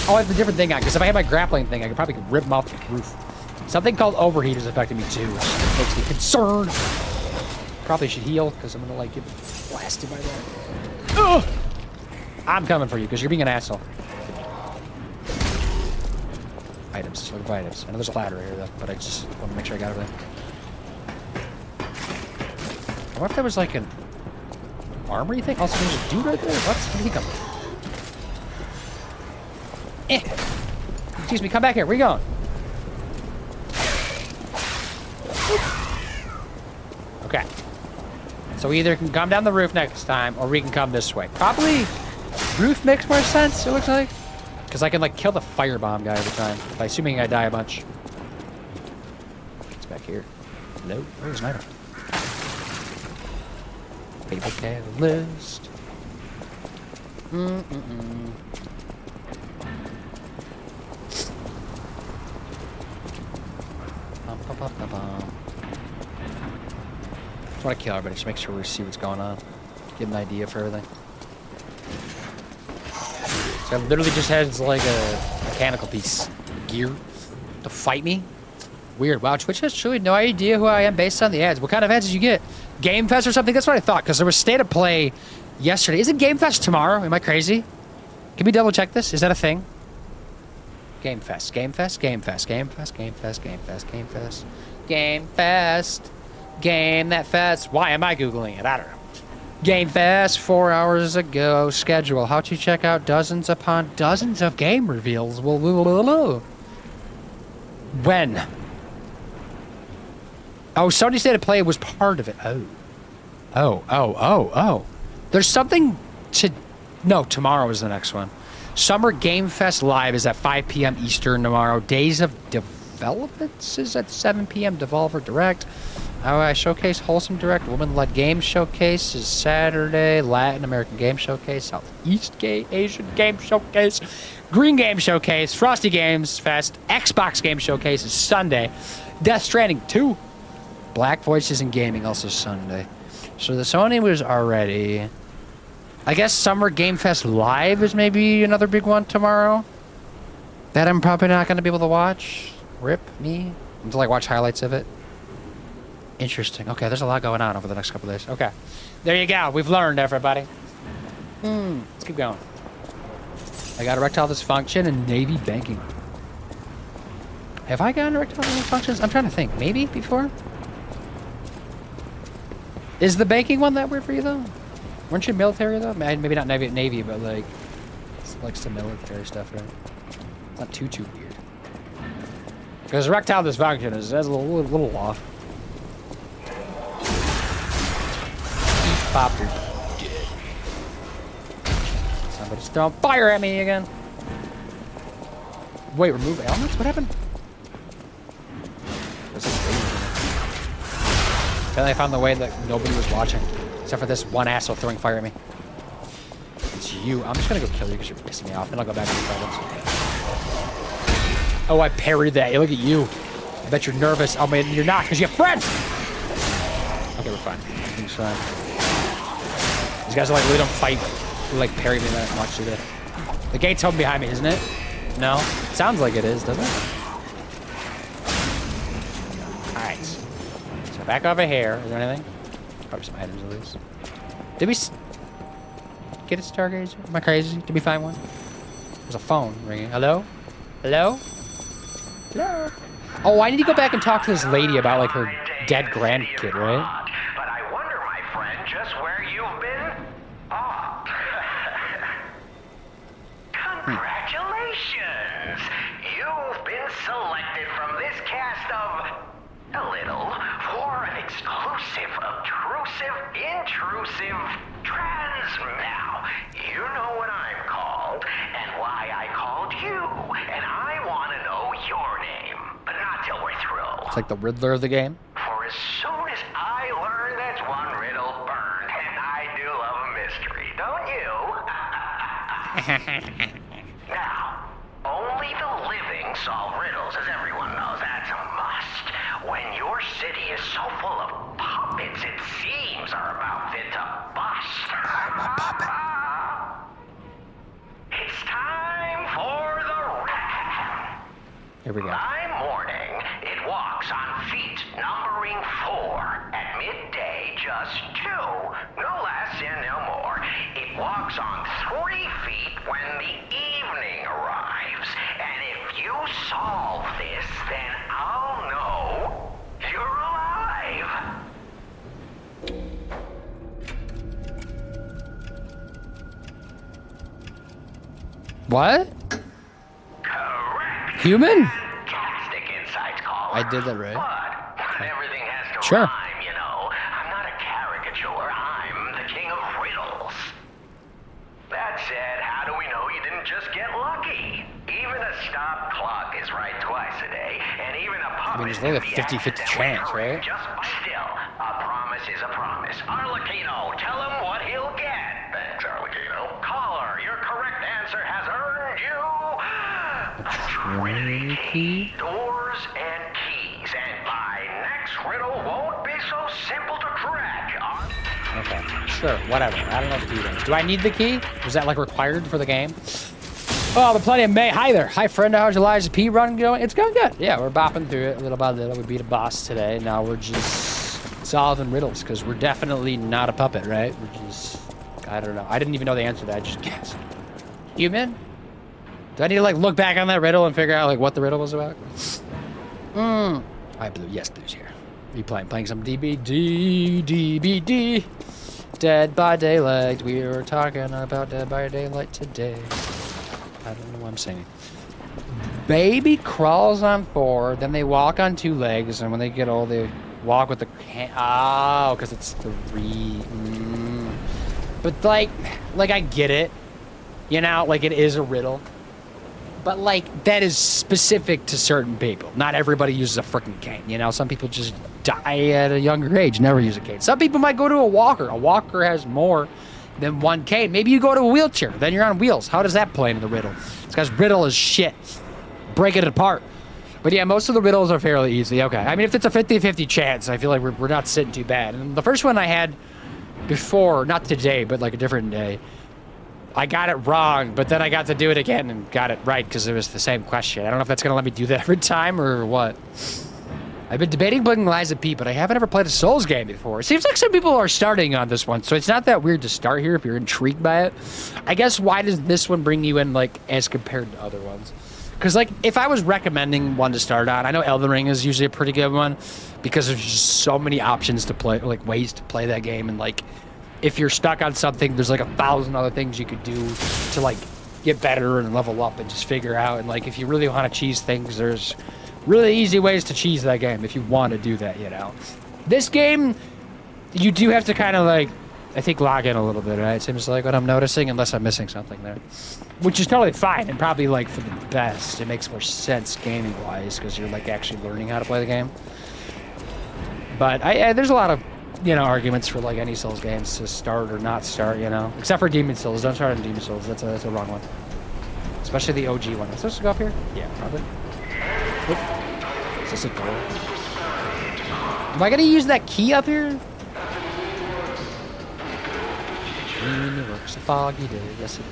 Oh, I have a different thing on, because if I had my grappling thing, I could probably rip him off the roof. Something called overheat is affecting me too, which makes me concerned. Probably should heal, because I'm gonna like get blasted by that. Ugh! I'm coming for you, because you're being an asshole. Items, look for items. I know there's a ladder here though, but I just want to make sure I got everything. I wonder if there was like an armory thing? Also, there's a dude right there? What? Where did he come from? Excuse me, come back here. Where you going? Okay. So we either can come down the roof next time, or we can come this way. Probably roof makes more sense, it looks like. Because I can, like, kill the firebomb guy every time. By assuming I die a bunch. It's back here. Hello? Where's an item? Fable Catalyst. Just want to kill everybody. Just make sure we see what's going on. Get an idea for everything. So it literally just has like a mechanical piece gear to fight me. Weird. Wow, Twitch has truly no idea who I am based on the ads. What kind of ads did you get? Game Fest or something? That's what I thought, because there was State of Play yesterday. Isn't Game Fest tomorrow? Am I crazy? Can we double check this? Is that a thing? Game Fest, Game Fest, Game Fest, Game Fest, Game Fest, Game Fest, Game Fest, Game Fest, Game That Fest. Why am I Googling it? I don't know. Game Fest 4 hours ago. Schedule. How to check out dozens upon dozens of game reveals. When? Oh, Sony State of Play was part of it. Oh. There's something to... No, tomorrow is the next one. Summer Game Fest Live is at 5 p.m. Eastern tomorrow. Days of Developments is at 7 p.m. Devolver Direct. I Showcase Wholesome Direct. Woman-led Game Showcase is Saturday. Latin American Game Showcase. Southeast Asian Game Showcase. Green Game Showcase. Frosty Games Fest. Xbox Game Showcase is Sunday. Death Stranding 2. Black Voices in Gaming also Sunday. So the Sony was already... I guess Summer Game Fest Live is maybe another big one tomorrow. That I'm probably not going to be able to watch. Rip me. Until I watch highlights of it. Interesting. Okay, there's a lot going on over the next couple days. Okay. There you go. We've learned, everybody. Let's keep going. I got erectile dysfunction and Navy banking. Have I gotten erectile functions? I'm trying to think. Maybe before? Is the banking one that weird for you, though? Weren't you military, though? Maybe not Navy, but, like, it's like some military stuff, right? It's not too weird. Because erectile dysfunction is a little off. Popped her. Somebody's throwing fire at me again. Wait, remove elements? What happened? Apparently I found the way that nobody was watching. Except for this one asshole throwing fire at me. It's you. I'm just gonna go kill you because you're pissing me off. Then I'll go back to the credits. Oh, I parried that. Hey, look at you. I bet you're nervous. Oh, man, you're not because you have friends. Okay, we're fine. Everything's fine. These guys are like, really don't fight. They like parry me that much, do they? The gate's open behind me, isn't it? No? Sounds like it is, doesn't it? Alright. So back over here. Is there anything? Probably some items at least. Did we get a stargazer? Am I crazy? Did we find one? There's a phone ringing. Hello? Hello? Hello? Oh, I need to go back and talk to this lady about like her dead grandkid, right? But I wonder, my friend, just where you've been? Oh. Congratulations! You've been selected from this cast of a little for an exclusive, obtrusive, intrusive trans. Now, you know what I'm called and why I called you, and I want to know your name, but not till we're through. It's like the Riddler of the game. For as soon as I learn there's one riddle burned, and I do love a mystery, don't you? Now, only the living solve riddles, as everyone knows. That's a must. When your city is so full of puppets, it seems are about fit to bust. I'm a puppet. It's time for the rat. Here we go. By morning, it walks on feet numbering 4. At midday, just 2. No less and no more. It walks on 3 feet when the evening arrives. And if you solve this, then I'll know you're alive. What? Correct. Human? Fantastic insights, caller. I did that right. But everything has to Sure. rhyme, you know. I'm not a caricature. I'm the king of riddles. That said, how do we know you didn't just get lucky? Even a stopped clock is right twice a day, and even a puppet. I mean, there's only a 50-50 chance, right? Just still, a promise is a promise. Arlecchino, tell him what he'll get. Thanks, Arlecchino. Caller, your correct answer has earned you a trinity. Doors and keys, and my next riddle won't be so simple to crack. Okay, sure, whatever. I don't know what the key is. Do I need the key? Was that like required for the game? Oh, the Plenty of May. Hi there. Hi, friend. How's your Liza P run going? It's going good. Yeah, we're bopping through it little by little. We beat a boss today. Now we're just solving riddles because we're definitely not a puppet, right? We're just, I don't know. I didn't even know the answer to that. I just guessed. Human? Do I need to like look back on that riddle and figure out like what the riddle was about? All right, Blue. Yes, Blue's here. You playing some DBD. Dead by Daylight. We were talking about Dead by Daylight today. I don't know what I'm saying. Baby crawls on 4, then they walk on 2 legs, and when they get old, they walk with the oh, because it's 3. But like I get it. You know, like it is a riddle. But like that is specific to certain people. Not everybody uses a freaking cane. You know, some people just die at a younger age, never use a cane. Some people might go to a walker. A walker has more than 1 cane. Maybe you go to a wheelchair, then you're on wheels. How does that play into the riddle? This guy's riddle is shit. Break it apart. But yeah, most of the riddles are fairly easy. Okay, I mean, if it's a 50-50 chance, I feel like we're not sitting too bad. And the first one I had before, not today, but like a different day, I got it wrong, but then I got to do it again and got it right because it was the same question. I don't know if that's going to let me do that every time or what. I've been debating playing Liza P, but I haven't ever played a Souls game before. It seems like some people are starting on this one, so it's not that weird to start here if you're intrigued by it. I guess why does this one bring you in, like, as compared to other ones? Because, like, if I was recommending one to start on, I know Elden Ring is usually a pretty good one because there's just so many options to play, like, ways to play that game. And, like, if you're stuck on something, there's, like, 1,000 other things you could do to, like, get better and level up and just figure out. And, like, if you really want to cheese things, there's really easy ways to cheese that game if you want to do that, you know. This game, you do have to kind of, like, I think log in a little bit, right? It seems like what I'm noticing, unless I'm missing something there. Which is totally fine, and probably, like, for the best. It makes more sense gaming-wise, because you're, like, actually learning how to play the game. But there's a lot of, you know, arguments for, like, any Souls games to start or not start, you know? Except for Demon Souls. Don't start on Demon Souls. That's a wrong one. Especially the OG one. Am I supposed to go up here? Yeah, probably. Oop. Is this a door? Am I going to use that key up here? It's a foggy day. Yes, it is.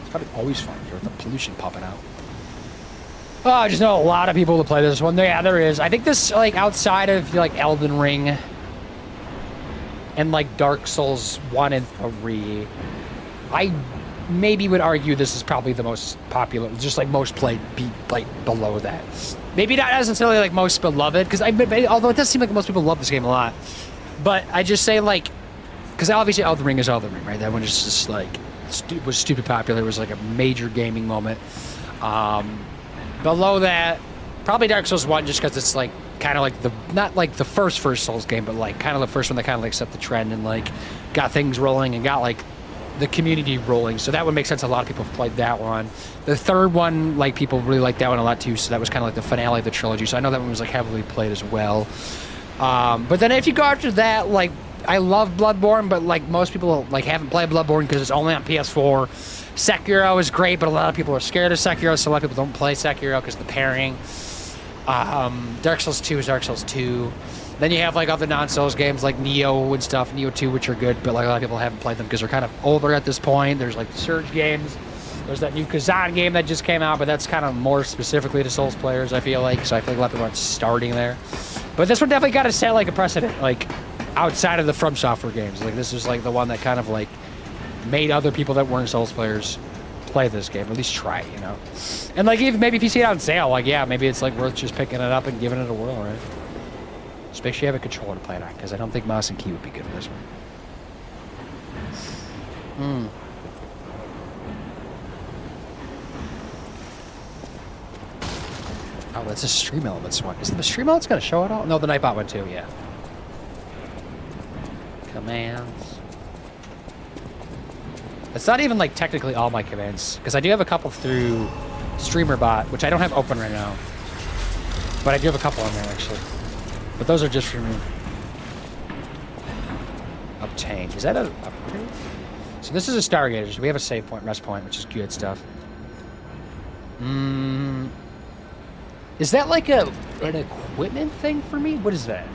It's probably always fun here with the pollution popping out. Oh, I just know a lot of people to play this one. Yeah, there is. I think this, like, outside of, like, Elden Ring and, like, Dark Souls 1 and 3, I maybe would argue this is probably the most popular, just, like, most played, like, below that. Maybe not necessarily, like, most beloved, because although it does seem like most people love this game a lot. But I just say, like, because obviously Elden Ring is Elden Ring, right? That one just like, was stupid popular. It was like a major gaming moment. Below that, probably Dark Souls 1, just because it's like, kind of like not like the first Souls game, but like kind of the first one that kind of like set the trend and like got things rolling and got like the community rolling. So that would make sense. A lot of people have played that one. The third one, like, people really liked that one a lot too. So that was kind of like the finale of the trilogy. So I know that one was like heavily played as well. But then if you go after that, like, I love Bloodborne, but like most people like haven't played Bloodborne because it's only on PS4. Sekiro is great, but a lot of people are scared of Sekiro, so a lot of people don't play Sekiro because of the pairing. Dark Souls 2 is Dark Souls 2. Then you have like other non-Souls games like Nioh and stuff, Nioh 2, which are good, but like a lot of people haven't played them because they're kind of older at this point. There's like the Surge games. There's that new Kazan game that just came out, but that's kind of more specifically to Souls players, I feel like. So I feel like a lot of people aren't starting there. But this one definitely got to set like a precedent, like outside of the From Software games. Like this is like the one that kind of like made other people that weren't Souls players play this game, at least try it, you know. And like maybe if you see it on sale, like yeah, maybe it's like worth just picking it up and giving it a whirl, right? Just make sure you have a controller to play it on, because I don't think mouse and key would be good for this one. Oh, that's a Stream Elements one. Is the Stream Elements going to show it all? No, the Nightbot one too, yeah. Commands. It's not even like technically all my commands, because I do have a couple through StreamerBot, which I don't have open right now. But I do have a couple on there actually. But those are just for me. Obtain. Is that an upgrade? So this is a Stargazer. So we have a save point, rest point, which is good stuff. Is that like an equipment thing for me? What is that?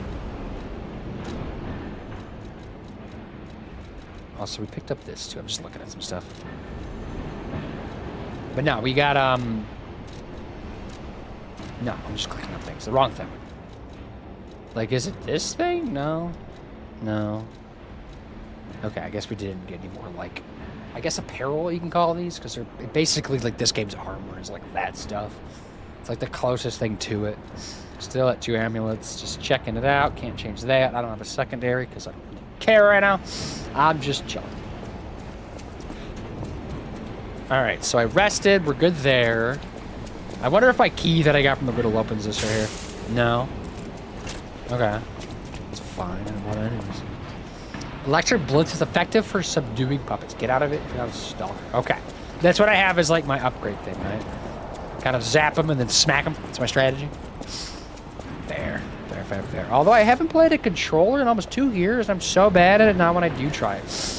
Also, we picked up this too. I'm just looking at some stuff. But no, we got no, I'm just clicking on things. The wrong thing. Like, is it this thing? No. No. Okay, I guess we didn't get any more, like, I guess apparel you can call these, because they're basically like this game's armor is like that stuff. It's like the closest thing to it. Still at 2 amulets, just checking it out. Can't change that. I don't have a secondary because I don't really care right now. I'm just chilling. Alright, so I rested. We're good there. I wonder if my key that I got from the riddle opens this right here. No. Okay. It's fine. I don't want enemies. Electric Blitz is effective for subduing puppets. Get out of it if you're not a stalker. Okay. That's what I have as like my upgrade thing, right? Kind of zap them and then smack them. That's my strategy. Fair. Fair, fair, fair. Although I haven't played a controller in almost 2 years. I'm so bad at it now when I do try it.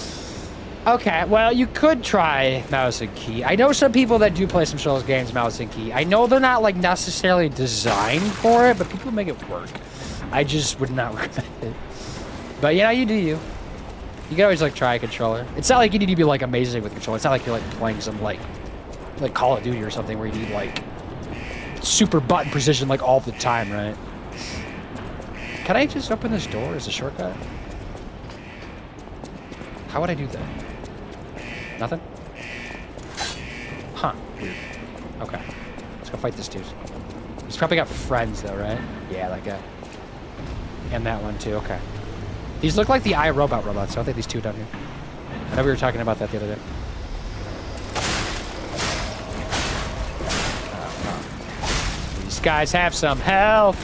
Okay, well, you could try mouse and key. I know some people that do play some Souls games mouse and key. I know they're not like necessarily designed for it, but people make it work. I just would not recommend it. But you know, you do you. You can always like try a controller. It's not like you need to be like amazing with controller. It's not like you're like playing some like Call of Duty or something where you need like super button precision like all the time, right? Can I just open this door as a shortcut? How would I do that? Nothing? Huh. Weird. Okay. Let's go fight this dude. He's probably got friends though, right? Yeah, that guy. And that one too, okay. These look like the iRobot robots, so I think these two down here. I know we were talking about that the other day. These guys have some health.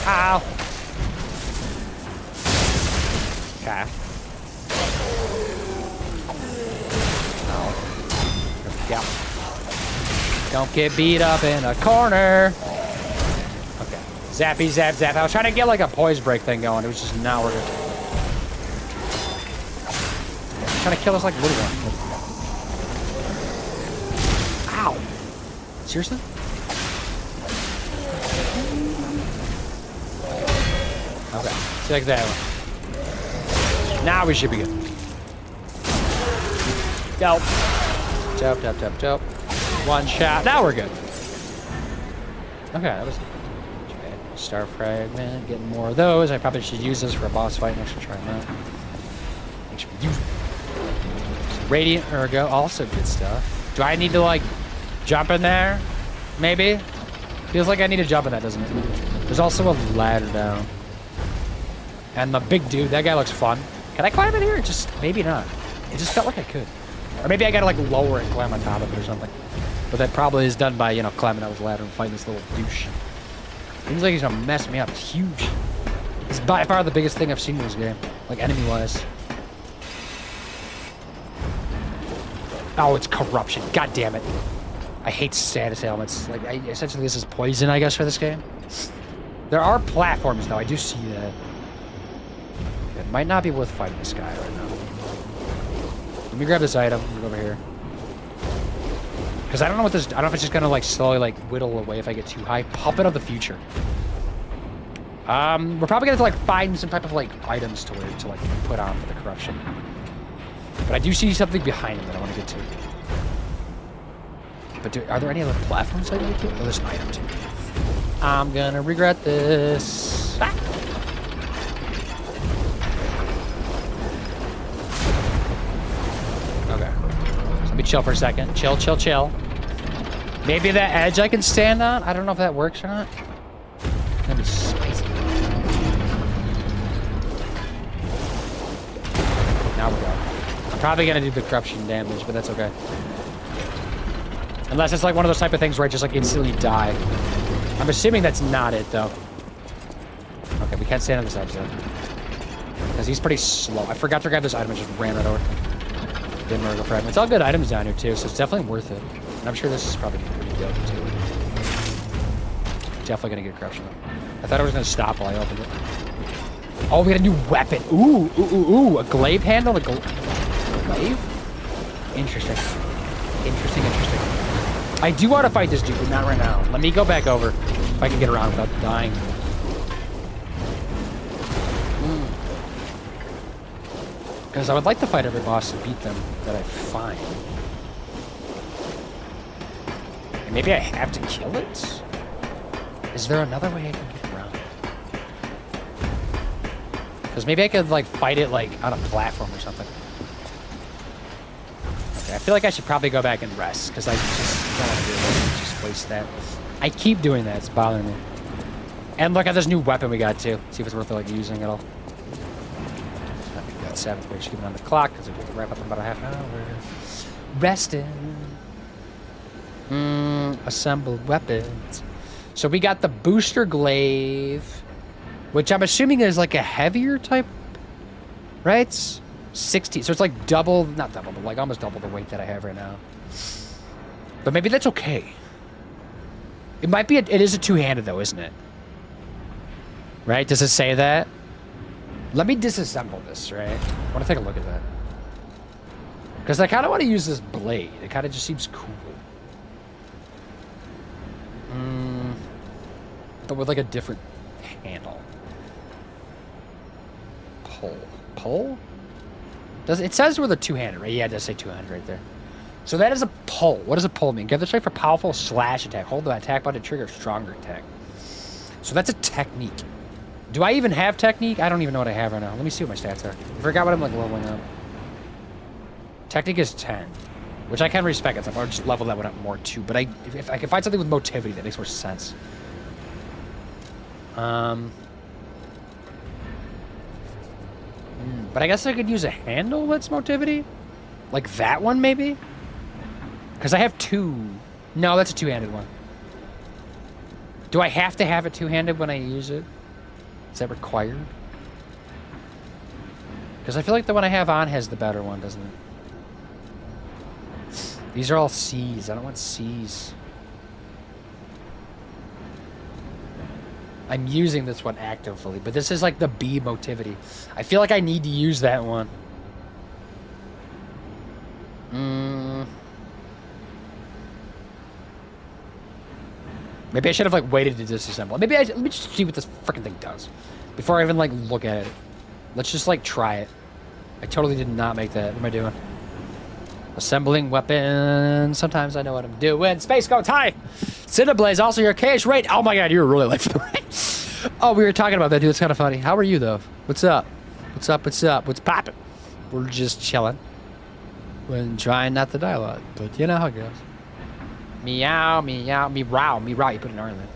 Ow. Okay. Yeah. Don't get beat up in a corner. Okay. Zappy, zap, zap. I was trying to get like a poise break thing going. It was just not working. I'm trying to kill this like little one. Ow. Seriously? Okay. See like that one. Now we should be good. Dope. Dope, dope, dope, dope. One shot. Now we're good. Okay, that was good. Star fragment. Getting more of those. I probably should use this for a boss fight next to try them out. Make sure we use it. Radiant Ergo. Also good stuff. Do I need to, like, jump in there? Maybe? Feels like I need to jump in that, doesn't it? There's also a ladder down. And the big dude. That guy looks fun. Can I climb in here? Just, maybe not. It just felt like I could. Or maybe I gotta like lower it and climb on top of it or something. But that probably is done by, you know, climbing out this ladder and fighting this little douche. Seems like he's gonna mess me up. It's huge. It's by far the biggest thing I've seen in this game. Like enemy-wise. Oh, it's corruption. God damn it. I hate status ailments. Like, essentially this is poison, I guess, for this game. There are platforms, though. I do see that. It might not be worth fighting this guy right now. Let me grab this item. Let me go over here. Because I don't know what this... I don't know if it's just going to, like, slowly, like, whittle away if I get too high. Puppet of the future. We're probably going to, like, find some type of, like, items to like, put on for the corruption. But I do see something behind him that I want to get to. But are there any other platforms I need to? Oh, there's an item, too. I'm going to regret this. Ah! Okay. So let me chill for a second. Chill, chill, chill. Maybe that edge I can stand on? I don't know if that works or not. That'd be spicy. Now we go. I'm probably gonna do the corruption damage, but that's okay. Unless it's like one of those type of things where I just like instantly die. I'm assuming that's not it though. Okay, we can't stand on this edge though. Because he's pretty slow. I forgot to grab this item and just ran right over. Didn't murder fragment. It's all good items down here too, so it's definitely worth it. And I'm sure this is probably pretty dope too. Definitely gonna get corruption. I thought I was gonna stop while I opened it. Oh, we got a new weapon. Ooh, ooh, ooh, ooh. A glaive handle? A glaive? Interesting. Interesting, interesting. I do want to fight this dude, but not right now. Let me go back over if I can get around without dying. Because I would like to fight every boss and beat them that I find. And maybe I have to kill it? Is there another way I can get around? Because maybe I could like fight it like on a platform or something. Okay, I feel like I should probably go back and rest because I just don't want to do it. Just waste that. I keep doing that. It's bothering me. And look at this new weapon we got too. See if it's worth like using at all. We got 7. We should keep it on the clock because we'll wrap up in about a half an hour. Resting. Assemble weapons. So we got the booster glaive, which I'm assuming is like a heavier type, right? 60. So it's like double, not double, but like almost double the weight that I have right now. But maybe that's okay. It might be, it is a two-handed though, isn't it? Right? Does it say that? Let me disassemble this, right? I want to take a look at that. Because I kind of want to use this blade. It kind of just seems cool. But with like a different handle. Pull. Pull? Does it says with a two-handed, right? Yeah, it does say two-handed right there. So that is a pull. What does a pull mean? Give the strike for powerful slash attack. Hold the attack button to trigger stronger attack. So that's a technique. Do I even have technique? I don't even know what I have right now. Let me see what my stats are. I forgot what I'm like leveling up. Technique is 10. which I can respect. It's like, I'll just level that one up more too. But if I can find something with motivity, that makes more sense. But I guess I could use a handle that's motivity, like that one maybe. Because I have 2. No, that's a 2-handed one. Do I have to have it 2-handed when I use it? Is that required? Because I feel like the one I have on has the better one, doesn't it? These are all C's. I don't want C's. I'm using this one actively, but this is like the B motivity. I feel like I need to use that one. Maybe I should have like waited to disassemble. Maybe let me just see what this freaking thing does before I even like look at it. Let's just like try it. I totally did not make that. What am I doing? Assembling weapons. Sometimes I know what I'm doing. Space Goats, hi! Cinderblaze, also your cash rate. Oh my god, you're really late for the rate. Oh, we were talking about that, dude. It's kind of funny. How are you, though? What's up? What's up? What's up? What's poppin'? We're just chilling. We're trying not to die a lot, but you know how it goes. Meow, meow, meow, meow. You put an R in there.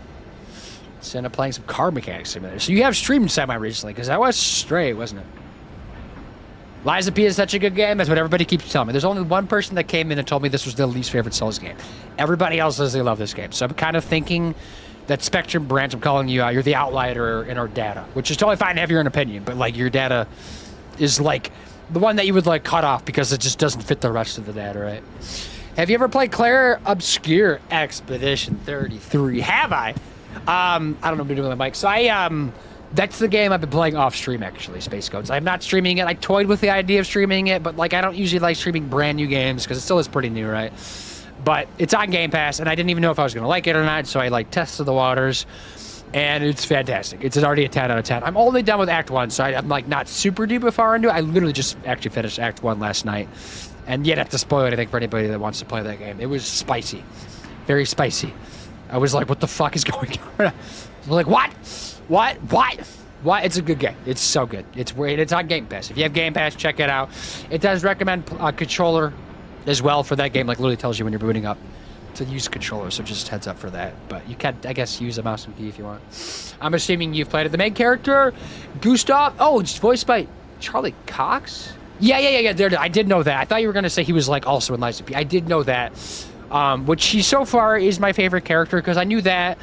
Cinda playing some car mechanics simulator. So you have streamed semi recently, because that was Stray, wasn't it? Lies of P is such a good game. That's what everybody keeps telling me. There's only one person that came in and told me this was their least favorite Souls game. Everybody else says they love this game. So I'm kind of thinking that Spectrum Branch, I'm calling you out. You're the outlier in our data, which is totally fine to have your own opinion. But like your data is like the one that you would like cut off because it just doesn't fit the rest of the data, right? Have you ever played Claire Obscure Expedition 33? Have I? I don't know what I'm doing with my mic. So that's the game I've been playing off stream, actually, Space Goats. I'm not streaming it. I toyed with the idea of streaming it, but like I don't usually like streaming brand new games because it still is pretty new, right? But it's on Game Pass, and I didn't even know if I was going to like it or not, so I like tested the waters, and it's fantastic. It's already a 10 out of 10. I'm only done with Act 1, so I'm like not super deep far into it. I literally just actually finished Act 1 last night, and you don't have to spoil anything for anybody that wants to play that game. It was spicy. Very spicy. I was like, what the fuck is going on? I was like, what? What? It's a good game. It's so good. It's on Game Pass. If you have Game Pass, check it out. It does recommend a controller as well for that game. Like literally tells you when you're booting up to use controller. So just heads up for that. But you can, I guess, use a mouse and key if you want. I'm assuming you've played it. The main character, Gustav. Oh, it's voiced by Charlie Cox. Yeah. There. I did know that. I thought you were gonna say he was like also in Lies of P. I did know that. Which he so far is my favorite character because I knew that.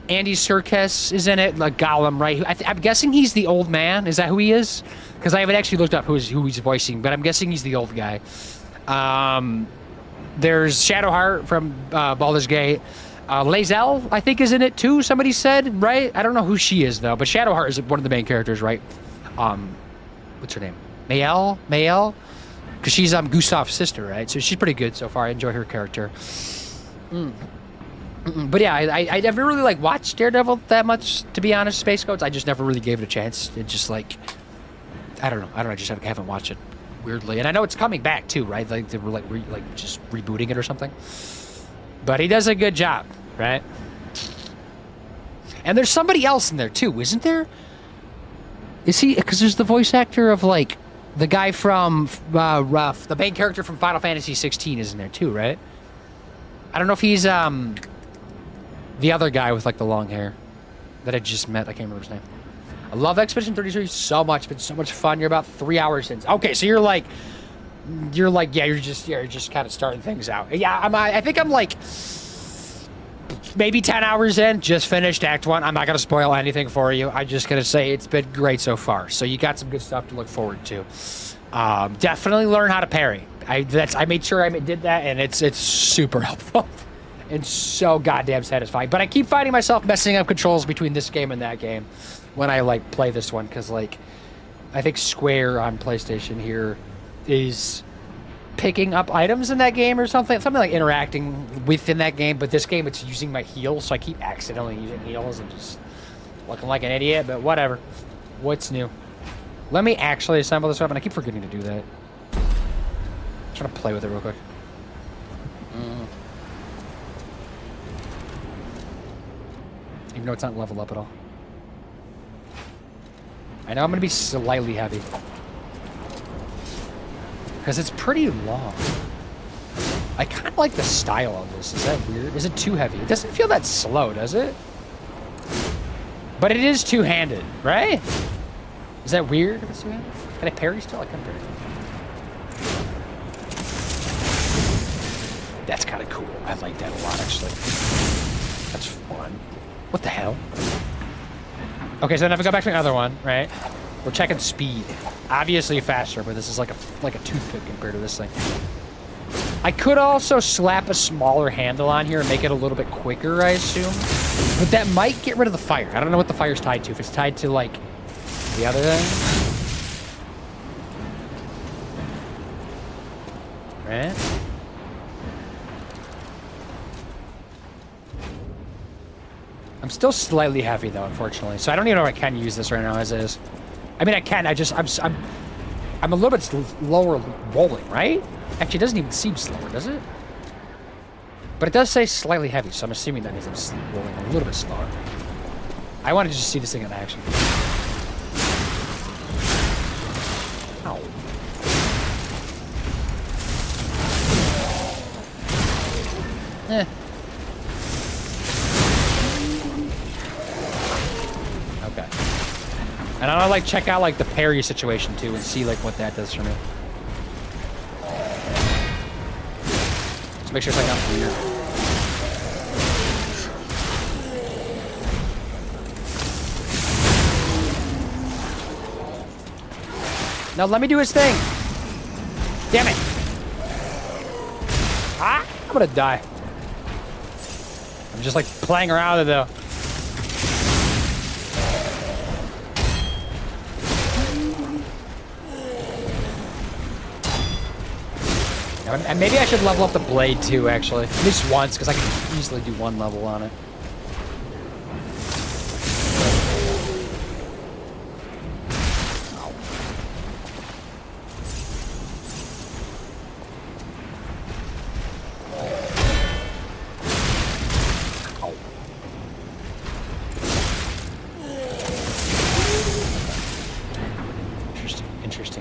Andy Serkis is in it, like Gollum, right? I'm guessing he's the old man. Is that who he is? Because I haven't actually looked up who he's voicing, but I'm guessing he's the old guy. There's Shadowheart from Baldur's Gate. Lae'zel, I think, is in it too, somebody said, right? I don't know who she is, though, but Shadowheart is one of the main characters, right? What's her name? Mael? Because she's Gustav's sister, right? So she's pretty good so far. I enjoy her character. But yeah, I never really like watched Daredevil that much, to be honest, Space Goats. I just never really gave it a chance. It just like, I don't know. I just haven't watched it weirdly. And I know it's coming back too, right? Like they were like just rebooting it or something. But he does a good job, right? And there's somebody else in there too, isn't there? Is he? Because there's the voice actor of like the guy from Ruff, the main character from Final Fantasy 16 is in there too, right? I don't know if he's the other guy with like the long hair that I just met. I can't remember his name. I love Expedition 33 so much. It's been so much fun. You're about 3 hours in. Okay, so you're just kind of starting things out. Yeah, I think I'm like maybe 10 hours in, just finished Act 1. I'm not going to spoil anything for you. I'm just going to say it's been great so far. So you got some good stuff to look forward to. Definitely learn how to parry. I made sure I did that, and it's super helpful and so goddamn satisfying. But I keep finding myself messing up controls between this game and that game when I like play this one, because like I think Square on PlayStation here is picking up items in that game or something like interacting within that game. But this game, it's using my heels, so I keep accidentally using heels and just looking like an idiot. But whatever. What's new? Let me actually assemble this weapon. I keep forgetting to do that. I'm trying to play with it real quick. Even though it's not level up at all. I know I'm going to be slightly heavy. Because it's pretty long. I kind of like the style of this. Is that weird? Is it too heavy? It doesn't feel that slow, does it? But it is two-handed, right? Is that weird if it's two-handed? Can I parry still? I can parry. That's kind of cool. I like that a lot, actually. That's fun. What the hell? Okay, so then if I go back to another one, right? We're checking speed. Obviously faster, but this is like a toothpick compared to this thing. I could also slap a smaller handle on here and make it a little bit quicker, I assume. But that might get rid of the fire. I don't know what the fire's tied to. If it's tied to, like, the other thing. Right? I'm still slightly heavy, though, unfortunately. So I don't even know if I can use this right now as is. I mean, I can. I'm a little bit lower rolling, right? Actually, it doesn't even seem slower, does it? But it does say slightly heavy, so I'm assuming that means I'm rolling a little bit slower. I want to just see this thing in action. Ow. Eh. Okay. And I want to, like, check out, like, the parry situation, too, and see, like, what that does for me. Make sure it's like not weird. Now let me do his thing. Damn it. Ah, I'm gonna die. I'm just like playing around with it though. And maybe I should level up the blade too, actually. At least once, because I can easily do one level on it.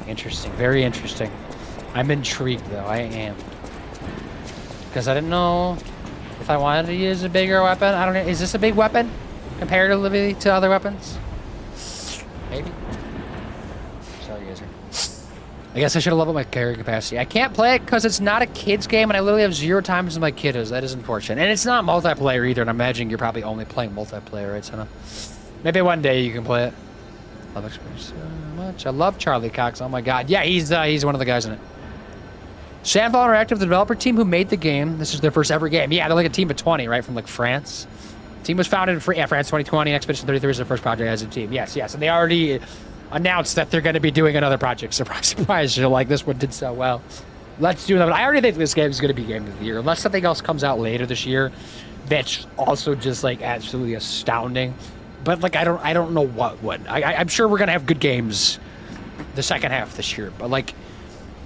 Interesting. Very interesting. I'm intrigued, though. I am. Because I didn't know if I wanted to use a bigger weapon. I don't know. Is this a big weapon comparatively to other weapons? Maybe. Sorry, guys. I guess I should have leveled my carry capacity. I can't play it because it's not a kid's game, and I literally have 0 times as my kid is. That is unfortunate. And it's not multiplayer either, and I'm imagining you're probably only playing multiplayer, right, Senna? Maybe one day you can play it. Love experience so much. I love Charlie Cox. Oh my god. Yeah, he's one of the guys in it. Shamfall Interactive, the developer team who made the game. This is their first ever game. Yeah, they're like a team of 20, right, from like France. The team was founded in France 2020. Expedition 33 is their first project as a team. Yes. And they already announced that they're going to be doing another project. Surprise. You're like, this one did so well. Let's do another. I already think this game is going to be Game of the Year. Unless something else comes out later this year that's also just like absolutely astounding. But like, I don't know what would. I'm sure we're going to have good games the second half of this year. But like,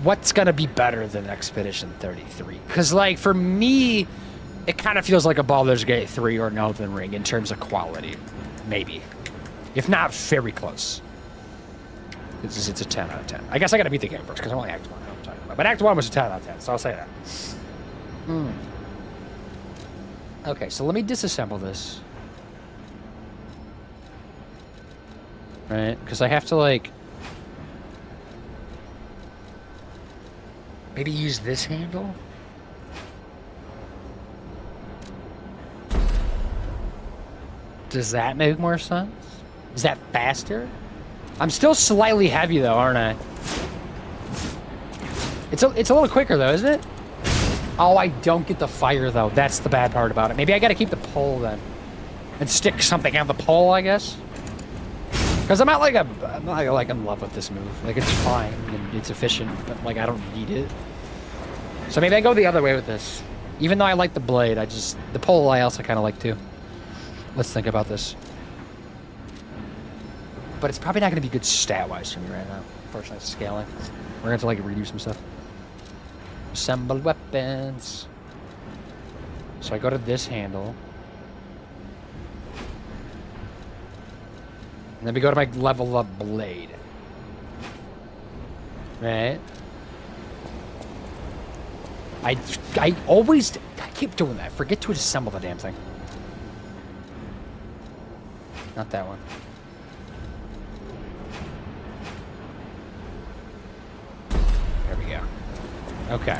what's going to be better than Expedition 33? Because, like, for me, it kind of feels like a Baldur's Gate 3 or an Elden Ring in terms of quality. Maybe. If not, very close. It's a 10 out of 10. I guess I got to beat the game first, because I'm only Act 1. I'm talking about. But Act 1 was a 10 out of 10, so I'll say that. Okay, so let me disassemble this. Right? Because I have to, like... maybe use this handle? Does that make more sense? Is that faster? I'm still slightly heavy though, aren't I? It's a little quicker though, isn't it? Oh, I don't get the fire though. That's the bad part about it. Maybe I gotta keep the pole then. And stick something on the pole, I guess. Because I'm not like in love with this move. Like, it's fine and it's efficient, but like I don't need it. So maybe I go the other way with this. Even though I like the blade, the pole I also kind of like too. Let's think about this. But it's probably not going to be good stat-wise for me right now. Unfortunately, it's scaling. We're going to have to like redo some stuff. Assemble weapons. So I go to this handle. And then we go to my level up blade. Right? I keep doing that. Forget to assemble the damn thing. Not that one. There we go. Okay.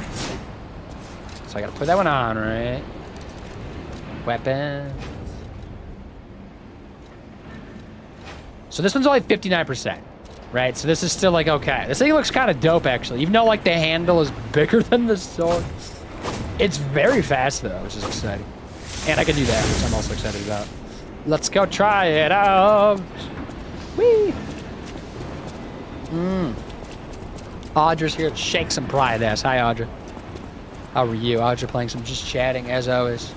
So I gotta put that one on, right? Weapons. So this one's only 59%, right? So this is still like, okay. This thing looks kind of dope, actually. Even though like the handle is bigger than the sword. It's very fast though, which is exciting. And I can do that, which I'm also excited about. Let's go try it out. Whee! Audra's here to shake some pride ass. Hi, Audra. How are you? Audra playing some just chatting, as always.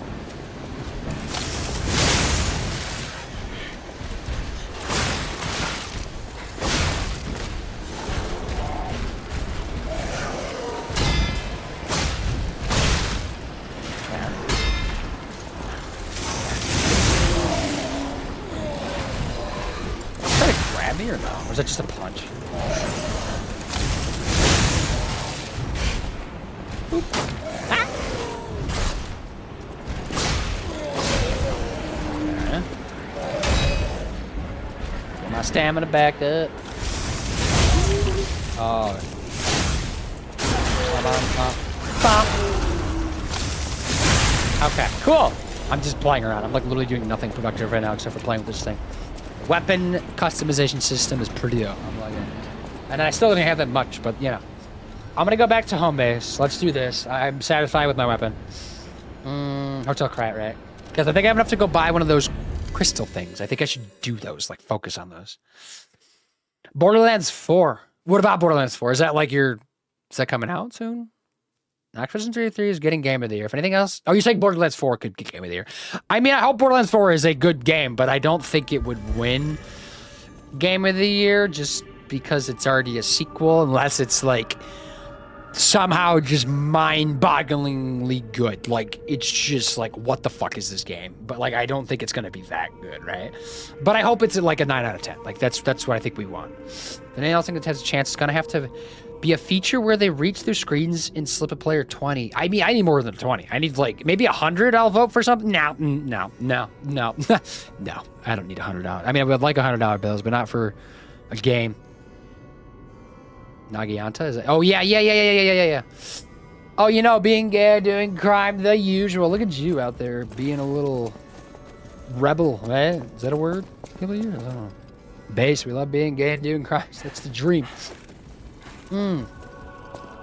Try to grab me or no? Or is that just a punch? Oop. Ah. Okay. Get my stamina back up. Oh. Okay, cool. I'm just playing around. I'm like literally doing nothing productive right now except for playing with this thing. Weapon customization system is pretty dope. I'm liking it. And I still didn't have that much, but you know. I'm gonna go back to home base. Let's do this. I'm satisfied with my weapon. Hotel Krat, right? Because I think I have enough to go buy one of those crystal things. I think I should do those, like focus on those. Borderlands 4. What about Borderlands 4? Is that like is that coming out soon? Activision 3 is getting Game of the Year. If anything else, oh, you're saying Borderlands 4 could get Game of the Year. I mean, I hope Borderlands 4 is a good game, but I don't think it would win Game of the Year just because it's already a sequel, unless it's like somehow just mind-bogglingly good. Like, it's just like, what the fuck is this game? But like, I don't think it's gonna be that good, right? But I hope it's like a 9 out of 10. Like, that's what I think we want. Anything else I think that has a chance? It's gonna have to be a feature where they reach through screens in Slip a Player 20. I mean, I need more than 20. I need like maybe 100. I'll vote for something. No. No. I don't need $100. I mean, I would like $100 bills, but not for a game. Nagayanta, is it? Oh yeah. Oh, you know, being gay, doing crime, the usual. Look at you out there being a little rebel, right? Is that a word? I don't know. Base, we love being gay and doing crimes. That's the dream.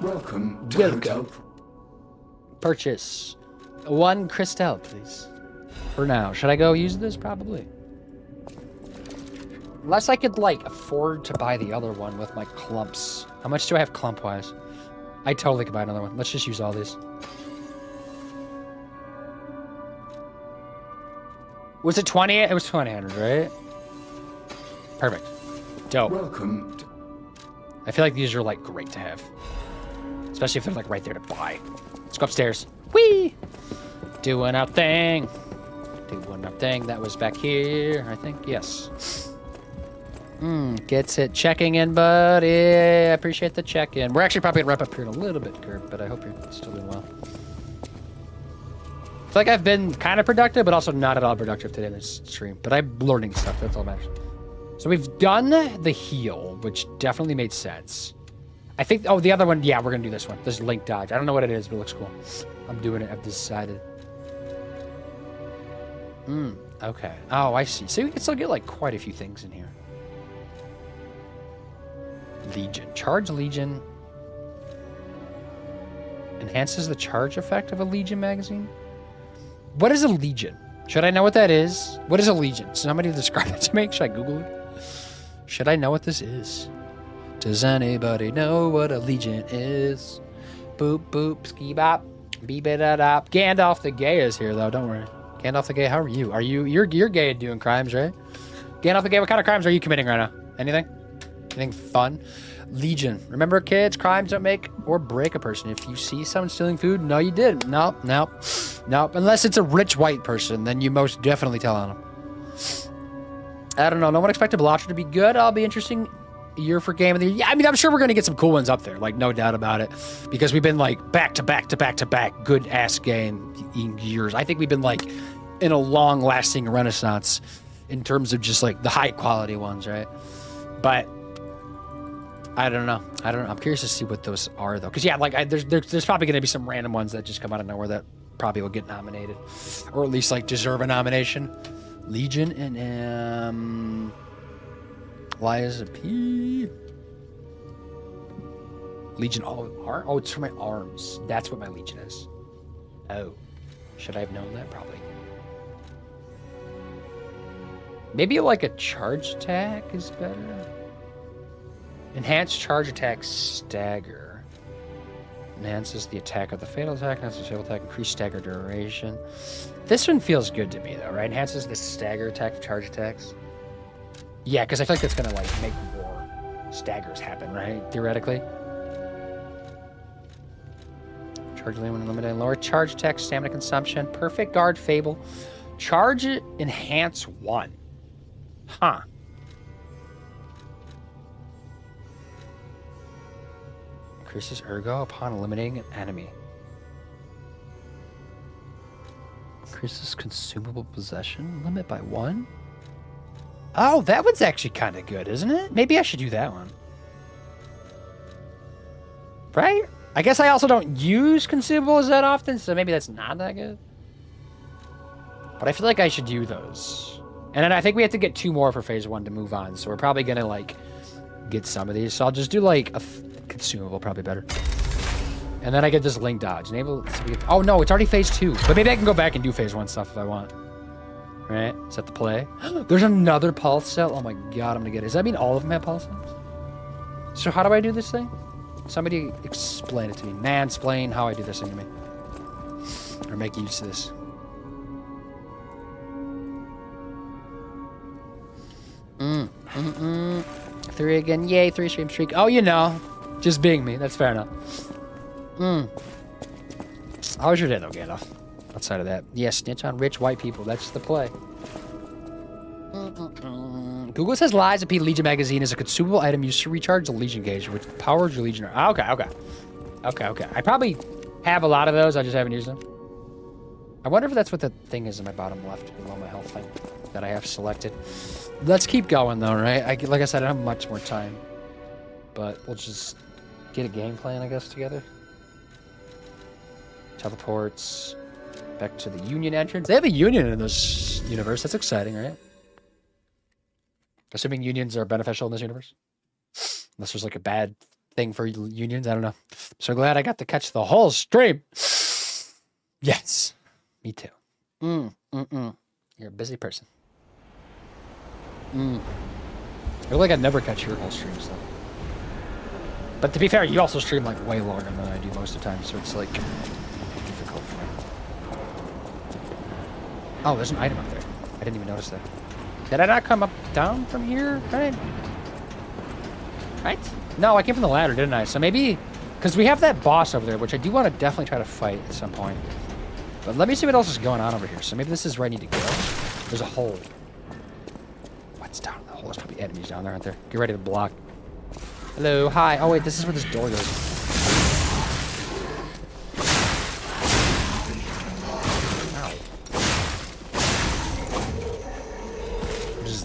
Welcome to Hotel. Purchase 1 crystal, please. For now. Should I go use this? Probably. Unless I could, like, afford to buy the other one with my clumps. How much do I have clump-wise? I totally could buy another one. Let's just use all these. Was it 20? It was 200, right? Perfect. Dope. Welcome. I feel like these are, like, great to have. Especially if they're, like, right there to buy. Let's go upstairs. Whee! Doing our thing. That was back here, I think. Yes. Gets it. Checking in, buddy. I appreciate the check-in. We're actually probably going to wrap up here in a little bit, Kurt, but I hope you're still doing well. I feel like I've been kind of productive, but also not at all productive today in this stream. But I'm learning stuff. That's all that matters. So we've done the heal, which definitely made sense. I think, oh, the other one, yeah, we're going to do this one. This Link Dodge. I don't know what it is, but it looks cool. I'm doing it. I've decided. Okay. Oh, I see. So we can still get, like, quite a few things in here. Legion. Charge Legion. Enhances the charge effect of a Legion magazine? What is a Legion? Should I know what that is? What is a Legion? Somebody describe it to me? Should I Google it? Should I know what this is? Does anybody know what a Legion is? Boop, boop, ski bop, beep it up. Gandalf the Gay is here, though. Don't worry. Gandalf the Gay, how are you? You're gay at doing crimes, right? Gandalf the Gay, what kind of crimes are you committing right now? Anything? Anything fun? Legion. Remember, kids, crimes don't make or break a person. If you see someone stealing food, no, you didn't. Nope. Unless it's a rich white person, then you most definitely tell on them. I don't know. No one expected Blatcher to be good. I'll be interesting year for Game of the Year. Yeah, I mean, I'm sure we're going to get some cool ones up there, like, no doubt about it. Because we've been, like, back to back to back to back good-ass game years. I think we've been, like, in a long-lasting renaissance in terms of just, like, the high-quality ones, right? But I don't know. I'm curious to see what those are, though. Because, yeah, like, there's probably going to be some random ones that just come out of nowhere that probably will get nominated. Or at least, like, deserve a nomination. Legion and, Liza P. Legion, oh, it's for my arms. That's what my Legion is. Oh. Should I have known that? Probably. Maybe, like, a charge attack is better. Enhanced charge attack stagger. Enhances the attack of the fatal attack. Enhances the fatal attack. Increased stagger duration. This one feels good to me, though, right? Enhances the stagger attack of charge attacks. Yeah, because I feel like that's going to, like, make more staggers happen, right? Theoretically. Charge when eliminating lower charge attack, stamina consumption. Perfect guard fable. Charge enhance 1. Huh. Increases ergo upon eliminating an enemy. Increases consumable possession limit by 1. Oh, that one's actually kind of good, isn't it? Maybe I should do that one. Right? I guess I also don't use consumables that often, so maybe that's not that good. But I feel like I should do those. And then I think we have to get 2 more for phase 1 to move on, so we're probably going to, like, get some of these. So I'll just do, like, a consumable, probably better. And then I get this link dodge. Enable. Oh, no, it's already phase 2. But maybe I can go back and do phase 1 stuff if I want. Right? Is that the play? There's another pulse cell. Oh my god, I'm gonna get it. Does that mean all of them have pulse cells? So how do I do this thing? Somebody explain it to me. Mansplain how I do this thing to me. Or make use of this. 3 again. Yay, 3 stream streak. Oh, you know. Just being me. That's fair enough. How was your day, though, Gandalf? Outside of that. Yeah, snitch on rich white people. That's the play. Google says Liza P. Legion magazine is a consumable item used to recharge the Legion gauge, which powers your Legion. Okay. I probably have a lot of those. I just haven't used them. I wonder if that's what the thing is in my bottom left below my health thing that I have selected. Let's keep going, though, right? Like I said, I don't have much more time. But we'll just get a game plan, I guess, together. Teleports. Back to the Union entrance. They have a Union in this universe. That's exciting, right? Assuming unions are beneficial in this universe. Unless there's like a bad thing for unions. I don't know. So glad I got to catch the whole stream. Yes. Me too. You're a busy person. I feel like I never catch your whole streams, though. But to be fair, you also stream like way longer than I do most of the time. So it's like difficult for me. Oh, there's an item up there. I didn't even notice that. Did I not come up down from here? Right? No, I came from the ladder, didn't I? So maybe... Because we have that boss over there, which I do want to definitely try to fight at some point. But let me see what else is going on over here. So maybe this is where I need to go. There's a hole. What's down in the hole? There's probably enemies down there, aren't there? Get ready to block. Hello, hi. Oh, wait, this is where this door goes.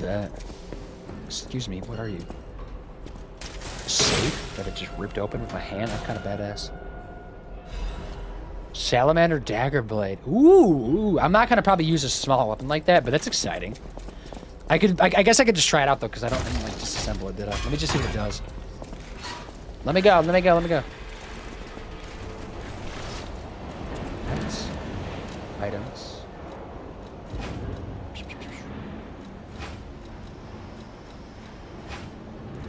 That? Excuse me, what are you? Safe that it just ripped open with my hand? That's kind of badass. Salamander dagger blade. Ooh, I'm not gonna probably use a small weapon like that, but that's exciting. I guess I could just try it out though, because I didn't like disassemble it, did I? Let me just see what it does. Let me go. That's items.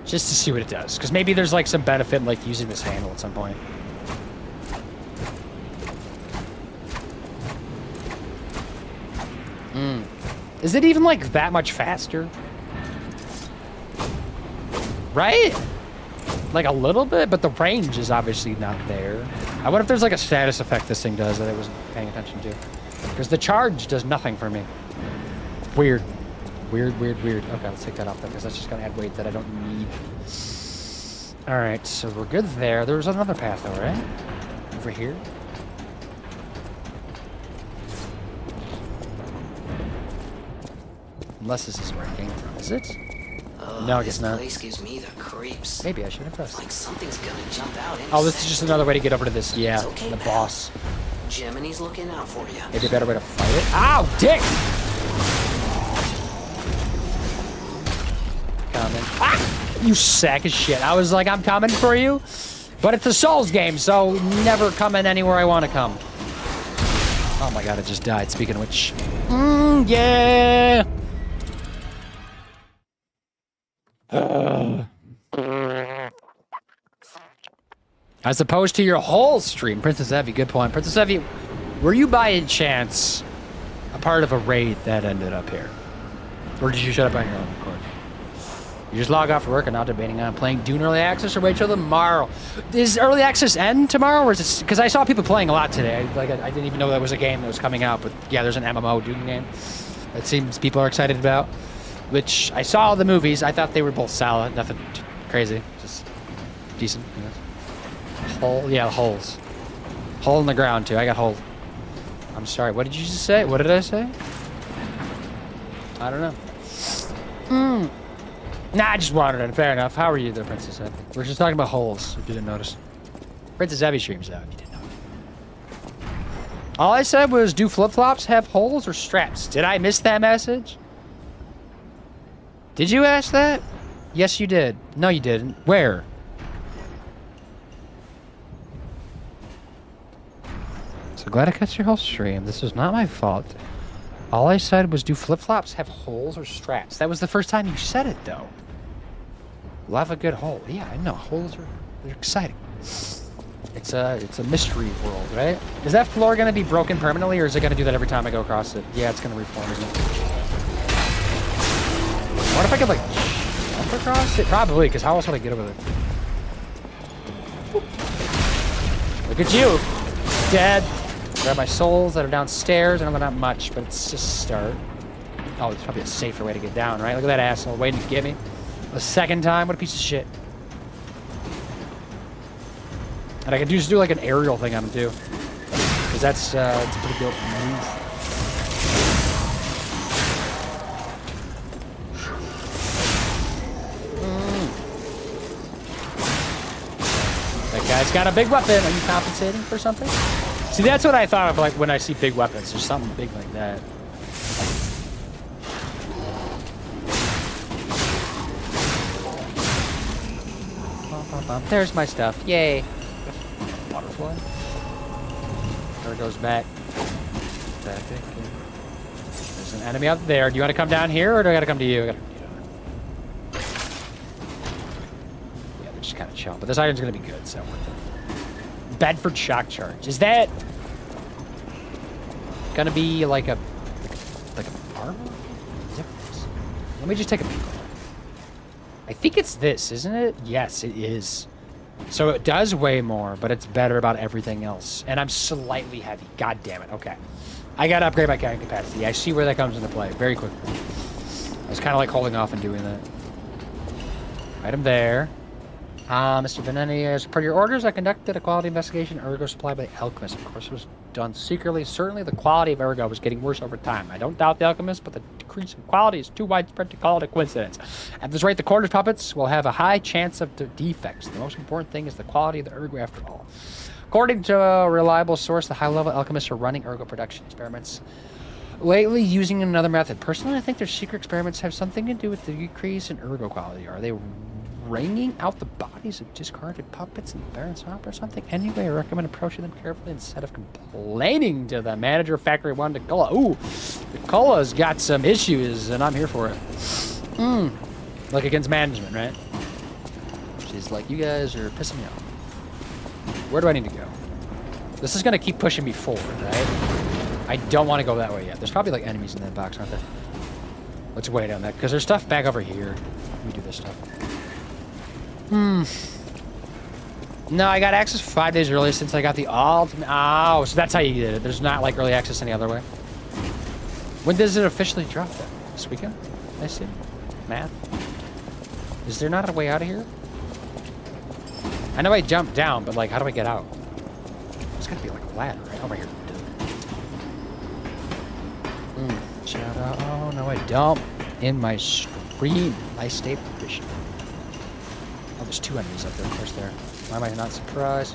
Just to see what it does. Because maybe there's like some benefit in like using this handle at some point. Is it even like that much faster? Right? Like a little bit, but the range is obviously not there. I wonder if there's like a status effect this thing does that I wasn't paying attention to. Because the charge does nothing for me. Weird. Okay, let's take that off then, because that's just going to add weight that I don't need. Alright, so we're good there. There was another path though, right? Over here. Unless this is where it came from. Is it? No, I guess not. This place gives me the creeps. Maybe I should have pressed. Like something's gonna jump out. Oh, this is just another way to get over to this. Yeah, It's okay, the pal. boss. Gemini's looking out for you. Maybe a better way to fight it. Ow, dick! Coming. Ah! You sack of shit. I was like, I'm coming for you. But it's a Souls game, so never coming anywhere I want to come. Oh my god, it just died. Speaking of which. Yeah! As opposed to your whole stream. Princess Evie, good point. Princess Evie, were you by any chance a part of a raid that ended up here? Or did you shut up on your own accord? You just log off work and not debating on playing Dune Early Access or wait till tomorrow. Does Early Access end tomorrow? Or is it... Because I saw people playing a lot today. I didn't even know that was a game that was coming out. But yeah, there's an MMO Dune game. It seems people are excited about. Which I saw the movies. I thought they were both solid. Nothing crazy. Just decent. I guess. Hole? Yeah, holes. Hole in the ground, too. I got hole. I'm sorry. What did you just say? What did I say? I don't know. Nah, I just wandered in. Fair enough. How are you, though, Princess Evie? We're just talking about holes, if you didn't notice. Princess Evie streams out, if you didn't know. All I said was, do flip-flops have holes or straps? Did I miss that message? Did you ask that? Yes, you did. No, you didn't. Where? So glad I cut your whole stream. This was not my fault. All I said was, do flip-flops have holes or straps? That was the first time you said it, though. Love a good hole. Yeah, I know. Holes they're exciting. It's a mystery world, right? Is that floor going to be broken permanently, or is it going to do that every time I go across it? Yeah, it's going to reform, isn't it? What if I could, like, jump across it? Probably, because how else would I get over there? Look at you! Dead! Grab my souls that are downstairs. I know they're not much, but it's just a start. Oh, there's probably a safer way to get down, right? Look at that asshole waiting to get me. The second time? What a piece of shit. And I can just do, like, an aerial thing on him, too. Because that's a pretty dope move. That guy's got a big weapon. Are you compensating for something? See, that's what I thought of, like, when I see big weapons. There's something big like that. There's my stuff. Yay. Butterfly. There it goes back. There's an enemy out there. Do you want to come down here, or do I got to come to you? Yeah, they're just kind of chill. But this iron's going to be good, so... Bedford shock charge. Is that gonna be like a armor? Let me just take a peek. I think it's this, isn't it? Yes, it is. So it does weigh more, but it's better about everything else. And I'm slightly heavy. God damn it. Okay. I gotta upgrade my carrying capacity. I see where that comes into play very quickly. I was kind of like holding off and doing that. Item there. Mr. Veneni, as per your orders, I conducted a quality investigation. Ergo supplied by the Alchemist. Of course, it was done secretly. Certainly, the quality of Ergo was getting worse over time. I don't doubt the Alchemist, but the decrease in quality is too widespread to call it a coincidence. At this rate, the quarters puppets will have a high chance of defects. The most important thing is the quality of the Ergo, after all. According to a reliable source, the high-level Alchemists are running Ergo production experiments lately using another method. Personally, I think their secret experiments have something to do with the decrease in Ergo quality. Are they wringing out the bodies of discarded puppets in the Baron's Hop or something? Anyway, I recommend approaching them carefully instead of complaining to the manager of Factory 1, Nicola. Ooh, Nicola's got some issues, and I'm here for it. Like against management, right? She's like, you guys are pissing me off. Where do I need to go? This is going to keep pushing me forward, right? I don't want to go that way yet. There's probably like enemies in that box, aren't there? Let's wait on that, because there's stuff back over here. Let me do this stuff. No, I got access 5 days early since I got the ultimate. Oh, so that's how you did it. There's not like early access any other way. When does it officially drop then? This weekend? I see. Math. Is there not a way out of here? I know I jumped down, but like, how do I get out? There's gotta be like a ladder right over here. Shout out. Oh, no, I don't. In my screen. I stay position. Oh, there's 2 enemies up there. Of course there. Why am I not surprised?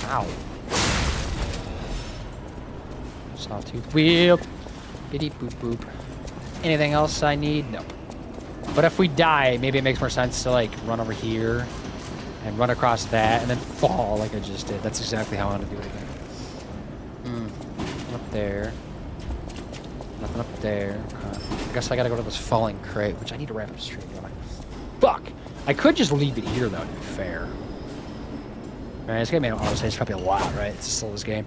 Ow. Sawtooth wheel. Biddy boop boop. Anything else I need? Nope. But if we die, maybe it makes more sense to like run over here and run across that and then fall like I just did. That's exactly how I want to do it again. Nothing up there. Nothing up there. I guess I gotta go to this falling crate, which I need to wrap up stream, don't I? Fuck! I could just leave it here though, to be fair. Alright, this game, honestly, it's probably a lot, right? It's still this game.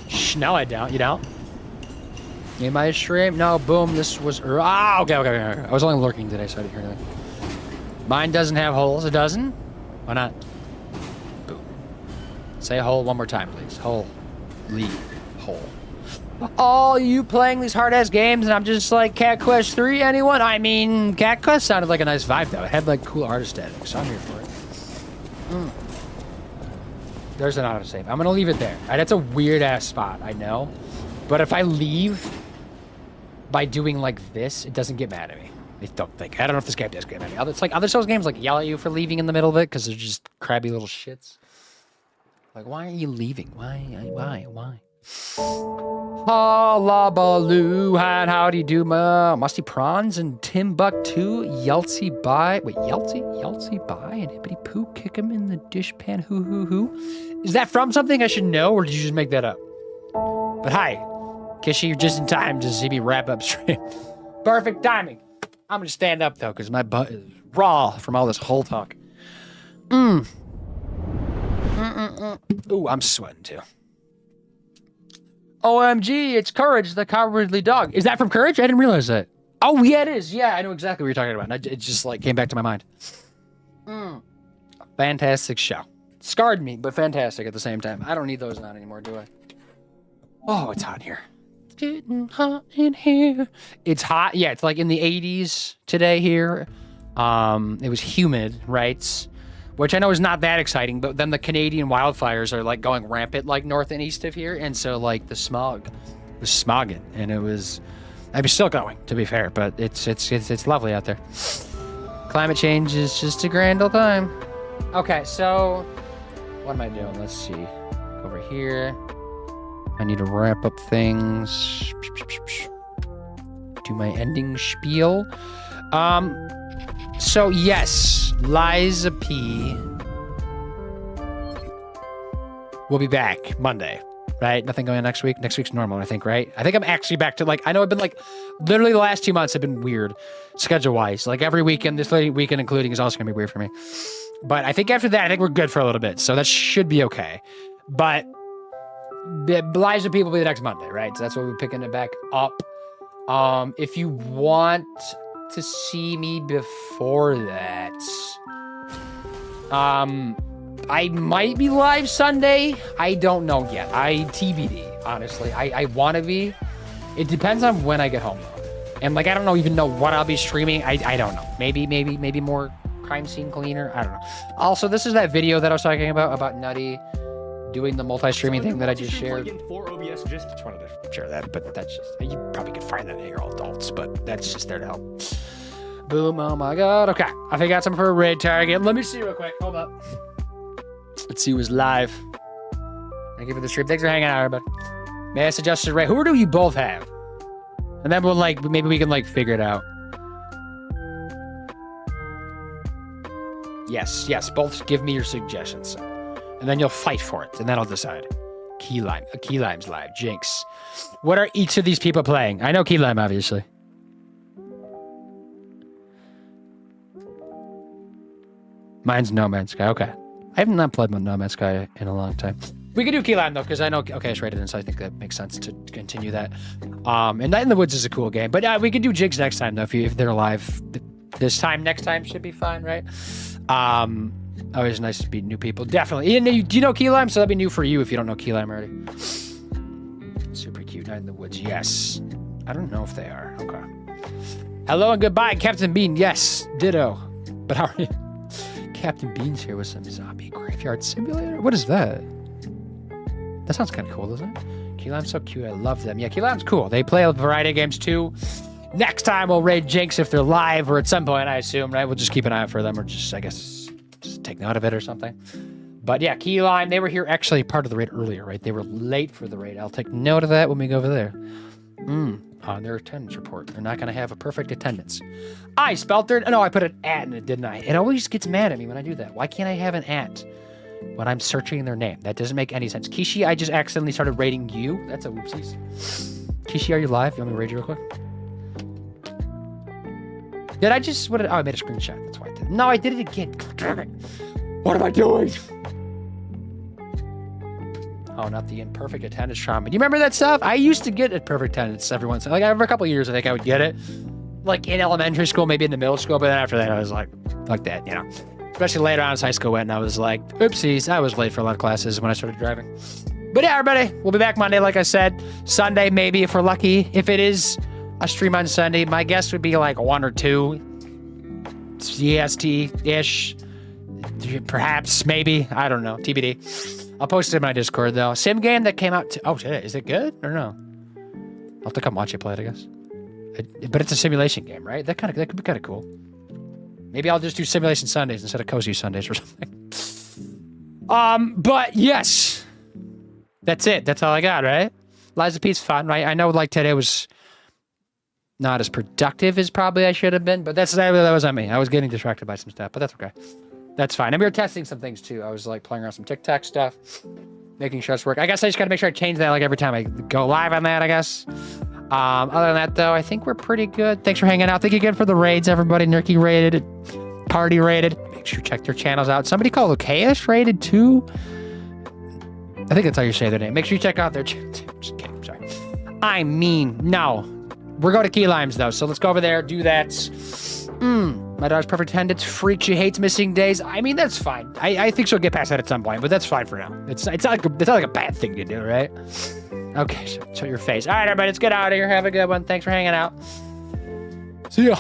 Shh, now I don't. You don't? Need my stream? No, boom, this was... okay. I was only lurking today, so I didn't hear anything. Mine doesn't have holes. It doesn't? Why not? Boom. Say hole one more time, please. Hole. Lead. Hole. All you playing these hard-ass games, and I'm just like, Cat Quest 3, anyone? I mean, Cat Quest sounded like a nice vibe, though. It had, like, cool art aesthetic, so I'm here for it. There's an autosave. I'm gonna leave it there. That's a weird-ass spot, I know. But if I leave by doing like this, it doesn't get mad at me. I don't think. I don't know if this game does get mad at me. It's like other Souls games like yell at you for leaving in the middle of it because they're just crabby little shits. Like, why are you leaving? Why? Hullabaloo, and howdy do Musty Prawns and Timbuktu, Yeltsy by. Wait, Yeltsy by and Hippity Poo, kick him in the dishpan, hoo. Is that from something I should know, or did you just make that up? But hi, Kishi, you're just in time to see me wrap up stream. Perfect timing. I'm gonna stand up though, because my butt is raw from all this whole talk. Ooh, I'm sweating too. OMG, it's Courage, the Cowardly Dog. Is that from Courage? I didn't realize that. Oh, yeah, it is. Yeah, I know exactly what you're talking about. It just like came back to my mind. Fantastic show. Scarred me, but fantastic at the same time. I don't need those on anymore, do I? Oh, it's hot in here. It's getting hot in here. It's hot. Yeah, it's like in the 80s today here. It was humid, right? Which I know is not that exciting, but then the Canadian wildfires are like going rampant like north and east of here. And so like the smog was smogging, and it was, I mean, still going to be fair, but it's lovely out there. Climate change is just a grand old time. Okay, so what am I doing? Let's see. Over here. I need to wrap up things. Do my ending spiel. So yes, Liza P will be back Monday, right? Nothing going on next week. Next week's normal, I think, right? I think I'm actually back to like, I know I've been like, literally the last 2 months have been weird schedule-wise. Like every weekend, this weekend including is also gonna be weird for me. But I think after that, I think we're good for a little bit. So that should be okay. But the Liza P will be the next Monday, right? So that's what we're picking it back up. If you want to see me before that, I might be live Sunday. I don't know yet. TBD, honestly. I want to be. It depends on when I get home, though. And like, I don't even know what I'll be streaming. I don't know. Maybe more crime scene cleaner. I don't know. Also, this is that video that I was talking about Nutty doing the multi-streaming thing that I just shared. OBS just wanted to share that, but that's just, you probably could find that in your adults, but that's just there to help. Boom, oh my god. Okay, I think I got something for a raid target. Let me see real quick. Hold up. Let's see who's live. Thank you for the stream. Thanks for hanging out, everybody. May I suggest a raid? Who do you both have? And then we'll like, maybe we can like figure it out. Yes, both give me your suggestions. And then you'll fight for it, and then I'll decide. Key Lime's live. Jinx. What are each of these people playing? I know Key Lime, obviously. Mine's No Man's Sky. Okay. I have not played No Man's Sky in a long time. We can do Key Lime, though, because I know Okash rated in, so I think that makes sense to continue that. And Night in the Woods is a cool game. But we could do Jigs next time, though, if they're live. This time, next time should be fine, right? Always nice to meet new people. Definitely. Do you know Key Lime? So that'd be new for you if you don't know Key Lime already. Super cute. Night in the Woods. Yes. I don't know if they are. Okay. Hello and goodbye, Captain Bean. Yes, ditto. But how are you? Captain Bean's here with some zombie graveyard simulator. What is that? That sounds kind of cool, doesn't it? Key Lime's so cute. I love them. Yeah, Key Lime's cool. They play a variety of games too. Next time we'll raid Jinx if they're live or at some point, I assume, right? We'll just keep an eye out for them or just, I guess, just take note of it or something. But yeah, Key Lime, they were here actually part of the raid earlier, right? They were late for the raid. I'll take note of that when we go over there. On their attendance report. They're not going to have a perfect attendance. I spelled it. No, I put an at in it, didn't I? It always gets mad at me when I do that. Why can't I have an at when I'm searching their name? That doesn't make any sense. Kishi, I just accidentally started rating you. That's a whoopsies. Kishi, are you live? You want me to raid you real quick? Did I just... What did... Oh, I made a screenshot. That's why I did it. No, I did it again. What am I doing? Oh, not the imperfect attendance trauma. Do you remember that stuff? I used to get imperfect attendance every once in a while. Like, every couple of years, I think I would get it. Like, in elementary school, maybe in the middle school. But then after that, I was like, fuck that, you know. Especially later on as high school went, and I was like, oopsies, I was late for a lot of classes when I started driving. But yeah, everybody, we'll be back Monday, like I said. Sunday, maybe, if we're lucky. If it is a stream on Sunday, my guess would be like 1 or 2 CST-ish. Perhaps, maybe. I don't know. TBD. I'll post it in my Discord, though. Sim game that came out... Oh, today. Is it good or no? I'll have to come watch you play it, I guess. But it's a simulation game, right? That could be kind of cool. Maybe I'll just do simulation Sundays instead of cozy Sundays or something. But yes. That's it. That's all I got, right? Liza P's fun, right? I know, like, today was not as productive as probably I should have been, but that was on me. I was getting distracted by some stuff, but that's okay. That's fine. And we were testing some things too. I was like playing around some TikTok stuff, making sure it's working. I guess I just got to make sure I change that like every time I go live on that, I guess. Other than that, though, I think we're pretty good. Thanks for hanging out. Thank you again for the raids, everybody. Nerky rated, Party rated. Make sure you check their channels out. Somebody called Okayish rated too. I think that's how you say their name. Make sure you check out their channel. Just kidding. I'm sorry. I mean, no. We're going to Key Limes, though, so let's go over there, do that. My daughter's perfect attendance. Freak, she hates missing days. I mean, that's fine. I think she'll get past that at some point, but that's fine for now. It's not like a bad thing to do, right? Okay, show your face. All right, everybody, let's get out of here. Have a good one. Thanks for hanging out. See ya.